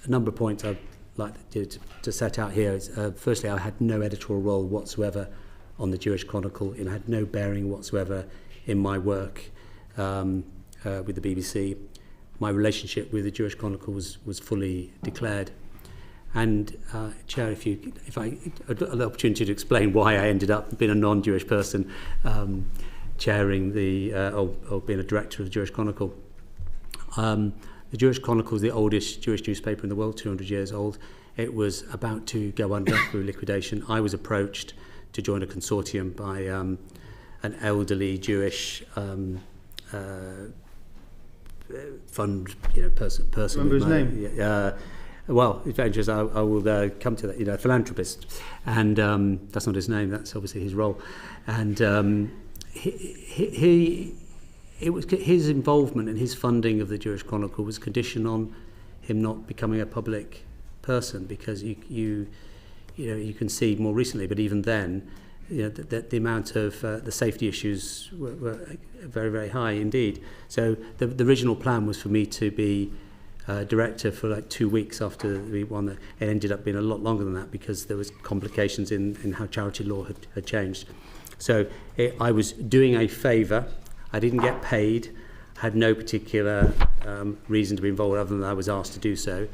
number of points I'd like to set out here is, firstly, I had no editorial role whatsoever on the Jewish Chronicle. It had no bearing whatsoever in my work with the BBC. My relationship with the Jewish Chronicle was fully declared. And Chair, if I had the opportunity to explain why I ended up being a non-Jewish person chairing or being a director of the Jewish Chronicle. The Jewish Chronicle is the oldest Jewish newspaper in the world, 200 years old. It was about to go under through liquidation. I was approached to join a consortium by an elderly Jewish fund person. Remember his name? Well, it's very interesting. I will come to that. A philanthropist, and that's not his name. That's obviously his role. And it was his involvement and his funding of the Jewish Chronicle was conditioned on him not becoming a public person, because you can see more recently, but even then, the amount of the safety issues were very, very high indeed. So the original plan was for me to be director for like 2 weeks after we won. It ended up being a lot longer than that because there was complications in how charity law had changed. So I was doing a favour. I didn't get paid, had no particular reason to be involved other than I was asked to do so.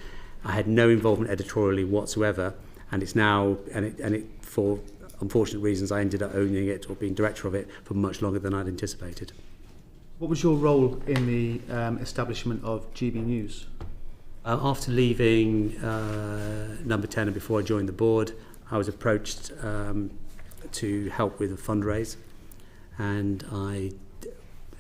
I had no involvement editorially whatsoever, and it's now, and it for unfortunate reasons, I ended up owning it or being director of it for much longer than I'd anticipated. What was your role in the establishment of GB News? After leaving Number 10 and before I joined the board, I was approached to help with a fundraise, and I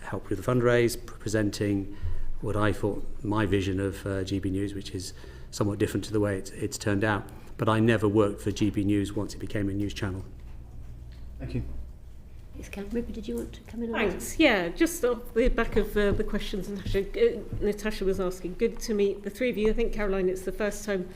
helped with the fundraise, presenting what I thought my vision of GB News, which is somewhat different to the way it's turned out. But I never worked for GB News once it became a news channel. Thank you. Yes, Ruby, did you want to come in on Thanks. Yeah, just off the back of the questions Natasha was asking. Good to meet the three of you. I think, Caroline, it's the first time.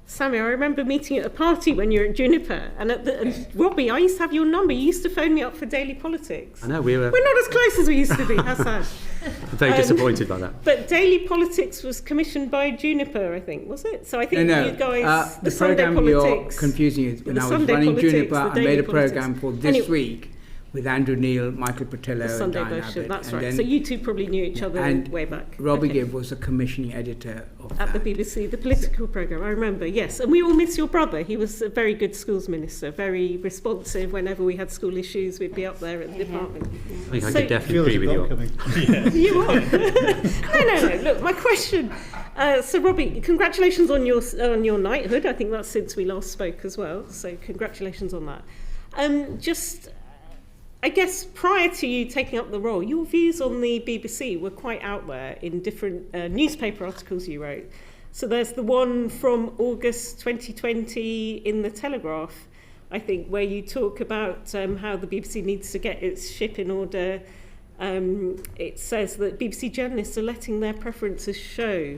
Samir, I remember meeting at a party when you were at Juniper, and Robbie, I used to have your number. You used to phone me up for Daily Politics. I know, we're not as close as we used to be. How sad. I'm very disappointed by that. But Daily Politics was commissioned by Juniper, I think, was it? So I think No. you guys, the Sunday program you're Politics, confusing is when I was Sunday running Politics, Juniper, the I Daily made a Politics. program for This Anyway, Week with Andrew Neil, Michael Patillo, the and Sunday Diane version, Abbott. that's And right. then- So you two probably knew each other and way back. Robbie Okay. Gibb was the commissioning editor of At that. the BBC, the political programme, I remember, yes. And we all miss your brother. He was a very good schools minister, very responsive. Whenever we had school issues, we'd be up there at the department. I think I could definitely agree with you. You are. No. Look, my question. So, Robbie, congratulations on your knighthood. I think that's since we last spoke as well. So, congratulations on that. I guess prior to you taking up the role, your views on the BBC were quite out there in different newspaper articles you wrote. So there's the one from August 2020 in The Telegraph, I think, where you talk about how the BBC needs to get its ship in order. It says that BBC journalists are letting their preferences show.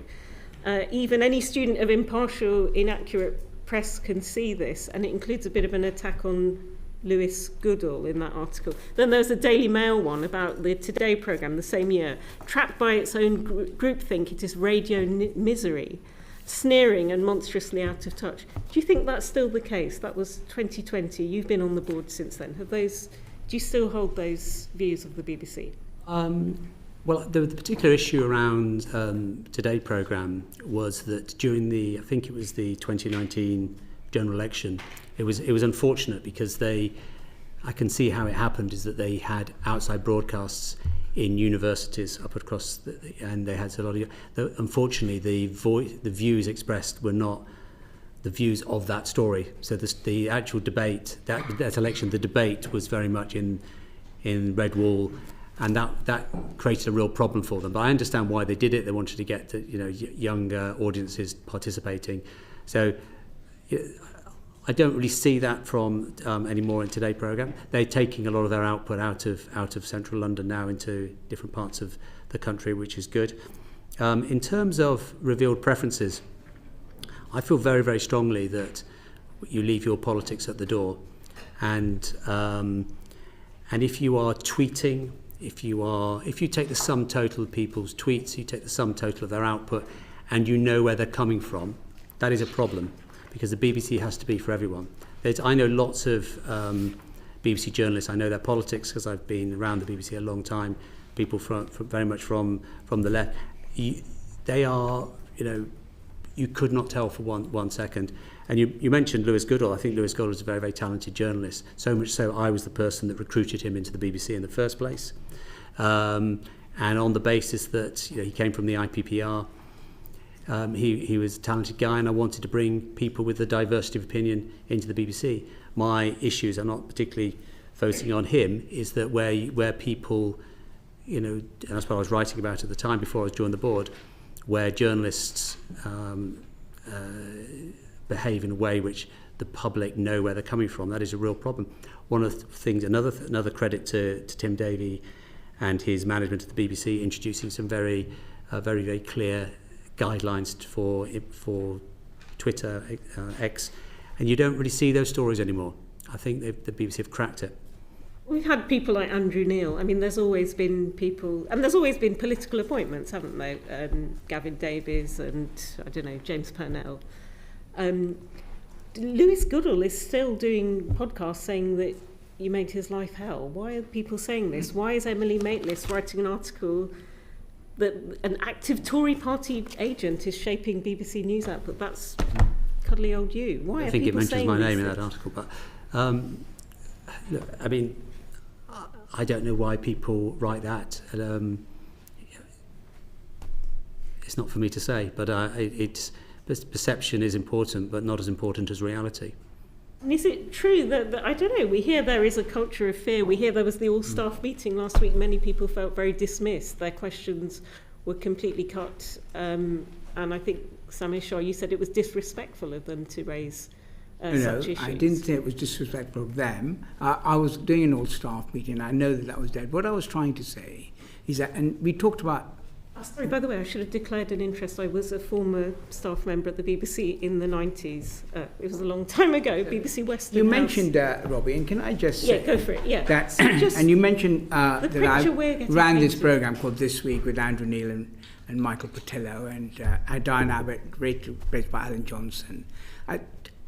Even any student of impartial, inaccurate press can see this, and it includes a bit of an attack on Lewis Goodall in that article. Then there's a Daily Mail one about the Today programme the same year. Trapped by its own groupthink, it is radio misery, sneering and monstrously out of touch. Do you think that's still the case? That was 2020. You've been on the board since then. Do you still hold those views of the BBC? Well, the particular issue around Today programme was that during I think it was the 2019 general election, it was unfortunate because I can see how it happened, is that they had outside broadcasts in universities up across, and they had a lot of. Unfortunately, the views expressed were not the views of that story. So the actual debate, that election, the debate was very much in Red Wall, and that created a real problem for them. But I understand why they did it. They wanted to get younger audiences participating. So I don't really see that from anymore in Today programme. They're taking a lot of their output out of central London now into different parts of the country, which is good. In terms of revealed preferences, I feel very, very strongly that you leave your politics at the door, and if you are tweeting, if you take the sum total of people's tweets, you take the sum total of their output, and you know where they're coming from, that is a problem. Because the BBC has to be for everyone. I know lots of BBC journalists. I know their politics because I've been around the BBC a long time. People from very much from the left. They are, you could not tell for one second. And you mentioned Lewis Goodall. I think Lewis Goodall is a very, very talented journalist. So much so, I was the person that recruited him into the BBC in the first place. And on the basis that he came from the IPPR. He was a talented guy, and I wanted to bring people with a diversity of opinion into the BBC. My issues are not particularly focusing on him, is that where people, and that's what I was writing about at the time before I was joined the board, where journalists behave in a way which the public know where they're coming from. That is a real problem. One of the things, another credit to Tim Davie and his management of the BBC, introducing some very, very clear guidelines for Twitter, X, and you don't really see those stories anymore. I think the BBC have cracked it. We've had people like Andrew Neil. I mean, there's always been people, and there's always been political appointments, haven't there? Gavin Davies and, I don't know, James Purnell. Lewis Goodall is still doing podcasts saying that you made his life hell. Why are people saying this? Why is Emily Maitlis writing an article that an active Tory party agent is shaping BBC News output? That's cuddly old you? Why I are think it people mentions saying my name in these that things? article, but look, I mean, I don't know why people write that. It's not for me to say, but perception is important, but not as important as reality. And is it true that, I don't know, we hear there is a culture of fear. We hear there was the all-staff meeting last week. Many people felt very dismissed. Their questions were completely cut. And I think, Samir Shah, you said it was disrespectful of them to raise such issues. I didn't say it was disrespectful of them. I was doing an all-staff meeting. I know that was dead. What I was trying to say is that, and we talked about... Sorry, by the way, I should have declared an interest. I was a former staff member at the BBC in the 90s. It was a long time ago, BBC Western You House. mentioned, Robbie, and can I just say... Yeah, go for it, yeah. That, Just and you mentioned the that I picture we're getting ran this painted. programme called This Week with Andrew Neil and Michael Patillo and Diane Abbott, raised by Alan Johnson.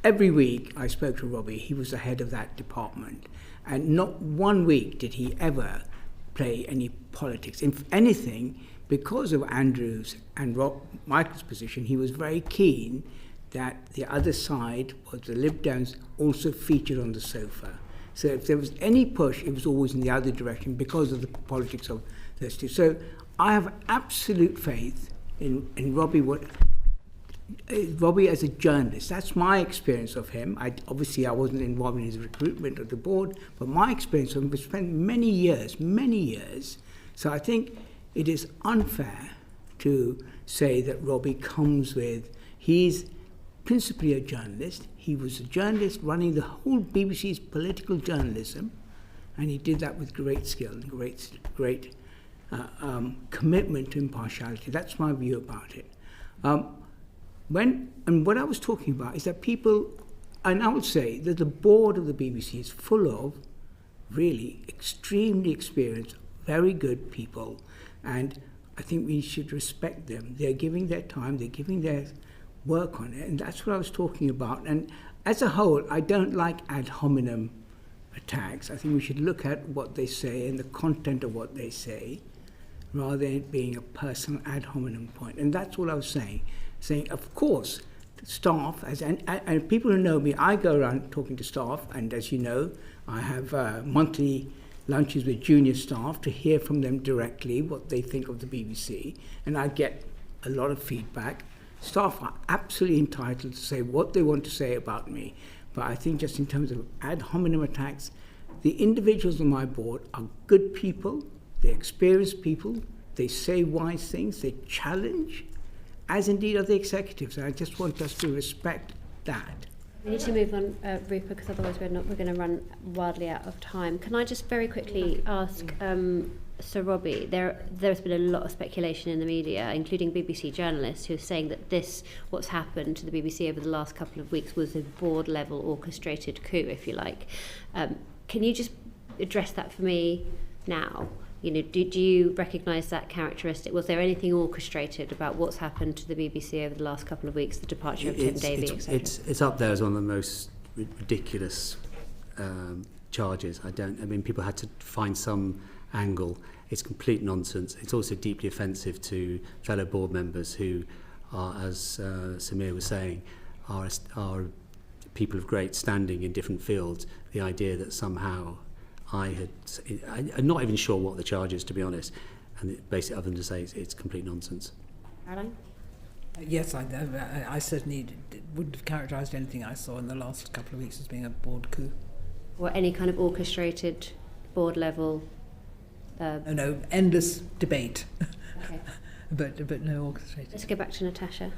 Every week I spoke to Robbie. He was the head of that department. And not one week did he ever play any politics. If anything... Because of Andrew's and Michael's position, he was very keen that the other side, was the Lib Dems, also featured on the sofa. So if there was any push, it was always in the other direction because of the politics of those two. So I have absolute faith in Robbie. Robbie as a journalist, that's my experience of him. Obviously I wasn't involved in his recruitment of the board, but my experience of him was spent many years. So I think it is unfair to say that Robbie comes with, he's principally a journalist. He was a journalist running the whole BBC's political journalism, and he did that with great skill and great commitment to impartiality. That's my view about it. What I was talking about is that people, and I would say that the board of the BBC is full of really extremely experienced, very good people. And I think we should respect them. They're giving their time, they're giving their work on it, and that's what I was talking about. And as a whole, I don't like ad hominem attacks. I think we should look at what they say and the content of what they say, rather than it being a personal ad hominem point. And that's all I was saying. Saying, of course, staff, and people who know me, I go around talking to staff, and as you know, I have monthly lunches with junior staff to hear from them directly what they think of the BBC, and I get a lot of feedback. Staff are absolutely entitled to say what they want to say about me, but I think just in terms of ad hominem attacks, the individuals on my board are good people, they're experienced people, they say wise things, they challenge, as indeed are the executives, and I just want us to respect that. We need to move on, Rupert, because otherwise we're going to run wildly out of time. Can I just very quickly ask Sir Robbie, there's been a lot of speculation in the media, including BBC journalists, who are saying that what's happened to the BBC over the last couple of weeks was a board-level orchestrated coup, if you like. Can you just address that for me now? You know, do you recognise that characteristic? Was there anything orchestrated about what's happened to the BBC over the last couple of weeks, the departure of Tim Davie, etc.? It's up there as one of the most ridiculous charges. People had to find some angle. It's complete nonsense. It's also deeply offensive to fellow board members who are, as Samir was saying, are people of great standing in different fields. The idea that somehow I'm not even sure what the charge is, to be honest, and basically other than to say it's complete nonsense. Caroline? Yes, I certainly wouldn't have characterised anything I saw in the last couple of weeks as being a board coup. Or any kind of orchestrated board level? No, endless debate. Okay. but no orchestrated. Let's go back to Natasha.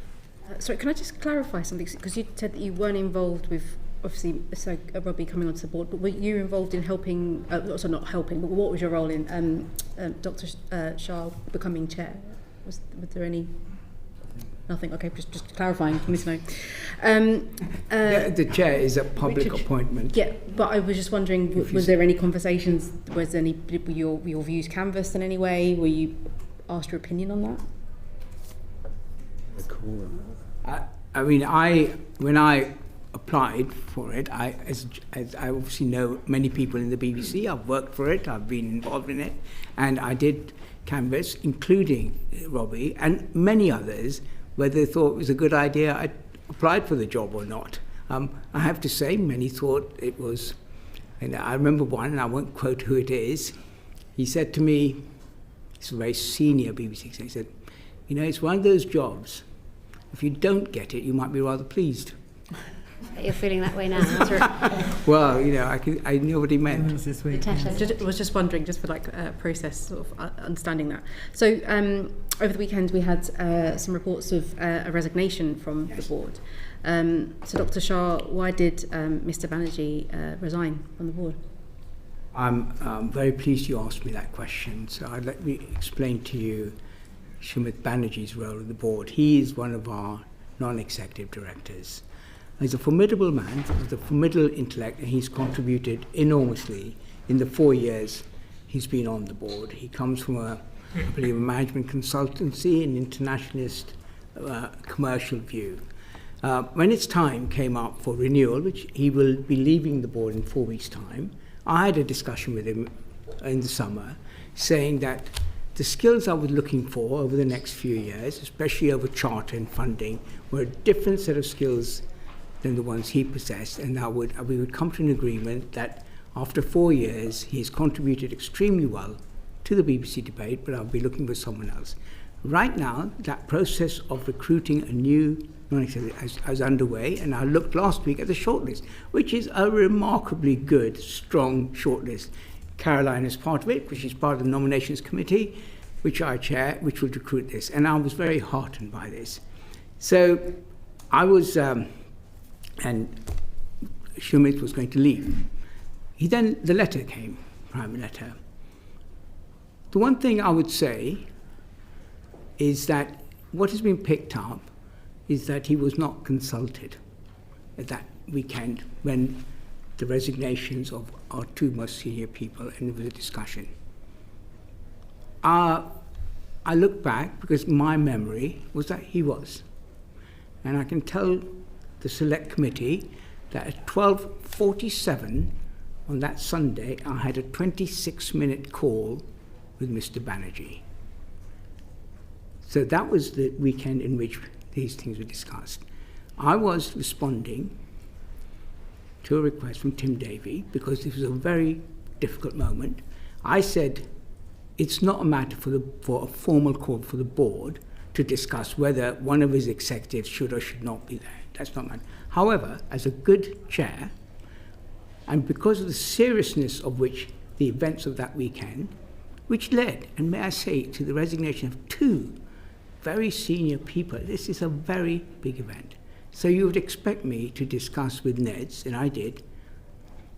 Sorry, can I just clarify something? Because you said that you weren't involved with, obviously, Robbie coming onto the board, but were you involved in helping, also not helping, but what was your role in Dr. Shah becoming chair? Was there any... Nothing. Okay, just clarifying for me to know. The chair is a public appointment. Yeah, but I was just wondering, was there any conversations? Was there any? Were your views canvassed in any way? Were you asked your opinion on that? When I applied for it, as I obviously know many people in the BBC, I've worked for it, I've been involved in it, and I did canvass, including Robbie and many others, whether they thought it was a good idea. applied for the job or not. I have to say, many thought it was, and I remember one, and I won't quote who it is. He said to me, he's a very senior BBC executive, he said, you know, it's one of those jobs, if you don't get it, you might be rather pleased. You're feeling that way now. Well, you know, I knew what he meant. I was just wondering, just for like process sort of understanding that. So over the weekend we had some reports of a resignation from the board. So Dr. Shah, why did Mr. Banerjee resign from the board? I'm very pleased you asked me that question. So let me explain to you Sumit Banerjee's role on the board. He is one of our non-executive directors. He's a formidable man with a formidable intellect, and he's contributed enormously in the 4 years he's been on the board. He comes from I believe, a management consultancy, an internationalist commercial view. When its time came up for renewal, which he will be leaving the board in 4 weeks' time, I had a discussion with him in the summer saying that the skills I was looking for over the next few years, especially over charter and funding, were a different set of skills than the ones he possessed, and we would come to an agreement that after 4 years he has contributed extremely well to the BBC debate, but I'll be looking for someone else. Right now, that process of recruiting a new non-executive is underway, and I looked last week at the shortlist, which is a remarkably good, strong shortlist. Caroline is part of it, because she's part of the nominations committee, which I chair, which will recruit this, and I was very heartened by this. So I was... and Sumit was going to leave. The letter came, private letter. The one thing I would say is that what has been picked up is that he was not consulted at that weekend when the resignations of our two most senior people, and there was a discussion. I look back because my memory was that he was. And I can tell the select committee that at 12:47 on that Sunday, I had a 26-minute call with Mr. Banerjee. So that was the weekend in which these things were discussed. I was responding to a request from Tim Davey because this was a very difficult moment. I said, it's not a matter for a formal call for the board to discuss whether one of his executives should or should not be there. That's not mine. However, as a good chair, and because of the seriousness of which the events of that weekend, which led, and may I say, to the resignation of two very senior people, this is a very big event. So you would expect me to discuss with Neds, and I did,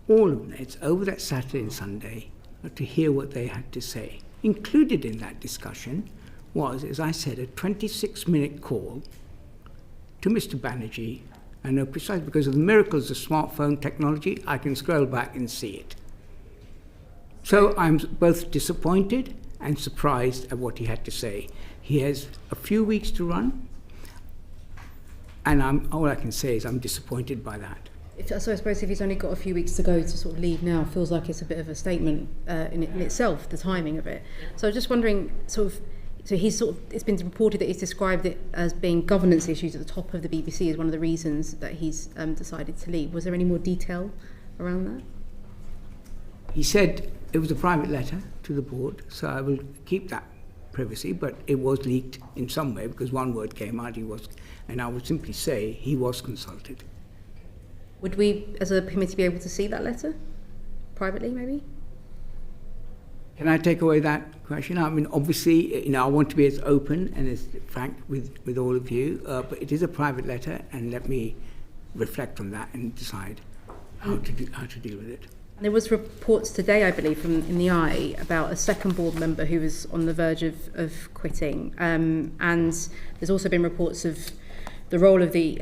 all of Neds, over that Saturday and Sunday, to hear what they had to say. Included in that discussion was, as I said, a 26-minute call to Mr. Banerjee. I know precisely because of the miracles of smartphone technology, I can scroll back and see it. So I'm both disappointed and surprised at what he had to say. He has a few weeks to run, and all I can say is I'm disappointed by that. So I suppose if he's only got a few weeks to go to sort of leave now, feels like it's a bit of a statement in itself, the timing of it. So I was just wondering, it's been reported that he's described it as being governance issues at the top of the BBC as one of the reasons that he's decided to leave. Was there any more detail around that? He said it was a private letter to the board, so I will keep that privacy, but it was leaked in some way because one word came out, and I would simply say he was consulted. Would we, as a committee, be able to see that letter? Privately, maybe? Can I take away that question? I mean, obviously, I want to be as open and as frank with all of you, but it is a private letter, and let me reflect on that and decide how to deal with it. There was reports today, I believe, in the Eye about a second board member who was on the verge of quitting, and there's also been reports of the role of the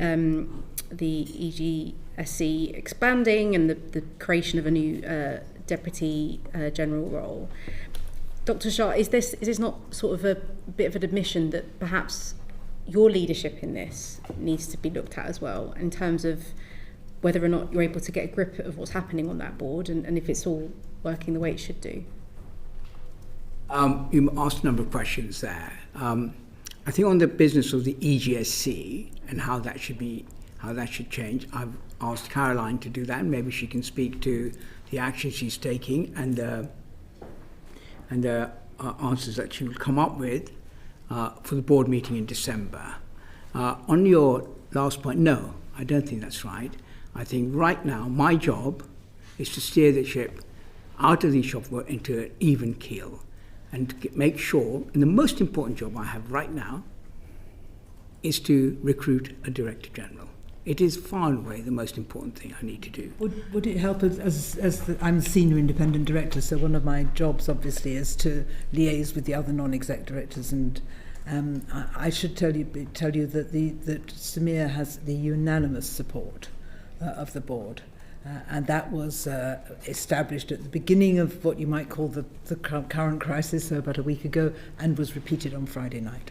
EGSC expanding and the creation of a new deputy general role. Dr. Shah, is this not sort of a bit of an admission that perhaps your leadership in this needs to be looked at as well, in terms of whether or not you're able to get a grip of what's happening on that board and if it's all working the way it should do? You asked a number of questions there. I think on the business of the EGSC and how that should be how that should change. I've asked Caroline to do that. Maybe she can speak to the action she's taking and the answers that she will come up with for the board meeting in December. On your last point, no, I don't think that's right. I think right now my job is to steer the ship out of the shop floor into an even keel and to make sure, and the most important job I have right now is to recruit a Director General. It is far and away the most important thing I need to do. Would it help I'm a senior independent director, so one of my jobs obviously is to liaise with the other non-exec directors, and I should tell you that Samir has the unanimous support of the board. And that was established at the beginning of what you might call the current crisis, so about a week ago, and was repeated on Friday night.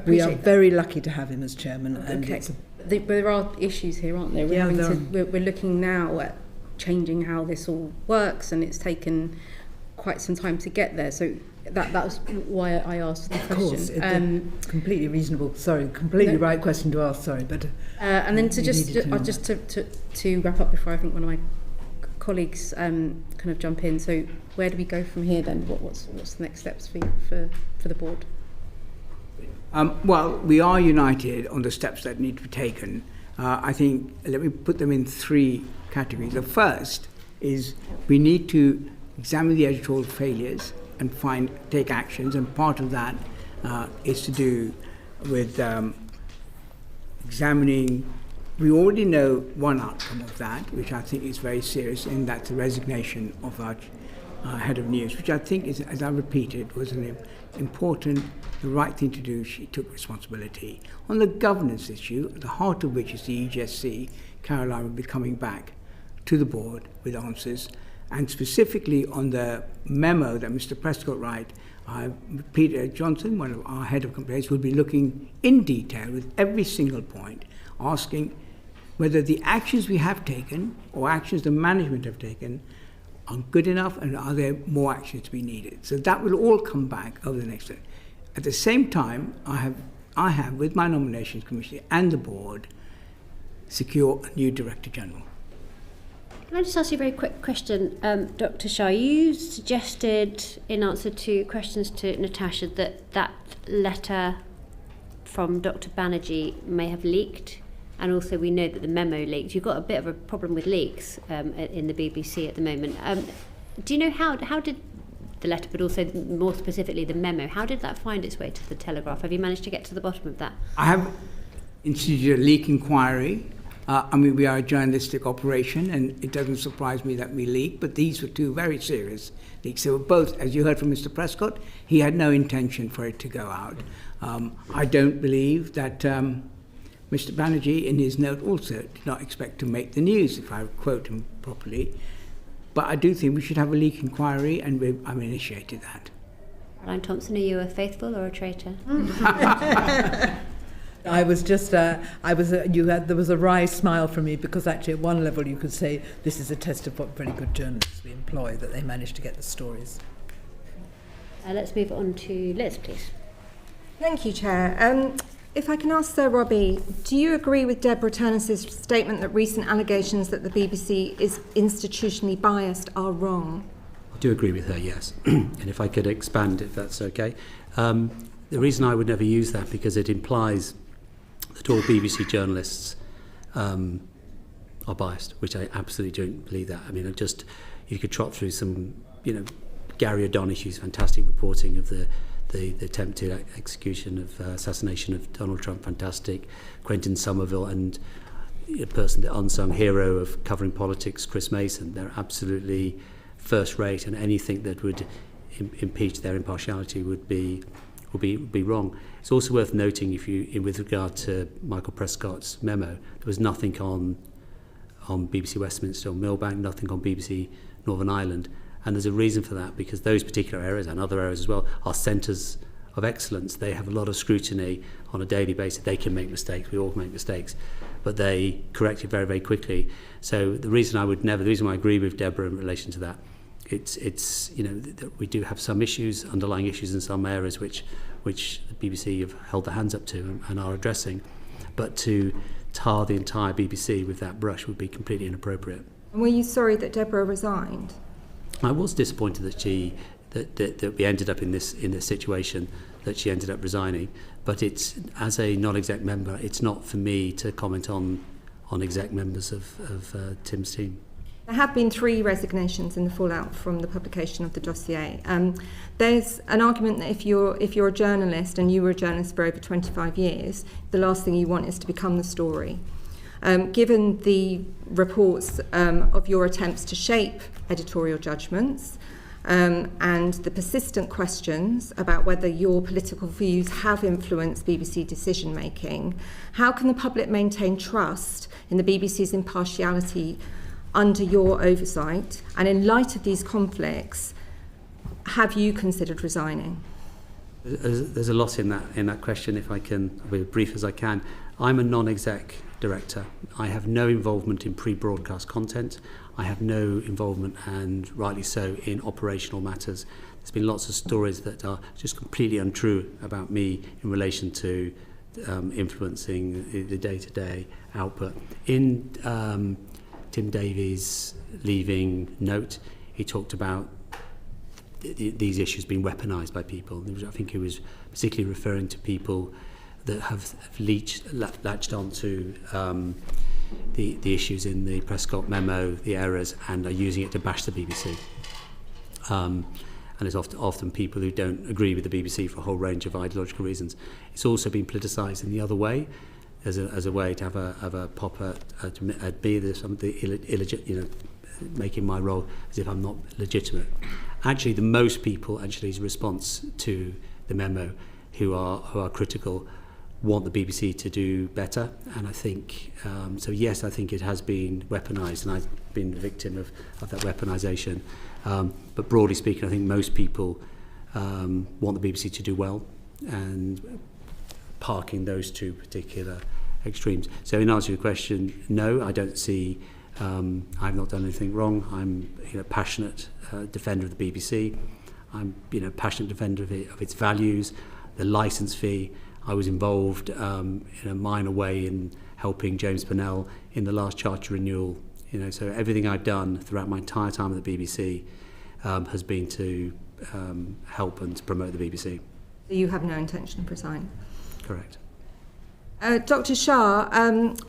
We are very lucky to have him as chairman. And okay. But there are issues here, aren't there? We're looking now at changing how this all works, and it's taken quite some time to get there. So that was why I asked the question. Of course, completely reasonable. Sorry, completely right question to ask. Sorry, but and then to wrap up before I think one of my colleagues kind of jump in. So where do we go from here then? What's the next steps for the board? Well, we are united on the steps that need to be taken. I think, let me put them in three categories. The first is we need to examine the editorial failures and take actions, and part of that is to do with examining. We already know one outcome of that, which I think is very serious, and that's the resignation of our head of news, which I think is, as I repeated, was an important, the right thing to do. She took responsibility. On the governance issue, at the heart of which is the EGSC, Caroline will be coming back to the board with answers. And specifically on the memo that Mr. Prescott wrote, Peter Johnson, one of our head of complaints, will be looking in detail with every single point, asking whether the actions we have taken or actions the management have taken are good enough, and are there more actions to be needed. So that will all come back over the next day. At the same time, I have with my nominations committee and the board, secure a new Director General. Can I just ask you a very quick question, Dr. Shah? You suggested, in answer to questions to Natasha, that letter from Dr. Banerjee may have leaked, and also we know that the memo leaked. You've got a bit of a problem with leaks in the BBC at the moment. Do you know how did the letter, but also more specifically the memo, how did that find its way to the Telegraph? Have you managed to get to the bottom of that? I have instituted a leak inquiry. We are a journalistic operation, and it doesn't surprise me that we leak, but these were two very serious leaks. They were both, as you heard from Mr. Prescott, he had no intention for it to go out. I don't believe that Mr. Banerjee, in his note, also did not expect to make the news, if I quote him properly. But I do think we should have a leak inquiry, and I've initiated that. Caroline Thomson, are you a faithful or a traitor? I was just, there was a wry smile from me, because actually at one level you could say this is a test of what very good journalists we employ, that they managed to get the stories. Let's move on to Liz, please. Thank you, Chair. If I can ask Sir Robbie, do you agree with Deborah Turness's statement that recent allegations that the BBC is institutionally biased are wrong? I do agree with her, yes. And if I could expand, if that's okay. The reason I would never use that, because it implies that all BBC journalists are biased, which I absolutely don't believe that. I mean, you could trot through some, Gary O'Donoghue's fantastic reporting of the attempted execution of assassination of Donald Trump, fantastic. Quentin Somerville, and a person, the unsung hero of covering politics, Chris Mason. They're absolutely first rate, and anything that would impeach their impartiality would be wrong. It's also worth noting, with regard to Michael Prescott's memo, there was nothing on BBC Westminster or Millbank, nothing on BBC Northern Ireland, and there's a reason for that, because those particular areas, and other areas as well, are centres of excellence. They have a lot of scrutiny on a daily basis. They can make mistakes, we all make mistakes, but they correct it very, very quickly. So the reason why I agree with Deborah in relation to that, it's we do have some issues, underlying issues in some areas which the BBC have held their hands up to and are addressing. But to tar the entire BBC with that brush would be completely inappropriate. And were you sorry that Deborah resigned? I was disappointed that we ended up in this situation, that she ended up resigning. But it's, as a non-exec member, it's not for me to comment on exec members of Tim's team. There have been 3 resignations in the fallout from the publication of the dossier. There's an argument that if you're a journalist and you were a journalist for over 25 years, the last thing you want is to become the story. Given the reports of your attempts to shape editorial judgments and the persistent questions about whether your political views have influenced BBC decision making, how can the public maintain trust in the BBC's impartiality under your oversight? And in light of these conflicts, have you considered resigning? There's a lot in that question. If I can be as brief as I can, I'm a non-exec director. I have no involvement in pre-broadcast content. I have no involvement, and rightly so, in operational matters. There's been lots of stories that are just completely untrue about me in relation to influencing the day-to-day output. In Tim Davies' leaving note, he talked about these issues being weaponised by people. I think he was particularly referring to people that have latched onto the issues in the Prescott memo, the errors, and are using it to bash the BBC. And it's often people who don't agree with the BBC for a whole range of ideological reasons. It's also been politicised in the other way, as a way to have a pop at me. There's something illegitimate, making my role as if I'm not legitimate. Actually, the most people, his response to the memo, who are critical, want the BBC to do better. And I think, so yes, I think it has been weaponised, and I've been a victim of that weaponisation. But broadly speaking, I think most people want the BBC to do well, and parking those 2 particular extremes. So in answer to your question, no, I don't see, I've not done anything wrong. I'm a passionate defender of the BBC. I'm a passionate defender of its values, the licence fee. I was involved in a minor way in helping James Burnell in the last charter renewal. So everything I've done throughout my entire time at the BBC has been to help and to promote the BBC. You have no intention of resigning? Correct. Dr. Shah,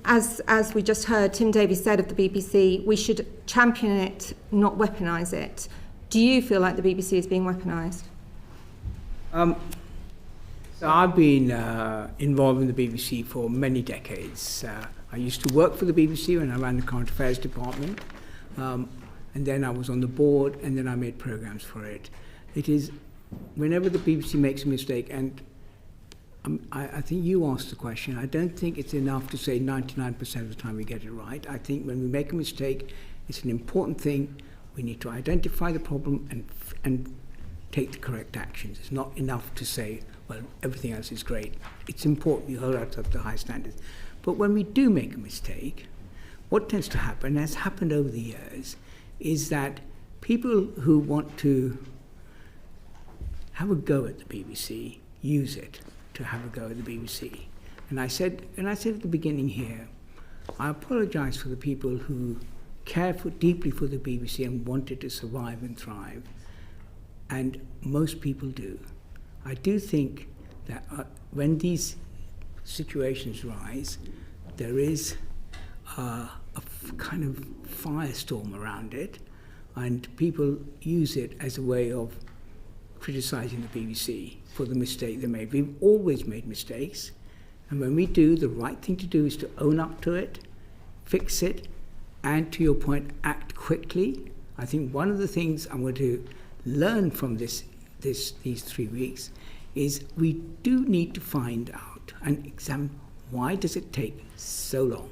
as we just heard, Tim Davies said of the BBC, we should champion it, not weaponise it. Do you feel like the BBC is being weaponised? So I've been involved in the BBC for many decades. I used to work for the BBC when I ran the current affairs department, and then I was on the board, and then I made programmes for it. It is, whenever the BBC makes a mistake, and I think you asked the question, I don't think it's enough to say 99% of the time we get it right. I think when we make a mistake, it's an important thing. We need to identify the problem and take the correct actions. It's not enough to say, well, everything else is great. It's important we hold up to high standards. But when we do make a mistake, what tends to happen, has happened over the years, is that people who want to have a go at the BBC use it to have a go at the BBC. And I said at the beginning here, I apologise for the people who care deeply for the BBC and want it to survive and thrive. And most people do. I do think that when these situations rise, there is a kind of firestorm around it, and people use it as a way of criticising the BBC for the mistake they made. We've always made mistakes, and when we do, the right thing to do is to own up to it, fix it, and to your point, act quickly. I think one of the things I'm going to learn from these 3 weeks is we do need to find out and examine why does it take so long.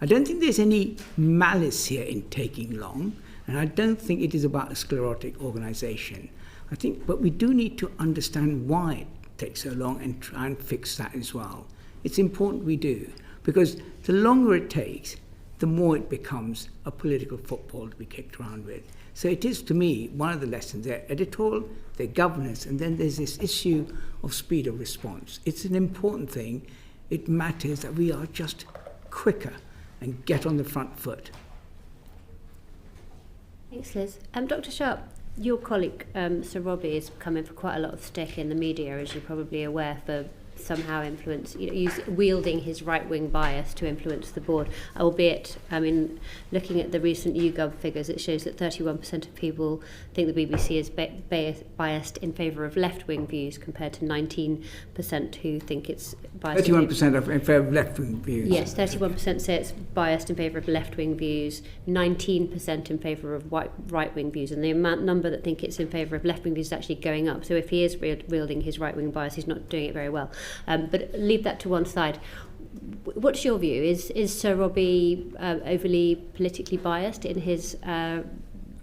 I don't think there's any malice here in taking long, and I don't think it is about a sclerotic organisation. I think, but we do need to understand why it takes so long and try and fix that as well. It's important we do, because the longer it takes, the more it becomes a political football to be kicked around with. So it is, to me, one of the lessons there, editorial, their governance, and then there's this issue of speed of response. It's an important thing. It matters that we are just quicker and get on the front foot. Thanks, Liz. Dr. Sharp, your colleague, Sir Robbie, is coming for quite a lot of stick in the media, as you're probably aware, for somehow wielding his right-wing bias to influence the board, albeit, I mean, looking at the recent YouGov figures, it shows that 31% of people think the BBC is biased in favour of left-wing views, compared to 19% who think it's biased. 31% in favour of left-wing views? Yes, 31% say it's biased in favour of left-wing views, 19% in favour of right-wing views, and the number that think it's in favour of left-wing views is actually going up. So if he is wielding his right-wing bias, he's not doing it very well. But leave that to one side. What's your view? Is Sir Robbie overly politically biased in his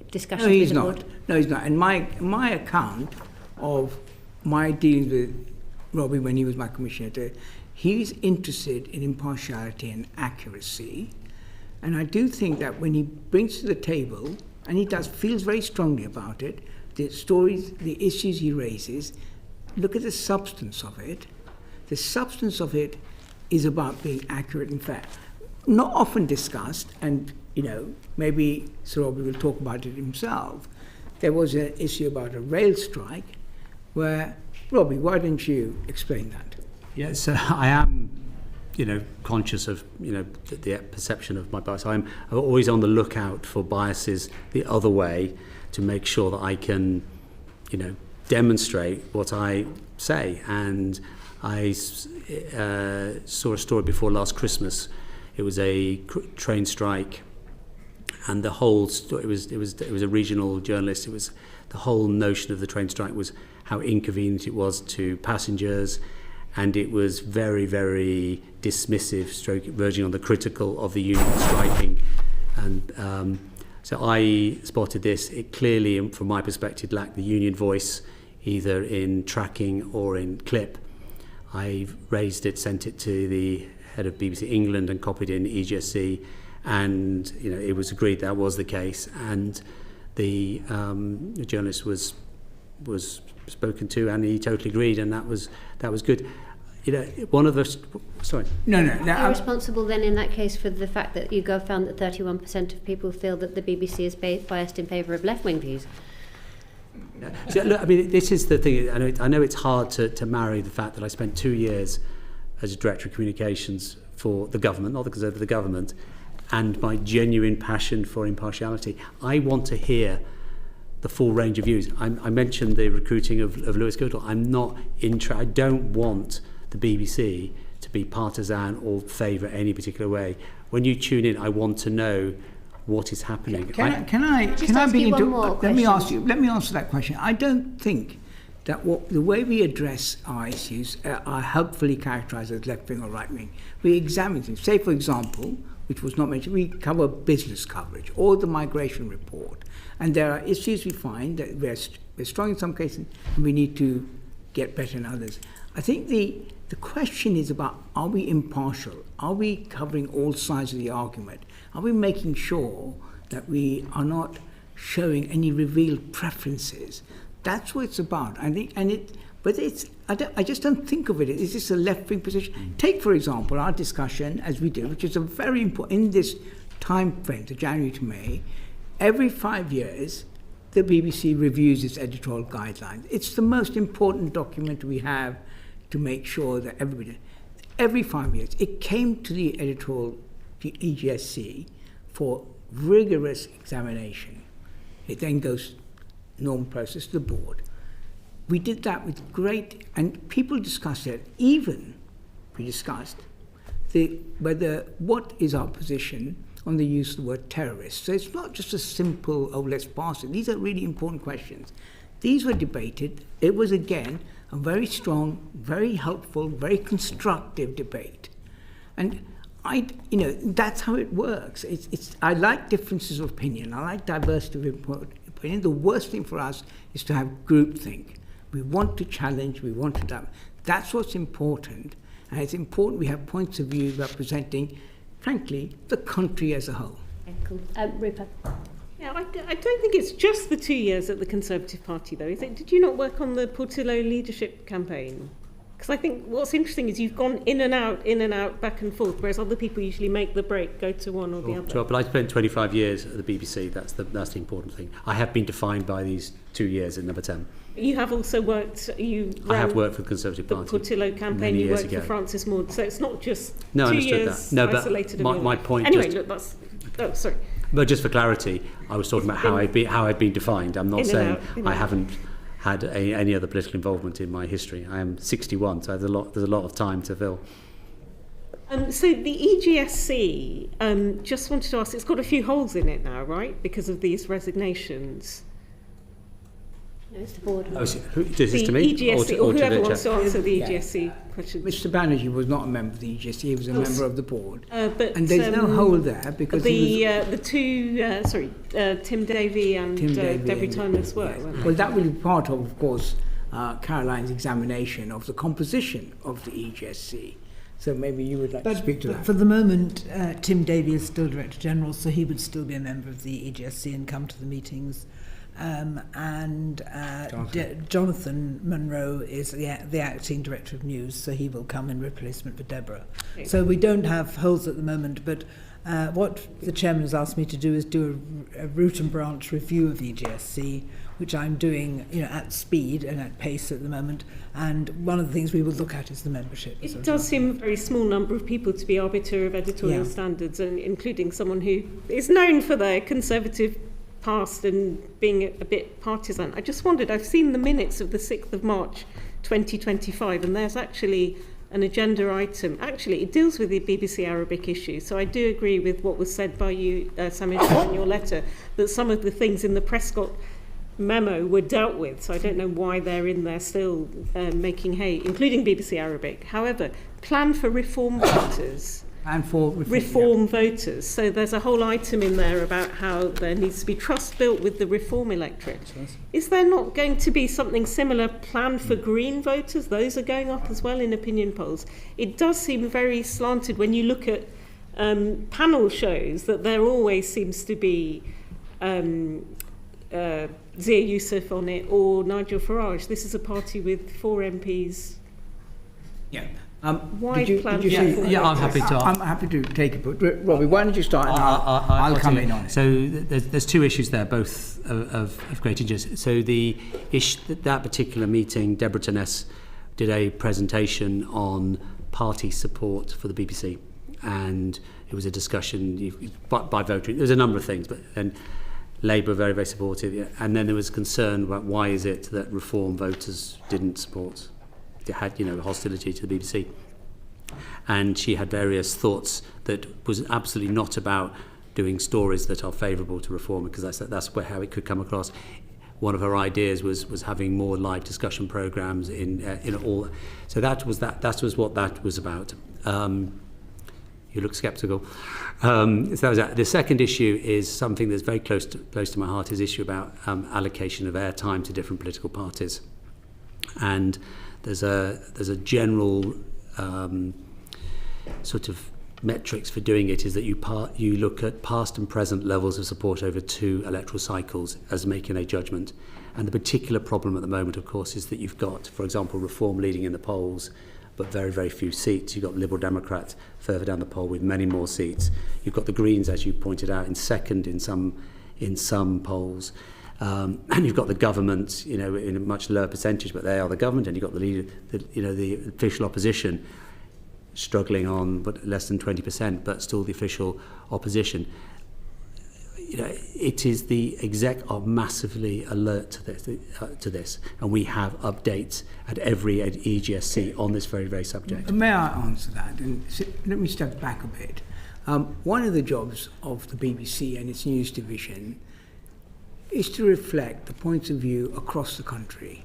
discussions with the board? No, he's not. And my account of my dealings with Robbie when he was my commissioner, he's interested in impartiality and accuracy. And I do think that when he brings to the table, and he feels very strongly about it, the stories, the issues he raises, look at the substance of it. The substance of it is about being accurate and fair. Not often discussed, and maybe Sir Robbie will talk about it himself. There was an issue about a rail strike where, Robbie, why don't you explain that? Yes, I am, conscious of, the perception of my bias. I'm always on the lookout for biases the other way to make sure that I can, demonstrate what I say. And I saw a story before last Christmas. It was a train strike, and the whole story, it was a regional journalist. It was the whole notion of the train strike was how inconvenient it was to passengers, and it was very, very dismissive, verging on the critical of the union striking. And so I spotted this. It clearly, from my perspective, lacked the union voice, either in tracking or in clip. I raised it, sent it to the head of BBC England and copied in EGSC, and it was agreed that was the case, and the journalist was spoken to, and he totally agreed, and that was good. One of the sorry. No. Are you responsible then in that case for the fact that YouGov found that 31% of people feel that the BBC is biased in favour of left-wing views? So, look, I mean, this is the thing. I know it's hard to marry the fact that I spent 2 years as a director of communications for the government, not the Conservative, the government, and my genuine passion for impartiality. I want to hear the full range of views. I mentioned the recruiting of Lewis Goodall. I don't want the BBC to be partisan or favour any particular way. When you tune in, I want to know what is happening. Can I begin to let me answer that question. I don't think that the way we address our issues are helpfully characterised as left wing or right wing. We examine things. Say, for example, which was not mentioned, we cover business coverage or the migration report, and there are issues we find that we're strong in some cases and we need to get better in others. I think the question is about, are we impartial? Are we covering all sides of the argument? Are we making sure that we are not showing any revealed preferences? That's what it's about. I think, I just don't think of it. Is this a left-wing position? Take, for example, our discussion, as we do, which is a very important, in this time frame, the January to May, every 5 years, the BBC reviews its editorial guidelines. It's the most important document we have to make sure that every 5 years, it came to the editorial, the EGSC, for rigorous examination. It then goes normal process to the board. We did that with great, and people discussed it. Even we discussed what is our position on the use of the word terrorist. So it's not just a simple, let's pass it. These are really important questions. These were debated. It was, again, a very strong, very helpful, very constructive debate. And that's how it works. I like differences of opinion. I like diversity of opinion. The worst thing for us is to have groupthink. We want to challenge, we want to... That's what's important. And it's important we have points of view representing, frankly, the country as a whole. Okay, cool. Rupert? Yeah, I don't think it's just the 2 years at the Conservative Party, though, is it? Did you not work on the Portillo leadership campaign? Because I think what's interesting is you've gone in and out, back and forth, whereas other people usually make the break, go to one or the other. Sure, but I spent 25 years at the BBC. That's the important thing. I have been defined by these 2 years in number 10. You have also worked. I have worked for the Conservative Party. The Portillo campaign. You worked for Francis Maud. So it's not just 2 years isolated. No, but my point. Anyway, look, that's. Oh, sorry. But just for clarity, I was talking about how I've been defined. I'm not saying I haven't had any other political involvement in my history. I am 61, so there's a lot of time to fill. So the EGSC, just wanted to ask, it's got a few holes in it now, right? Because of these resignations. No, it's the board. Oh, is this to me? EGSC, or whoever wants to answer the EGSC questions. Mr. Banerjee was not a member of the EGSC, he was a member of the board. But, and there's no hole there because the two, Tim Davey and Debbie Tyler's work. Yes. Well, that will be part of course, Caroline's examination of the composition of the EGSC. So maybe you would like to speak to that. For the moment, Tim Davey is still Director General, so he would still be a member of the EGSC and come to the meetings. Jonathan Munro is the acting Director of News, so he will come in replacement for Deborah. Okay. So we don't have holes at the moment, but what the Chairman has asked me to do is do a root and branch review of EGSC, which I'm doing at speed and at pace at the moment. And one of the things we will look at is the membership. It does seem a very small number of people to be arbiter of editorial standards, and including someone who is known for their conservative past and being a bit partisan. I just wondered, I've seen the minutes of the 6th of March 2025, and there's actually an agenda item. Actually, it deals with the BBC Arabic issue, so I do agree with what was said by you, Samir Shah, in your letter, that some of the things in the Prescott memo were dealt with, so I don't know why they're in there still making hay, including BBC Arabic. However, plan for reform voters. And for reform voters. So there's a whole item in there about how there needs to be trust built with the reform electorate. Is there not going to be something similar planned for green voters? Those are going up as well in opinion polls. It does seem very slanted when you look at panel shows that there always seems to be Zia Youssef on it or Nigel Farage. This is a party with 4 MPs. Yeah. Why plan? I'm happy to. I'm happy to take it, but Robbie, why don't you start? And I'll come in on it. So there's 2 issues there, both of great interest. So the that particular meeting, Deborah Tenness did a presentation on party support for the BBC, and it was a discussion by voting. There's a number of things, but then Labour very, very supportive, and then there was concern about why is it that Reform voters didn't support. They had, hostility to the BBC, and she had various thoughts that was absolutely not about doing stories that are favourable to Reform, because that's how it could come across. One of her ideas was having more live discussion programmes in all. So that was what that was about. You look sceptical. So that was that. The second issue is something that's very close to my heart. Is issue about allocation of airtime to different political parties, and there's a general sort of metrics for doing it, is that you look at past and present levels of support over 2 electoral cycles as making a judgment. And the particular problem at the moment, of course, is that you've got, for example, Reform leading in the polls, but very, very few seats. You've got Liberal Democrats further down the poll with many more seats. You've got the Greens, as you pointed out, in second in some polls. And you've got the government, in a much lower percentage, but they are the government, and you've got the leader, the official opposition struggling on but less than 20%, but still the official opposition. It is the exec are massively alert to this, and we have updates at every EGSC on this very, very subject. May I answer that? And let me step back a bit. One of the jobs of the BBC and its news division is to reflect the points of view across the country,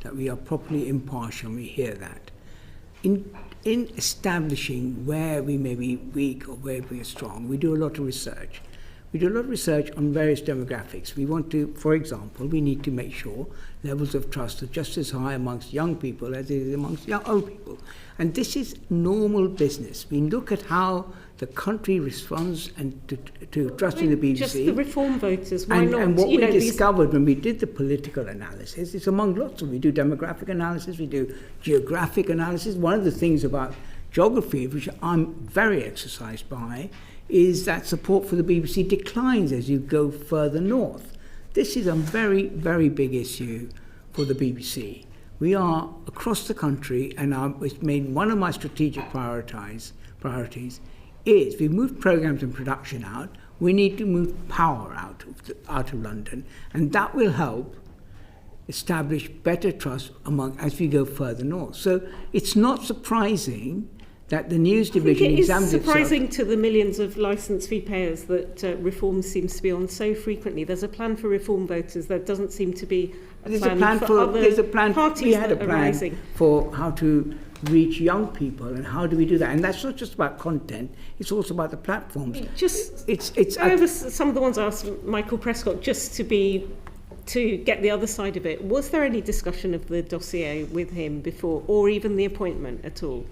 that we are properly impartial, and we hear that. In establishing where we may be weak or where we are strong, we do a lot of research. We do a lot of research on various demographics. We want to, for example, we need to make sure levels of trust are just as high amongst young people as it is amongst old people. And this is normal business. We look at how the country responds and to trust in the BBC. Just the reform voters, why not? And what we discovered when we did the political analysis is among lots of, we do demographic analysis, we do geographic analysis. One of the things about geography, which I'm very exercised by, is that support for the BBC declines as you go further north. This is a very, very big issue for the BBC. We are across the country, and it's made one of my strategic priorities is we've moved programmes and production out. We need to move power out of London, and that will help establish better trust as we go further north. So it's not surprising that the news division examines itself. It is surprising to the millions of licence fee payers that reform seems to be on so frequently. There's a plan for reform voters. There doesn't seem to be There's a plan for how to reach young people, and how do we do that? And that's not just about content, it's also about the platforms. Some of the ones I asked Michael Prescott, just to get the other side of it, was there any discussion of the dossier with him before, or even the appointment at all?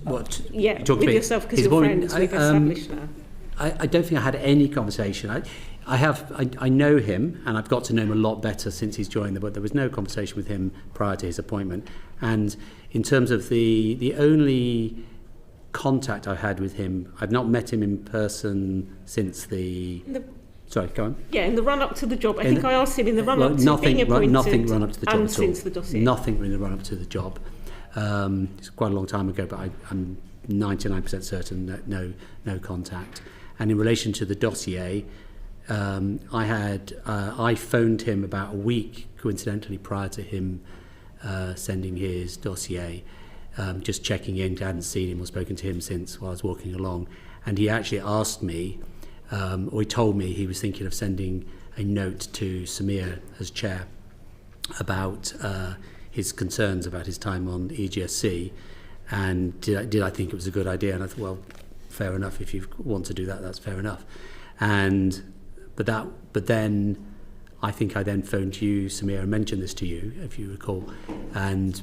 What? Yeah, with yourself, because you're friends, we've established now. I don't think I had any conversation. I know him, and I've got to know him a lot better since he's joined, but there was no conversation with him prior to his appointment. And in terms of the only contact I've had with him, I've not met him in person since Sorry, go on. Yeah, in the run-up to the job. I think I asked him in the run-up to being appointed. Nothing run-up to the job and at all. Since the dossier. Nothing in the run-up to the job. It's quite a long time ago, but I'm 99% certain that no contact. And in relation to the dossier, I phoned him about a week, coincidentally, prior to him sending his dossier, just checking in. I hadn't seen him or spoken to him since while I was walking along. And he actually asked me, or he told me he was thinking of sending a note to Samir as chair about his concerns about his time on EGSC, and did I think it was a good idea? And I thought, well, fair enough. If you want to do that, that's fair enough. But then I think I then phoned you, Samir, and mentioned this to you, if you recall, and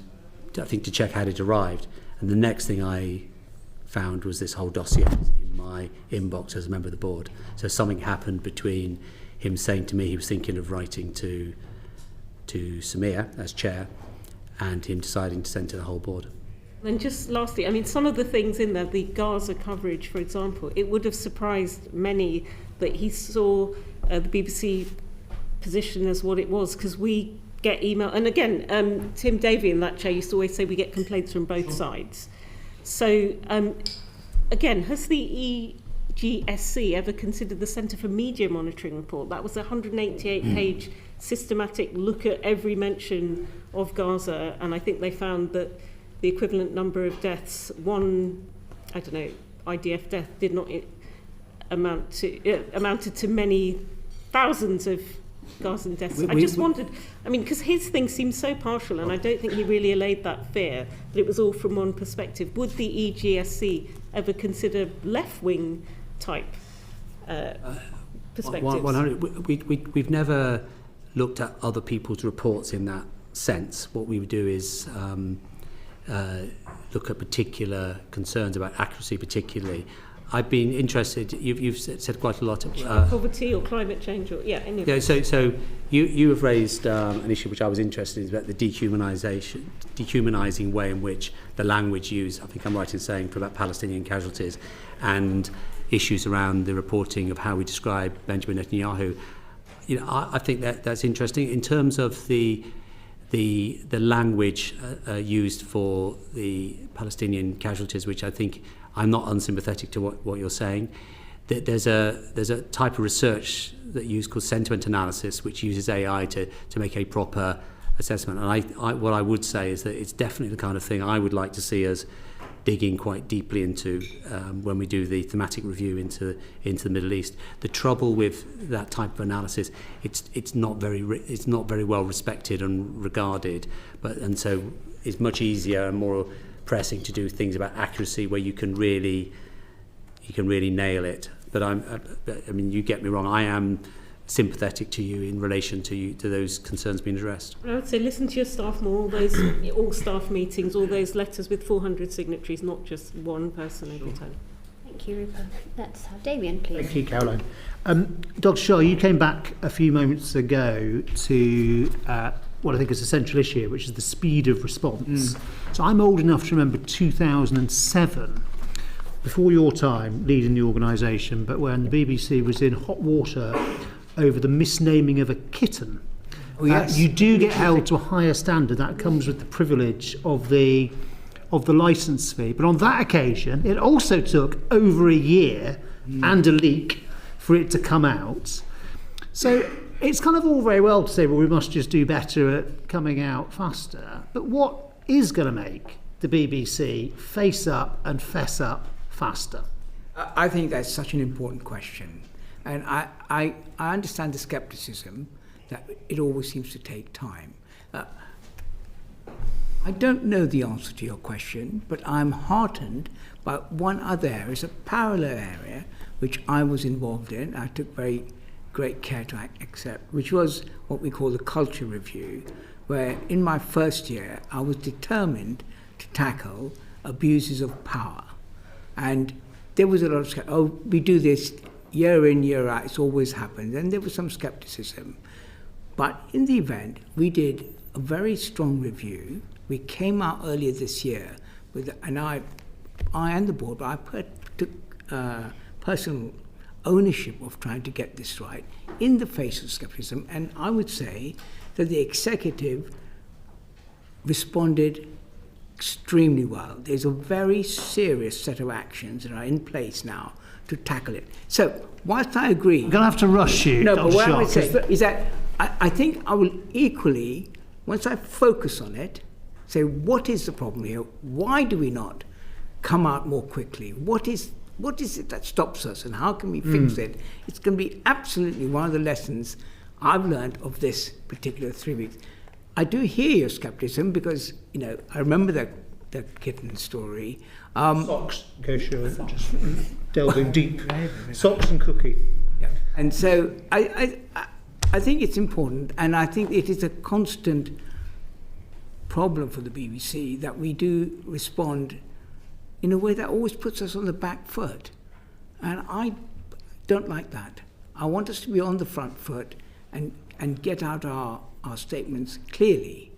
I think to check had it arrived. And the next thing I found was this whole dossier in my inbox as a member of the board. So something happened between him saying to me he was thinking of writing to Samir as chair, and him deciding to send to the whole board. And just lastly, I mean, some of the things in there, the Gaza coverage, for example, it would have surprised many that he saw the BBC position as what it was, because we get email, and again, Tim Davey in that chair used to always say we get complaints from both sides. So, again, has the EGSC ever considered the Centre for Media Monitoring report? That was a 188-page systematic look at every mention of Gaza, and I think they found that the equivalent number of deaths, IDF death, did not amounted to many thousands of Gazan deaths. I just wondered, I mean, because his thing seems so partial, and I don't think he really allayed that fear, that it was all from one perspective. Would the EGSC ever consider left-wing type perspectives? We've never looked at other people's reports in that sense. What we would do is look at particular concerns about accuracy, particularly. I've been interested. You've said quite a lot of poverty or climate change, or any of that. So you have raised an issue which I was interested in, about the dehumanising way in which the language used. I think I'm right in saying for about Palestinian casualties, and issues around the reporting of how we describe Benjamin Netanyahu. I think that's interesting in terms of the language used for the Palestinian casualties, which I think I'm not unsympathetic to what you're saying. There's a type of research that used called sentiment analysis, which uses AI to make a proper assessment. And what I would say is that it's definitely the kind of thing I would like to see us digging quite deeply into when we do the thematic review into the Middle East. The trouble with that type of analysis, it's not very well respected and regarded, and so it's much easier and more pressing to do things about accuracy where you can really nail it. But I mean, you get me wrong. I am sympathetic to you in relation to those concerns being addressed. I would say listen to your staff more, all staff meetings, all those letters with 400 signatories, not just one person every time. Thank you, Rupert. Let's have Damien, please. Thank you, Caroline. Dr. Shah, you came back a few moments ago to what I think is a central issue, which is the speed of response. So I'm old enough to remember 2007, before your time leading the organisation, but when the BBC was in hot water over the misnaming of a kitten. Oh, yes. You do get held to a higher standard. That comes with the privilege of the licence fee. But on that occasion, it also took over a year and a leak for it to come out. So it's kind of all very well to say, well, we must just do better at coming out faster. But what is going to make the BBC face up and fess up faster? I think that's such an important question. And I understand the scepticism that it always seems to take time. I don't know the answer to your question, but I'm heartened by one other area. It's a parallel area which I was involved in. I took very great care to accept, which was what we call the culture review, where in my first year I was determined to tackle abuses of power. And there was a lot of we do this year in, year out, it's always happened. And there was some skepticism. But in the event, we did a very strong review. We came out earlier this year with, and I and the board, but I took personal ownership of trying to get this right in the face of skepticism. And I would say that the executive responded extremely well. There's a very serious set of actions that are in place now to tackle it. So, whilst I agree... I'm going to have to rush you. No, but what I would say is that I think I will equally, once I focus on it, say, what is the problem here? Why do we not come out more quickly? What is it that stops us, and how can we fix it? It's going to be absolutely one of the lessons I've learned of this particular 3 weeks. I do hear your skepticism because, I remember the kitten story. Socks, just delving deep. Socks and cookie. Yeah. And so I think it's important, and I think it is a constant problem for the BBC that we do respond in a way that always puts us on the back foot. And I don't like that. I want us to be on the front foot and get out our statements clearly.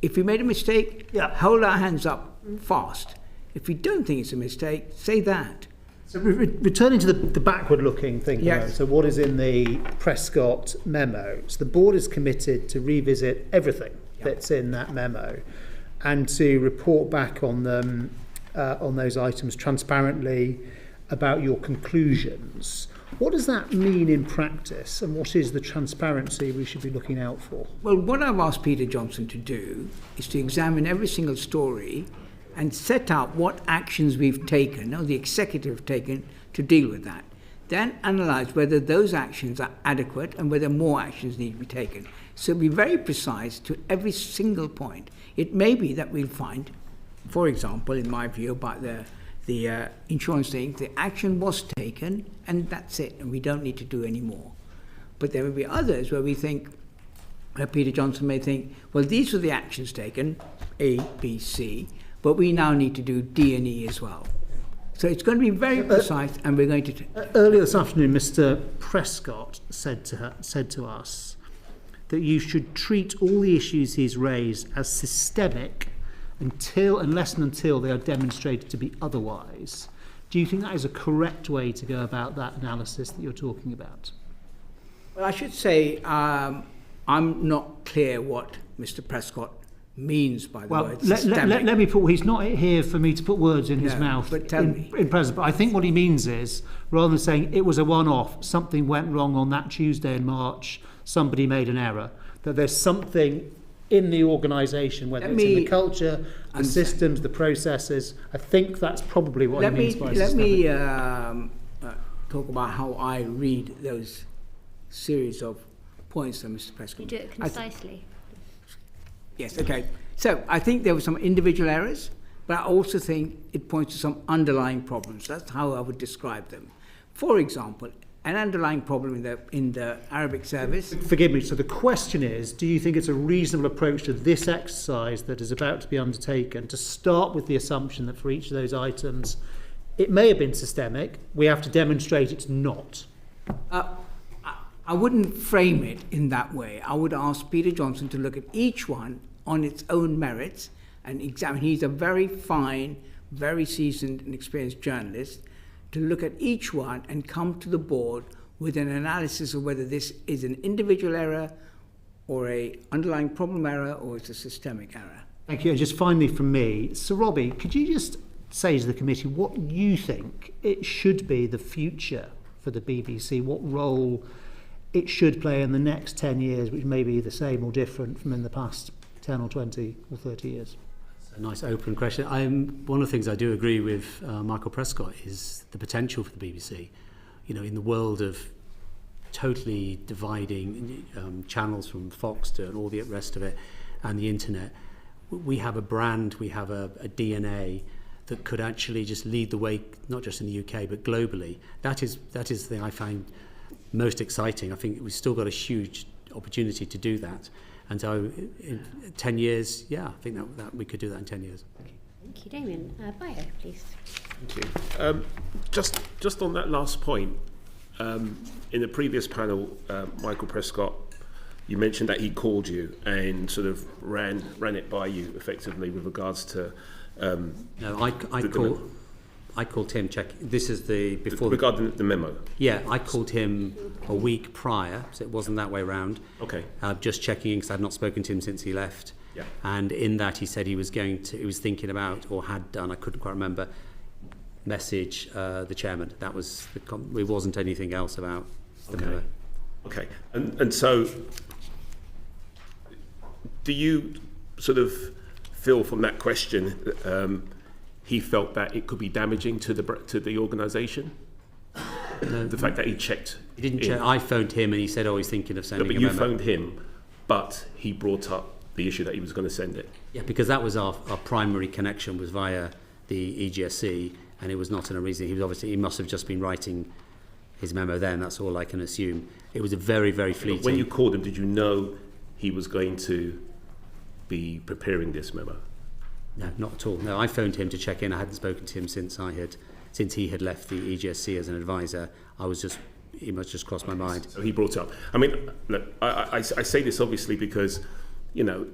If we made a mistake, hold our hands up fast. If we don't think it's a mistake, say that. So returning to the backward-looking thing, yes. So what is in the Prescott memo? So the board is committed to revisit everything that's in that memo and to report back on them, on those items transparently about your conclusions. What does that mean in practice, and what is the transparency we should be looking out for? Well, what I've asked Peter Johnson to do is to examine every single story and set out what actions we've taken, or the executive have taken, to deal with that. Then analyse whether those actions are adequate and whether more actions need to be taken. So be very precise to every single point. It may be that we'll find, for example, in my view, about the insurance thing, the action was taken and that's it, and we don't need to do any more. But there will be others where we think, Peter Johnson may think, well, these are the actions taken, A, B, C, but we now need to do D and E as well. So it's going to be very precise, and we're going to... Earlier this afternoon, Mr. Prescott said to us that you should treat all the issues he's raised as systemic unless they are demonstrated to be otherwise. Do you think that is a correct way to go about that analysis that you're talking about? Well, I should say I'm not clear what Mr. Prescott means by the word systemic. Let me put... He's not here for me to put words in his mouth but tell me. In present. But I think what he means is, rather than saying it was a one-off, something went wrong on that Tuesday in March, somebody made an error, that there's something in the organisation, whether it's in the culture, the systems, the processes. I think that's probably what he means by systemic. Let me talk about how I read those series of points that Mr. Prescott... You do it concisely. Yes, okay. So I think there were some individual errors, but I also think it points to some underlying problems. That's how I would describe them. For example, an underlying problem in the Arabic service. Forgive me, so the question is, do you think it's a reasonable approach to this exercise that is about to be undertaken to start with the assumption that for each of those items it may have been systemic, we have to demonstrate it's not? I wouldn't frame it in that way. I would ask Peter Johnson to look at each one on its own merits and examine. He's a very fine, very seasoned and experienced journalist, to look at each one and come to the board with an analysis of whether this is an individual error or a underlying problem error or it's a systemic error. Thank you. And just finally from me, Sir Robbie, could you just say to the committee what you think it should be the future for the BBC, what role it should play in the next 10 years, which may be the same or different from in the past 10 or 20 or 30 years? A nice open question. One of the things I do agree with Michael Prescott is the potential for the BBC. You know, in the world of totally dividing channels from Fox to and all the rest of it and the internet, we have a brand, we have a DNA that could actually just lead the way, not just in the UK but globally. That is the thing I find most exciting. I think we've still got a huge opportunity to do that. And so in 10 years, yeah, I think that we could do that in 10 years. Thank you, Damien. Bio, please. Thank you. Just on that last point, in the previous panel, Michael Prescott, you mentioned that he called you and sort of ran it by you effectively with regards to... No, I called him. This is before regarding the memo. Yeah, I called him a week prior, so it wasn't that way round. Okay. Just checking in because I've not spoken to him since he left. Yeah. And in that he said he was thinking about, or had done, I couldn't quite remember, message the chairman. That was it wasn't anything else about the memo. Okay. And so, do you sort of feel from that question? He felt that it could be damaging to the organisation. No, the fact that he checked. He didn't check. I phoned him and he said, "Oh, he's thinking of sending." No, but a you memo. phoned him, but he brought up the issue that he was going to send it. Yeah, because that was our primary connection was via the EGSC, and it was not in a reason. He must have just been writing his memo then. That's all I can assume. It was a very, very fleeting. When you called him, did you know he was going to be preparing this memo? No, not at all. No, I phoned him to check in. I hadn't spoken to him since he had left the EGSC as an advisor. He must just crossed my mind. So he brought it up. I mean, look, I say this obviously because, you know,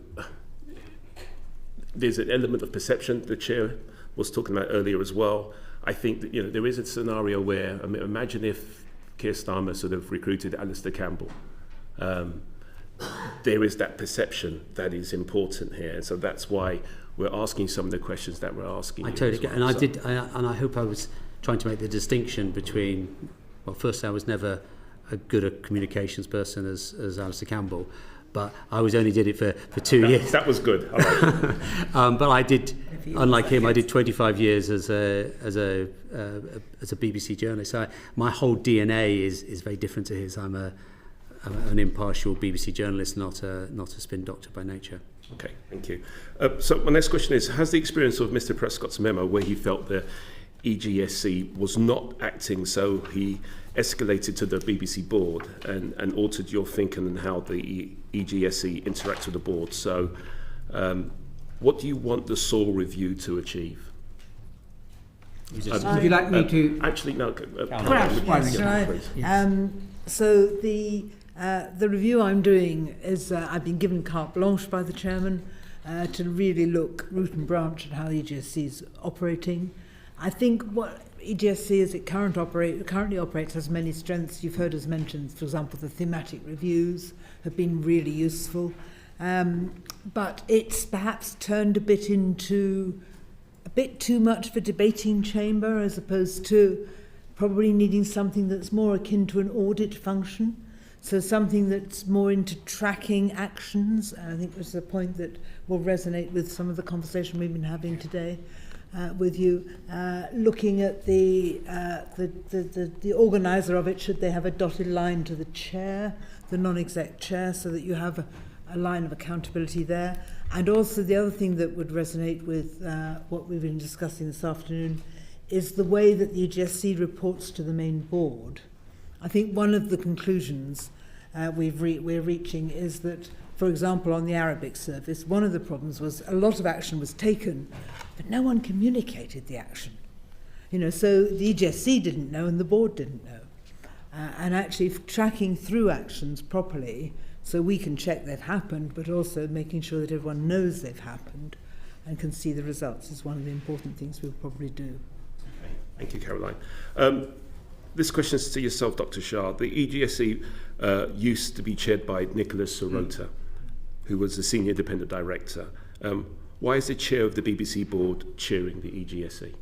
there's an element of perception the chair was talking about earlier as well. I think that, you know, there is a scenario where, I mean, imagine if Keir Starmer sort of recruited Alistair Campbell. There is that perception that is important here, and so that's why we're asking some of the questions that we're asking. I totally get, and I hope I was trying to make the distinction between. Well, first, I was never as good a communications person as Alistair Campbell, but I only did it for 2 years. That was good. I like it. But I did, unlike him, I did 25 years as a BBC journalist. So my whole DNA is very different to his. I'm an impartial BBC journalist, not a spin doctor by nature. Okay, thank you. So my next question is, has the experience of Mr. Prescott's memo where he felt the EGSC was not acting, so he escalated to the BBC board and altered your thinking and how the EGSC interacts with the board. So what do you want the SOAR review to achieve? Would you like me to... Actually, no. So the review I'm doing is I've been given carte blanche by the chairman to really look root and branch at how EGSC is operating. I think what EGSC as it currently operates has many strengths. You've heard us mention, for example, the thematic reviews have been really useful. But it's perhaps turned a bit into a bit too much of a debating chamber as opposed to probably needing something that's more akin to an audit function. So something that's more into tracking actions. I think was the point that will resonate with some of the conversation we've been having today with you. Looking at the organiser of it, should they have a dotted line to the chair, the non-exec chair, so that you have a line of accountability there. And also the other thing that would resonate with what we've been discussing this afternoon is the way that the EGSC reports to the main board. I think one of the conclusions we're reaching is that, for example, on the Arabic service, one of the problems was a lot of action was taken, but no one communicated the action. So the EGSC didn't know and the board didn't know. And actually tracking through actions properly so we can check they've happened, but also making sure that everyone knows they've happened and can see the results is one of the important things we'll probably do. Okay. Thank you, Caroline. This question is to yourself, Dr. Shah. The EGSC used to be chaired by Nicholas Sirota, who was the Senior Independent Director. Why is the chair of the BBC board chairing the EGSC?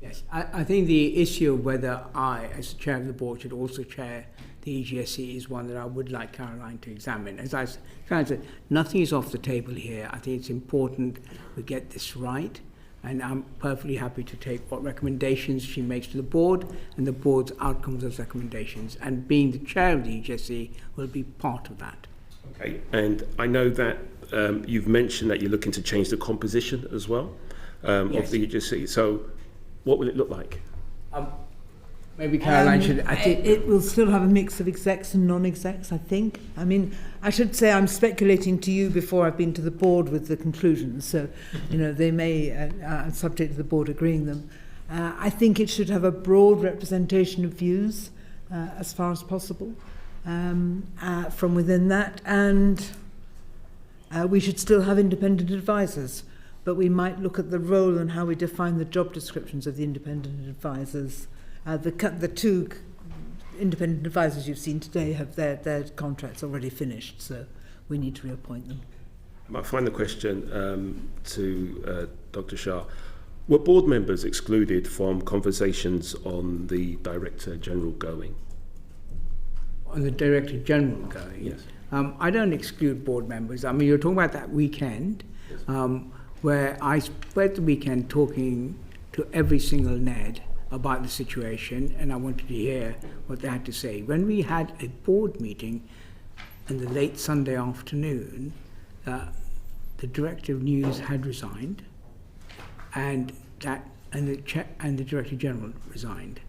Yes, I think the issue of whether I, as the chair of the board, should also chair the EGSC is one that I would like Caroline to examine. As I said, nothing is off the table here. I think it's important we get this right, and I'm perfectly happy to take what recommendations she makes to the board and the board's outcomes of those recommendations. And being the chair of the EGSC will be part of that. Okay, and I know that you've mentioned that you're looking to change the composition as well Yes. of the EGSC. So what will it look like? Maybe Caroline should... I think it will still have a mix of execs and non-execs, I think. I mean, I should say I'm speculating to you before I've been to the board with the conclusions, so, they may, subject to the board agreeing them. I think it should have a broad representation of views as far as possible from within that, and we should still have independent advisors, but we might look at the role and how we define the job descriptions of the independent advisors. The two independent advisors you've seen today have their contracts already finished, so we need to reappoint them. My final question to Dr. Shah. Were board members excluded from conversations on the Director General going? On the Director General going? Yes. I don't exclude board members. I mean, you're talking about that weekend, where I spent the weekend talking to every single NED about the situation, and I wanted to hear what they had to say. When we had a board meeting in the late Sunday afternoon, the Director of News had resigned, and the Director General resigned.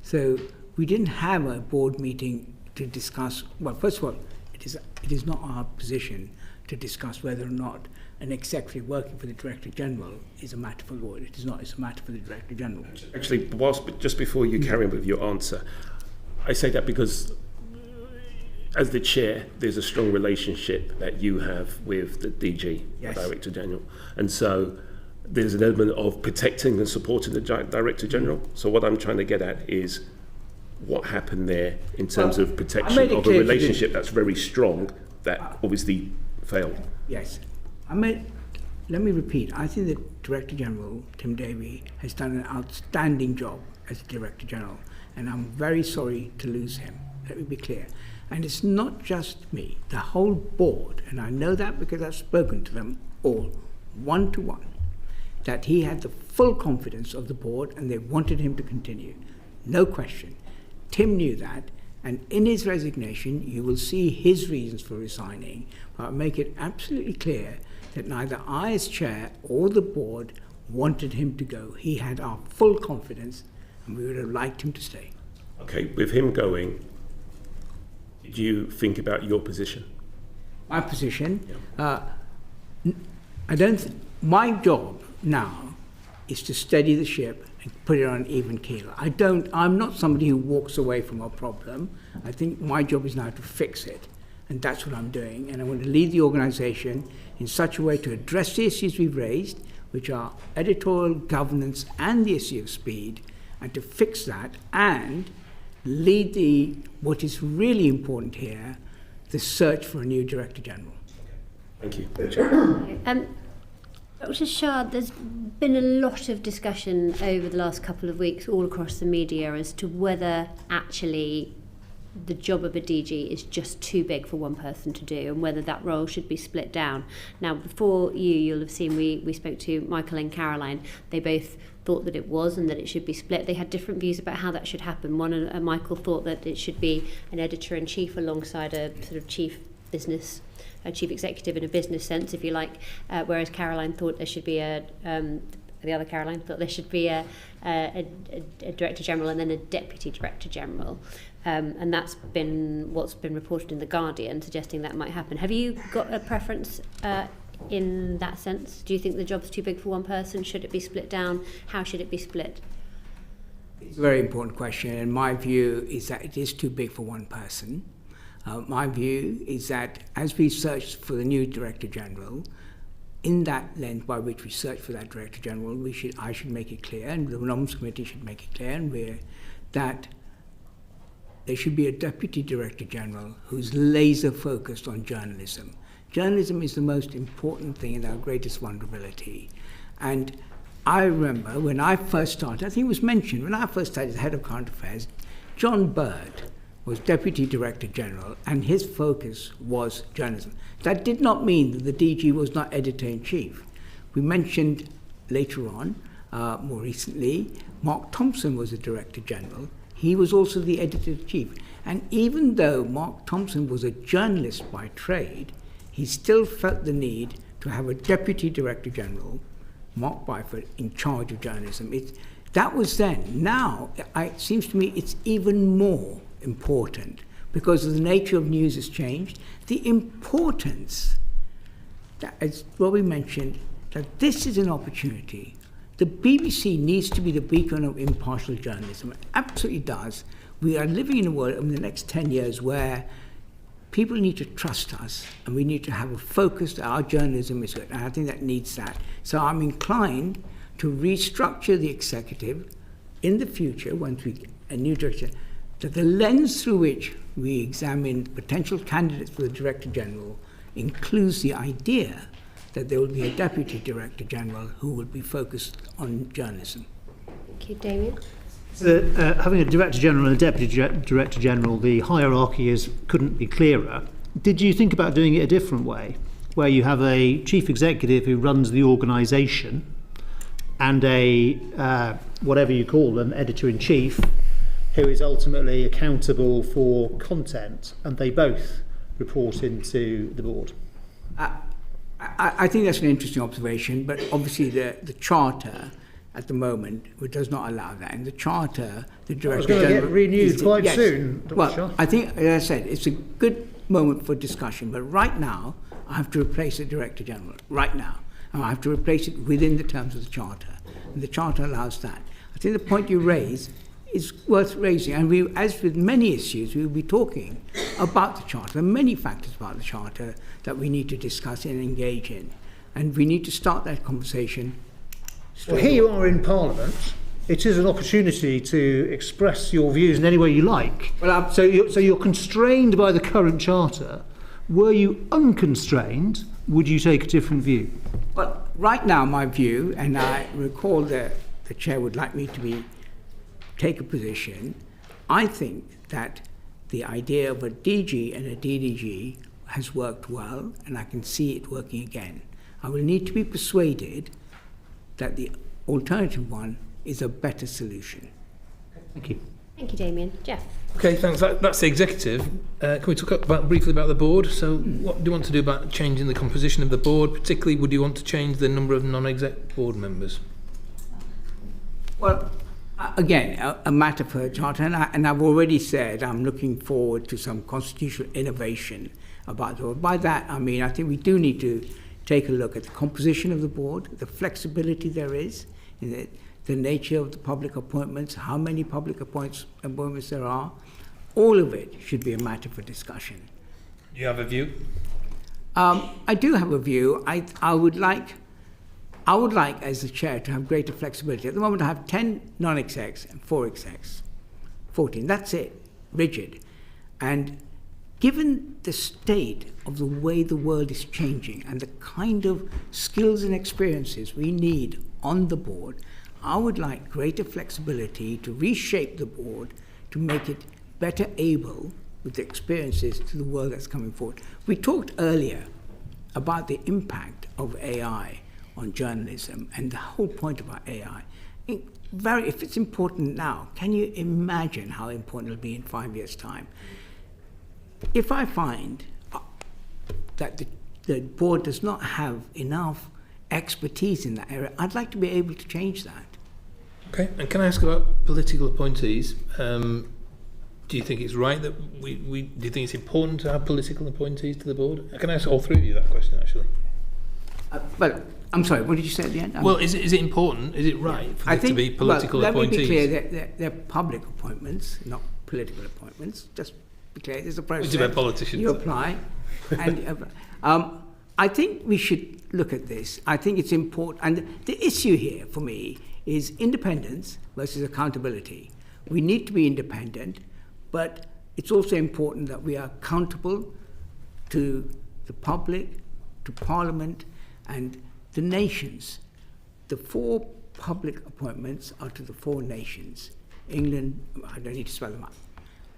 So we didn't have a board meeting to discuss. Well, first of all, it is not our position to discuss whether or not an executive working for the Director General is a matter for the board. It is not. It's a matter for the Director General. Actually, just before you carry on with your answer, I say that because as the chair, there's a strong relationship that you have with the DG, Yes. the Director General. And so there's an element of protecting and supporting the Director General. So what I'm trying to get at is what happened there in terms of protection of a relationship that's very strong that obviously failed. Yes. Let me repeat. I think the Director General, Tim Davey, has done an outstanding job as Director General, and I'm very sorry to lose him. Let me be clear. And it's not just me, the whole board, and I know that because I've spoken to them all, one-to-one, that he had the full confidence of the board and they wanted him to continue. No question. Tim knew that, and in his resignation, you will see his reasons for resigning, but I'll make it absolutely clear that neither I as chair or the board wanted him to go. He had our full confidence, and we would have liked him to stay. Okay, with him going, did you think about your position? My position? Yeah. My job now is to steady the ship and put it on an even keel. I'm not somebody who walks away from a problem. I think my job is now to fix it, and that's what I'm doing. And I want to lead the organisation in such a way to address the issues we've raised, which are editorial, governance, and the issue of speed, and to fix that and lead what is really important here, the search for a new Director General. Thank you. Dr. Shah, there's been a lot of discussion over the last couple of weeks all across the media as to whether actually the job of a DG is just too big for one person to do and whether that role should be split down. Now, before you'll have seen we spoke to Michael and Caroline. They both thought that it was and that it should be split. They had different views about how that should happen. Michael thought that it should be an editor-in-chief alongside a sort of chief executive in a business sense, if you like, whereas Caroline thought there should be a the other Caroline, thought there should be a Director General and then a Deputy Director General. And that's been what's been reported in The Guardian, suggesting that might happen. Have you got a preference in that sense? Do you think the job's too big for one person? Should it be split down? How should it be split? It's a very important question, and my view is that it is too big for one person. My view is that as we search for the new Director General, in that lens by which we search for that Director General, I should make it clear, and the Nominations Committee should make it clear, and that there should be a Deputy Director General who's laser focused on journalism. Journalism is the most important thing and our greatest vulnerability. And I remember when I first started, I think it was mentioned, when I first started as Head of Current Affairs, John Bird was Deputy Director General and his focus was journalism. That did not mean that the DG was not Editor-in-Chief. We mentioned later on, more recently, Mark Thomson was the Director General. He was also the Editor-in-Chief. And even though Mark Thomson was a journalist by trade, he still felt the need to have a Deputy Director General, Mark Byford, in charge of journalism. That was then. Now, it seems to me it's even more important because the nature of news has changed. The importance, that, as Robbie mentioned, that this is an opportunity. The BBC needs to be the beacon of impartial journalism. It absolutely does. We are living in a world in the next 10 years where people need to trust us and we need to have a focus that our journalism is good. And I think that needs that. So I'm inclined to restructure the executive in the future, once we get a new director, that the lens through which we examine potential candidates for the Director General includes the idea that there will be a Deputy Director General who will be focused on journalism. Thank you, Damien. Having a Director General and a Deputy Director General, the hierarchy couldn't be clearer. Did you think about doing it a different way, where you have a Chief Executive who runs the organisation and a, whatever you call them, Editor-in-Chief, who is ultimately accountable for content, and they both report into the board? I think that's an interesting observation, but obviously the Charter at the moment does not allow that. In the Charter, the Director General... It's going to get renewed quite soon, Dr. Well, Shah. I think, as I said, it's a good moment for discussion, but right now, I have to replace the Director General, right now. And I have to replace it within the terms of the Charter. And the Charter allows that. I think the point you raise is worth raising, and we, as with many issues, we will be talking about the Charter. There are many factors about the Charter that we need to discuss and engage in, and we need to start that conversation. Well, here you are in Parliament. It is an opportunity to express your views in any way you like. Well, so you're constrained by the current Charter. Were you unconstrained, would you take a different view? Well, right now, my view, and I recall that the Chair would like me to take a position, I think that the idea of a DG and a DDG has worked well, and I can see it working again. I will need to be persuaded that the alternative one is a better solution. Thank you. Thank you, Damien. Jeff. Okay, thanks. That's the executive. Can we talk briefly about the board? So what do you want to do about changing the composition of the board? Particularly, would you want to change the number of non-exec board members? Well, again, a matter for a Charter, and I've already said I'm looking forward to some constitutional innovation about the board. By that, I mean, I think we do need to take a look at the composition of the board, the flexibility there is, in the nature of the public appointments, how many public appointments there are. All of it should be a matter for discussion. Do you have a view? I do have a view. I would like, as the Chair, to have greater flexibility. At the moment, I have 10 non-execs and 4 execs. 14, that's it, rigid. And given the state of the way the world is changing and the kind of skills and experiences we need on the board, I would like greater flexibility to reshape the board to make it better able with the experiences to the world that's coming forward. We talked earlier about the impact of AI on journalism and the whole point about AI. If it's important now, can you imagine how important it'll be in 5 years' time? If I find that the board does not have enough expertise in that area. I'd like to be able to change that. Okay, and can I ask about political appointees? Do you think it's right that do you think it's important to have political appointees to the board? Can I ask all three of you that question, actually? Well, I'm sorry, what did you say at the end? Well, is it important, is it right for there to be political appointees? Let me be clear, they're public appointments, not political appointments. Just be clear, there's a process. Which about politicians? You apply. And I think we should look at this. I think it's important. And the issue here for me is independence versus accountability. We need to be independent, but it's also important that we are accountable to the public, to Parliament, and the nations. The 4 public appointments are to the 4 nations. England, I don't need to spell them out.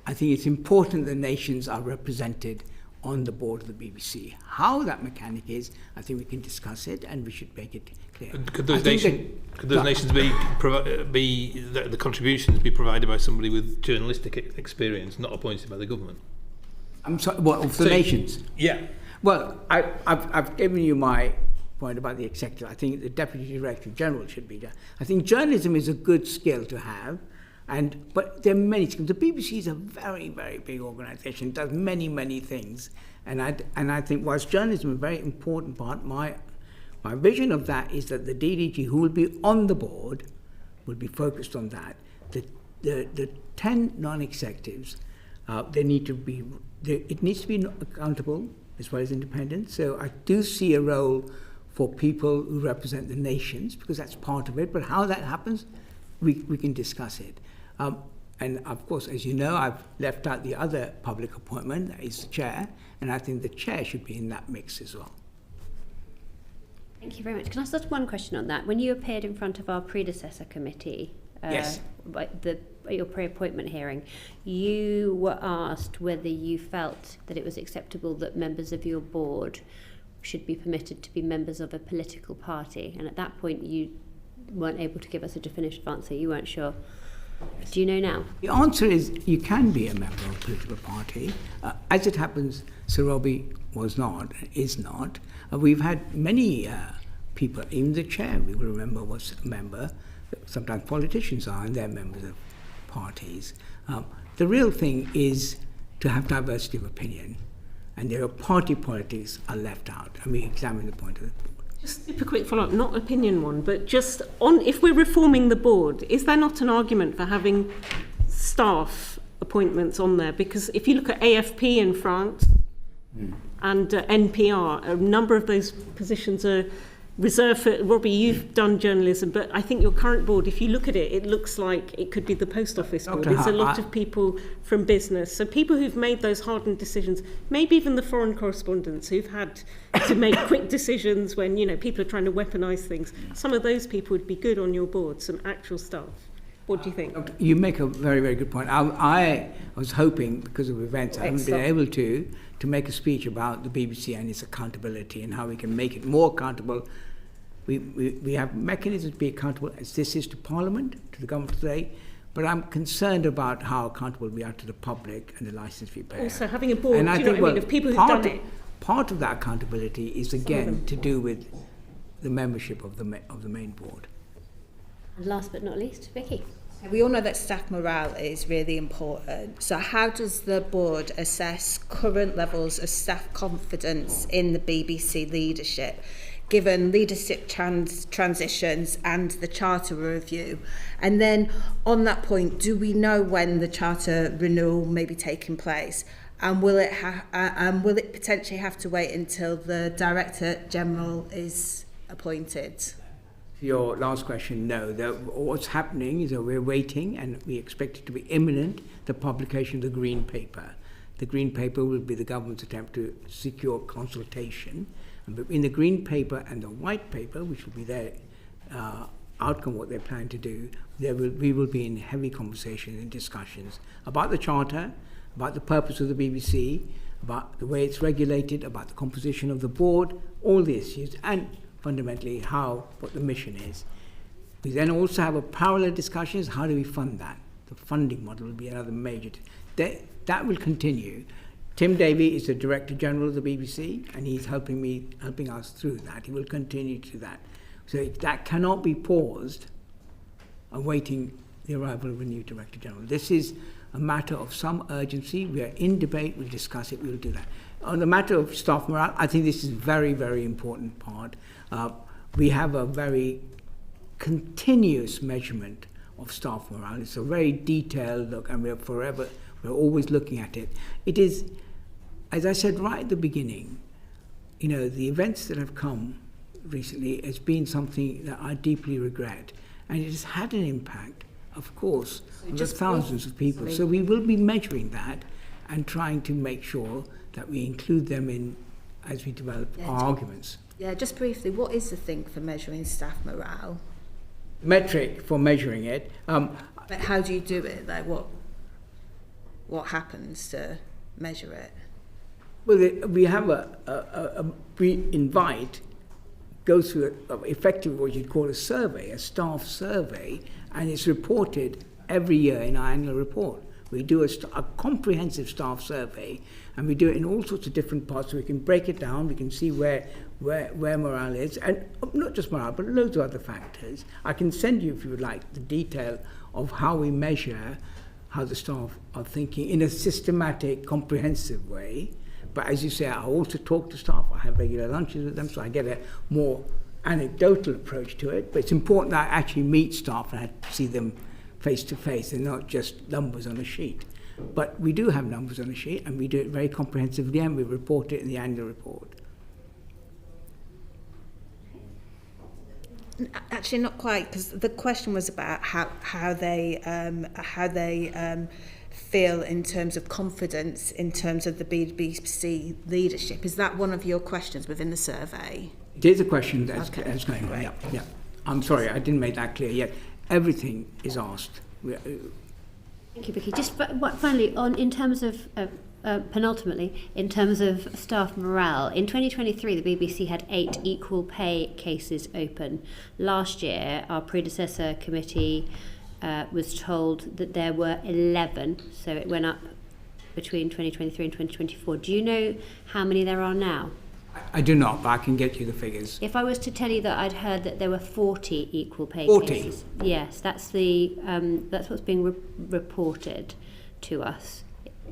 I think it's important the nations are represented on the board of the BBC. How that mechanic is, I think we can discuss it and we should make it clear. Could those nations be the contributions be provided by somebody with journalistic experience, not appointed by the government? I'm sorry, what, of the nations? Yeah. Well, I've given you my point about the executive. I think the Deputy Director General should be there. I think journalism is a good skill to have, but there are many skills. The BBC is a very, very big organisation, does many, many things, and I think whilst journalism is a very important part, my vision of that is that the DDG, who will be on the board, will be focused on that. The 10 non-executives, it needs to be accountable as well as independent. So I do see a role for people who represent the nations, because that's part of it. But how that happens, we can discuss it. And of course, as you know, I've left out the other public appointment, that is the chair, and I think the chair should be in that mix as well. Thank you very much. Can I ask one question on that? When you appeared in front of our predecessor committee, yes, your pre-appointment hearing, you were asked whether you felt that it was acceptable that members of your board should be permitted to be members of a political party, and at that point you weren't able to give us a definitive answer. You weren't sure. Do you know now? The answer is you can be a member of a political party. As it happens, Sir Robbie is not. We've had many people, even the chair, we will remember, was a member. Sometimes politicians are, and they're members of parties. The real thing is to have diversity of opinion, and their party politics are left out, and we examine the point of the board. Just a quick follow-up, not opinion one, but just on, if we're reforming the board, is there not an argument for having staff appointments on there? Because if you look at AFP in France and NPR, a number of those positions are reserved for, Robbie, you've done journalism, but I think your current board, if you look at it, it looks like it could be the post office board. It's a lot of people from business. So people who've made those hardened decisions, maybe even the foreign correspondents who've had to make quick decisions when, people are trying to weaponise things. Some of those people would be good on your board, some actual staff. What do you think? You make a very, very good point. I was hoping, because of events, I haven't been able to make a speech about the BBC and its accountability and how we can make it more accountable. We have mechanisms to be accountable, as this is to Parliament, to the government today, but I'm concerned about how accountable we are to the public and the licence fee payer. Also, having a board, and I think, of people who've done it. Part of that accountability is, again, to do with the membership of the main board. And last but not least, Vicky. We all know that staff morale is really important. So how does the board assess current levels of staff confidence in the BBC leadership, given leadership transitions and the charter review? And then on that point, do we know when the charter renewal may be taking place? And will it potentially have to wait until the Director General is appointed? Your last question, no. What's happening is that we're waiting, and we expect it to be imminent, the publication of the Green Paper. The Green Paper will be the government's attempt to secure consultation. And between the Green Paper and the White Paper, which will be their outcome, what they plan to do, we will be in heavy conversation and discussions about the Charter, about the purpose of the BBC, about the way it's regulated, about the composition of the board, all the issues, and fundamentally what the mission is. We then also have a parallel discussion is how do we fund that? The funding model will be another major. That will continue. Tim Davey is the Director General of the BBC, and he's helping us through that. He will continue to do that. So that cannot be paused awaiting the arrival of a new Director General. This is a matter of some urgency. We are in debate, we'll discuss it, we'll do that. On the matter of staff morale, I think this is a very, very important part. We have a very continuous measurement of staff morale. It's a very detailed look, and we're always looking at it. It is, as I said right at the beginning, the events that have come recently has been something that I deeply regret, and it has had an impact, of course, on the thousands of people. So we will be measuring that and trying to make sure that we include them in as we develop our arguments. Yeah, just briefly, what is the thing for measuring staff morale? Metric for measuring it. But how do you do it? Like what happens to measure it? Well, we have we invite, go through effectively what you'd call a survey, a staff survey, and it's reported every year in our annual report. We do a comprehensive staff survey, and we do it in all sorts of different parts, so we can break it down, we can see where morale is, and not just morale, but loads of other factors. I can send you, if you would like, the detail of how we measure how the staff are thinking in a systematic, comprehensive way. But as you say, I also talk to staff, I have regular lunches with them, so I get a more anecdotal approach to it. But it's important that I actually meet staff and I see them face to face and not just numbers on a sheet. But we do have numbers on a sheet, and we do it very comprehensively, and we report it in the annual report. Actually, not quite, because the question was about how they feel in terms of confidence in terms of the BBC leadership. Is that one of your questions within the survey? It is a question that's going on. Yeah. I'm sorry, I didn't make that clear yet. Everything is asked. Thank you, Vicky. Just finally, in terms of penultimately, in terms of staff morale, in 2023 the BBC had 8 equal pay cases open. Last year, our predecessor committee was told that there were 11, so it went up between 2023 and 2024. Do you know how many there are now? I do not, but I can get you the figures. If I was to tell you that I'd heard that there were 40 equal pay 40. cases. Yes, that's what's being reported to us.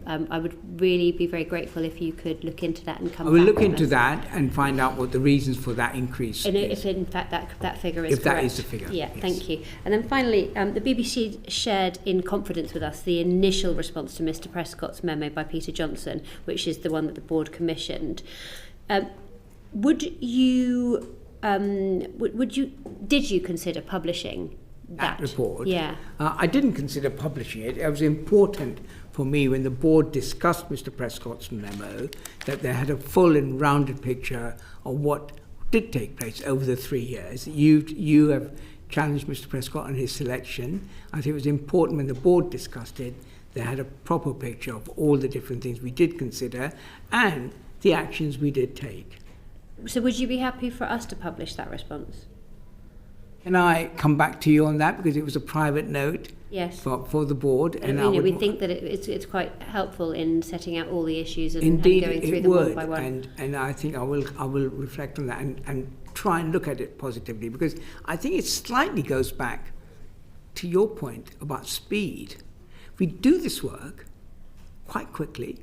I would really be very grateful if you could look into that and come back. I will look into that and find out what the reasons for that increase and is. If in fact that figure is if correct. That is the figure. Yeah, yes. Thank you. And then finally, the BBC shared in confidence with us the initial response to Mr. Prescott's memo by Peter Johnson, which is the one that the board commissioned. Did you consider publishing that report? Yeah. I didn't consider publishing it. It was important for me when the board discussed Mr. Prescott's memo that they had a full and rounded picture of what did take place over the 3 years. You have challenged Mr. Prescott on his selection. I think it was important when the board discussed it, they had a proper picture of all the different things we did consider and the actions we did take. So would you be happy for us to publish that response? Can I come back to you on that, because it was a private note? Yes. For the board, and we think that it's quite helpful in setting out all the issues and indeed, going through it them would, one by one. And I think I will reflect on that and try and look at it positively, because I think it slightly goes back to your point about speed. We do this work quite quickly.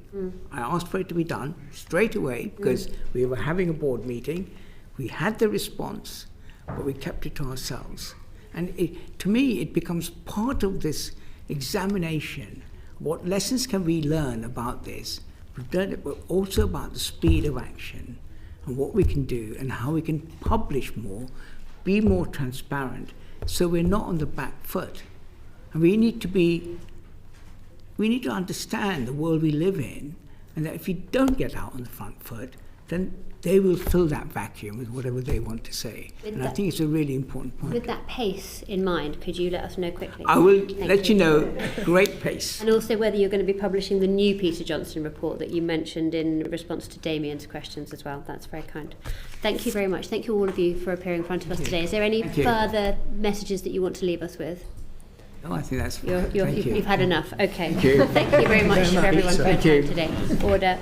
I asked for it to be done straight away because we were having a board meeting. We had the response, but we kept it to ourselves. And to me, it becomes part of this examination. What lessons can we learn about this? We've done it, but also about the speed of action and what we can do and how we can publish more, be more transparent, so we're not on the back foot. And we need to understand the world we live in, and that if you don't get out on the front foot, then they will fill that vacuum with whatever they want to say. I think it's a really important point. With that pace in mind, could you let us know quickly? I will let you know, great pace. And also whether you're going to be publishing the new Peter Johnson report that you mentioned in response to Damien's questions as well. That's very kind. Thank you very much. Thank you all of you for appearing in front of us today. Is there any further messages that you want to leave us with? Oh, I think that's Thank you. Thank you. You've had enough. Okay. Thank you. Thank you very much for everyone for your Thank you. time today. Order.